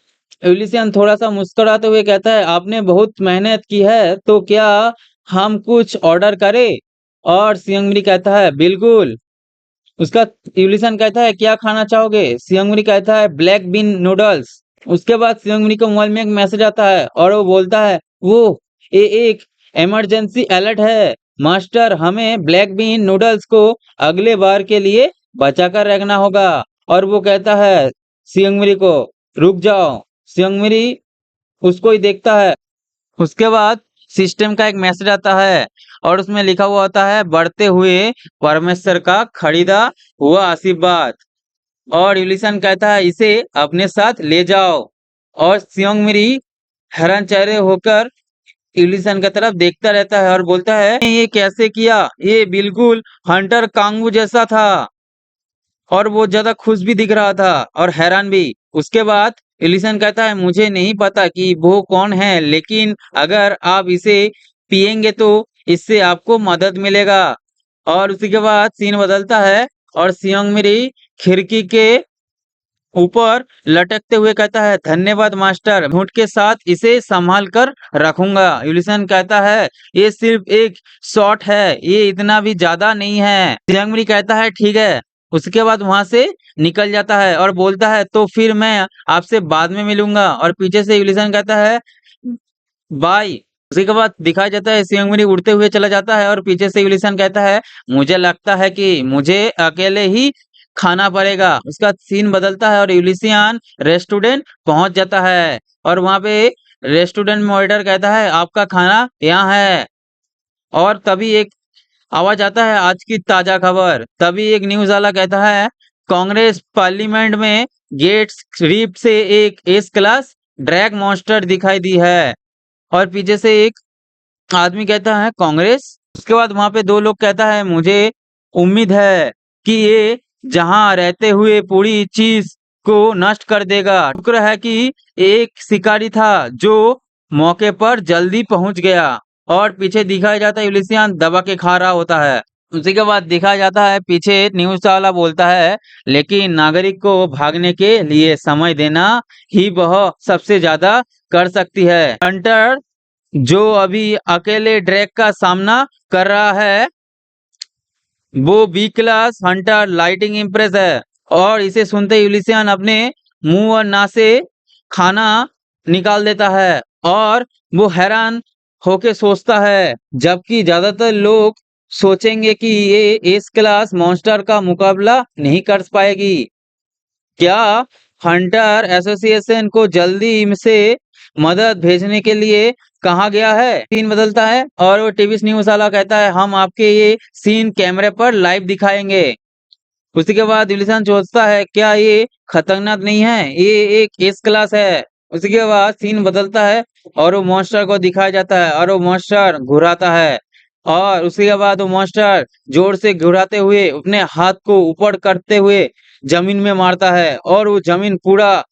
यूलिशियन थोड़ा-सा मुस्कुराते हुए कहता है, "आपने बहुत मेहनत की है, तो क्या हम कुछ ऑर्डर करें?" और सियोंगमी कहता है, "बिल्कुल।" उसका यूलिशन कहता है, "क्या खाना चाहोगे?" सियोंगमी कहता है, "ब्लैक बीन नूडल्स।" उसके बाद सियोंगमी के मोबाइल में एक मैसेज आता है और वो बोलता है, "वो ये एक इमरजेंसी अलर्ट है। मास्टर, हमें ब्लैक बीन नूडल्स को अगले बार के लिए बचा कर रखना होगा।" और वो कहता है सियोंगमी को, "रुक जाओ।" सियोंगमी उसको ही देखता है। उसके बाद सिस्टम का एक मैसेज आता है और उसमें लिखा हुआ होता है, बढ़ते हुए परमेश्वर का खरीदा हुआ आशीर्वाद। और यूलिसन कहता है, इसे अपने साथ ले जाओ। और सियोंगमिरी हैरान चेहरे होकर यूलिसन की तरफ देखता रहता है और बोलता है, ये कैसे किया? ये बिल्कुल हंटर कांगू जैसा था। और वो ज़्यादा खुश भी दिख रहा था और हैरान भी। उसके बाद एलिसन कहता है, मुझे नहीं पता कि वो कौन है, लेकिन अगर आप इसे पिएँगे तो इससे आपको मदद मिलेगा। और उसी के बाद सीन बदलता है और सियोंगमिरी खिड़की के ऊपर लटकते हुए कहता है, धन्यवाद मास्टर, घूंट के साथ इसे संभाल कर रखूंगा। यूलिसन कहता है, ये सिर्फ एक शॉट है, ये इतना भी ज्यादा नहीं है। जियांगमी कहता है, ठीक है। उसके बाद वहां से निकल जाता है और बोलता है, तो फिर मैं आपसे बाद में मिलूंगा। और पीछे से यूलिसन कहता है, बाय। उसी के बाद दिखाया जाता है सियोंगमी उड़ते हुए चला जाता है और पीछे से यूलिसन कहता है, मुझे लगता है कि मुझे अकेले ही खाना पड़ेगा। उसका सीन बदलता है और यूलिसियन रेस्टोरेंट पहुंच जाता है और वहां पे रेस्टोरेंट में वेटर कहता है, आपका खाना यहाँ है। और तभी एक आवाज आता है, आज की ताजा खबर। तभी एक न्यूज वाला कहता है, कांग्रेस पार्लियामेंट में गेट्स रीप से एक एस क्लास ड्रैग मॉन्स्टर दिखाई दी है। और पीछे से एक आदमी कहता है, कांग्रेस। उसके बाद वहां पे दो लोग कहता है, मुझे उम्मीद है कि ये जहां रहते हुए पूरी चीज को नष्ट कर देगा। शुक्र है कि एक शिकारी था जो मौके पर जल्दी पहुंच गया। और पीछे दिखाया जाता है यूलिसियन दबा के खा रहा होता है। उसी के बाद दिखाया जाता है पीछे न्यूज वाला बोलता है, लेकिन नागरिक को भागने के लिए समय देना ही वह सबसे ज्यादा कर सकती है। हंटर जो अभी अकेले ड्रैग का सामना कर रहा है, वो B class hunter lightning empress है। और इसे सुनते यूलिसियन अपने मुंह और नाक से खाना निकाल देता है और वो हैरान होके सोचता है, जबकि ज्यादातर लोग सोचेंगे कि ये एस क्लास मॉन्स्टर का मुकाबला नहीं कर पाएगी। क्या हंटर एसोसिएशन को जल्दी से मदद भेजने के लिए कहा गया है। सीन बदलता है और वो टीवी न्यूज वाला कहता है, हम आपके ये सीन कैमरे पर लाइव दिखाएंगे। उसी के बाद दिलशन सोचता है, क्या ये खतरनाक नहीं है, ये एक एस क्लास है। उसी के बाद सीन बदलता है और वो मॉन्स्टर को दिखाया जाता है और वो मॉन्स्टर घुराता है। और उसी के बाद वो मॉन्स्टर जोर से घुराते हुए अपने हाथ को ऊपर करते हुए जमीन में मारता है और वो जमीन पूरा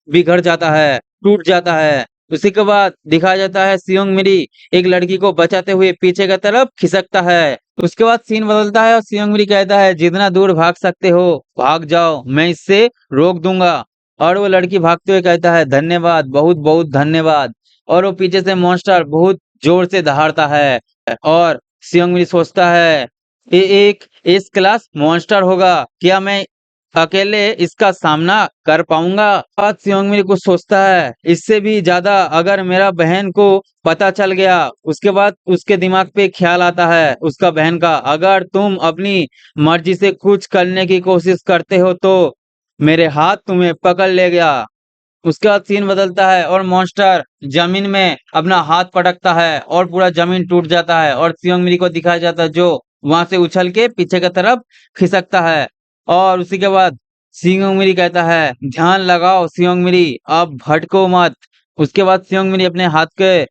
बिगड़ जाता है, टूट जाता है। उसी के बाद दिखाया जाता है सियोंगमिरी एक लड़की को बचाते हुए पीछे की तरफ खिसकता है। उसके बाद सीन बदलता है और सियोंगमिरी कहता है, जितना दूर भाग सकते हो भाग जाओ, मैं इससे रोक दूंगा। और वो लड़की भागते हुए कहता है, धन्यवाद, बहुत बहुत धन्यवाद। और वो पीछे से मॉन्स्टर बहुत जोर से दहाड़ता है और सियोंगमिरी सोचता है, ये एक इस क्लास मॉन्स्टर होगा, क्या मैं अकेले इसका सामना कर पाऊंगा। बात सियोंगमी कुछ सोचता है, इससे भी ज्यादा अगर मेरा बहन को पता चल गया। उसके बाद उसके दिमाग पे ख्याल आता है उसका बहन का, अगर तुम अपनी मर्जी से कुछ करने की कोशिश करते हो तो मेरे हाथ तुम्हें पकड़ ले गया। उसके बाद सीन बदलता है और मॉन्स्टर जमीन में अपना हाथ पटकता है और पूरा जमीन टूट जाता है और सियोंगमी को दिखाया जाता है जो वहां से उछल के पीछे की तरफ खिसकता है। और उसी के बाद सियोंगमी कहता है, ध्यान लगाओ सियोंगमी, अब भटको मत। उसके बाद सियोंगमी अपने हाथ के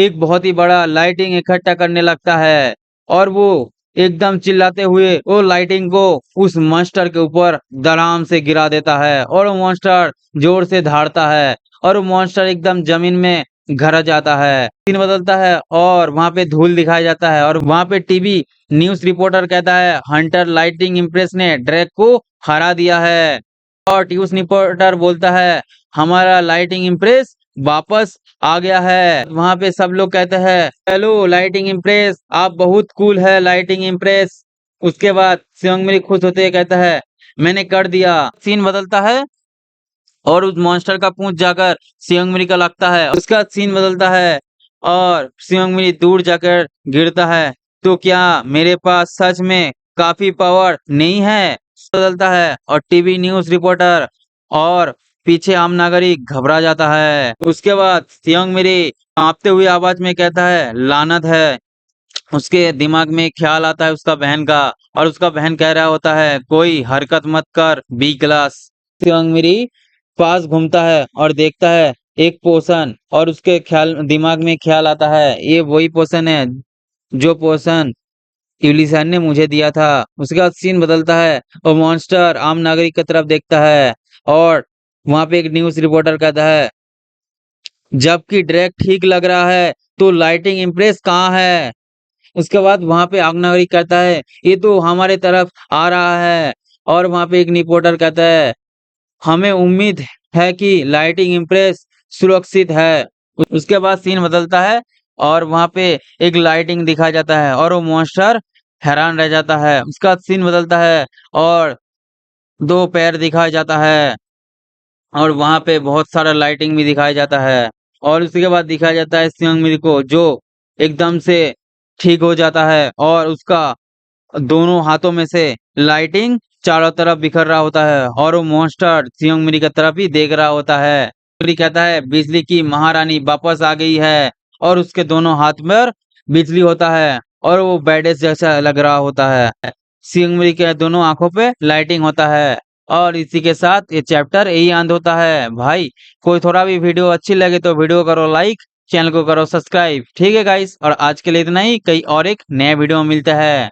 एक बहुत ही बड़ा लाइटिंग इकट्ठा करने लगता है और वो एकदम चिल्लाते हुए वो लाइटिंग को उस मॉन्स्टर के ऊपर धड़ाम से गिरा देता है और वो मॉन्स्टर जोर से धाड़ता है और वो मॉन्स्टर एकदम जमीन में घर जाता है। सीन बदलता है और वहां पे धूल दिखाया जाता है और वहां पे टीवी न्यूज रिपोर्टर कहता है, हंटर लाइटिंग इम्प्रेस ने ड्रैग को हरा दिया है। और न्यूज रिपोर्टर बोलता है हमारा लाइटिंग इम्प्रेस वापस आ गया है। वहां पे सब लोग कहते हैं हेलो लाइटिंग इम्प्रेस, आप बहुत कूल है लाइटिंग इम्प्रेस। उसके बाद शिवंग मिरी खुश होते हुए कहता है मैंने कर दिया। सीन बदलता है और उस मॉन्स्टर का पूंछ जाकर शिवंग मिरी का लगता है। उसका सीन बदलता है और शिवंग मिरी दूर जाकर गिरता है। तो क्या मेरे पास सच में काफी पावर नहीं है? बदलता है और टीवी न्यूज रिपोर्टर और पीछे आम नागरिक घबरा जाता है। उसके बाद शिवंग मिरी कांपते हुए आवाज में कहता है लानत है। उसके दिमाग में ख्याल आता है उसका बहन का, और उसका बहन कह रहा होता है कोई हरकत मत कर बी क्लास। शिवंग मिरी पास घूमता है और देखता है एक पोषण, और उसके ख्याल दिमाग में ख्याल आता है ये वही पोषण है जो पोषण यूलिसन ने मुझे दिया था। उसके बाद सीन बदलता है और मॉन्स्टर आम नागरिक की तरफ देखता है और वहां पे एक न्यूज रिपोर्टर कहता है जबकि ड्रैग ठीक लग रहा है तो लाइटिंग इम्प्रेस कहाँ है? उसके बाद वहां पे आग नागरिक कहता है ये तो हमारे तरफ आ रहा है। और वहां पे एक रिपोर्टर कहता है हमें उम्मीद है कि लाइटिंग इम्प्रेस सुरक्षित है। उसके बाद सीन बदलता है और वहां पे एक लाइटिंग दिखाया जाता है और वो मॉन्स्टर हैरान रह जाता है। उसका सीन बदलता है और दो पैर दिखाया जाता है और वहां पे बहुत सारा लाइटिंग भी दिखाया जाता है। और उसके बाद दिखाया जाता है सियांग मिरी को जो एकदम से ठीक हो जाता है और उसका दोनों हाथों में से लाइटिंग चारों तरफ बिखर रहा होता है और वो मॉन्स्टर सियोंग मिरी की तरफ ही देख रहा होता है। मिरी कहता है बिजली की महारानी वापस आ गई है, और उसके दोनों हाथ में बिजली होता है और वो बैडेस जैसा लग रहा होता है। सियोंग मिरी के दोनों आंखों पे लाइटिंग होता है। और इसी के साथ ये चैप्टर यही अंत होता है। भाई कोई थोड़ा भी वीडियो अच्छी लगे तो वीडियो करो लाइक, चैनल को करो सब्सक्राइब। ठीक है गाइस, और आज के लिए इतना ही, कई और एक नया वीडियो में मिलता है।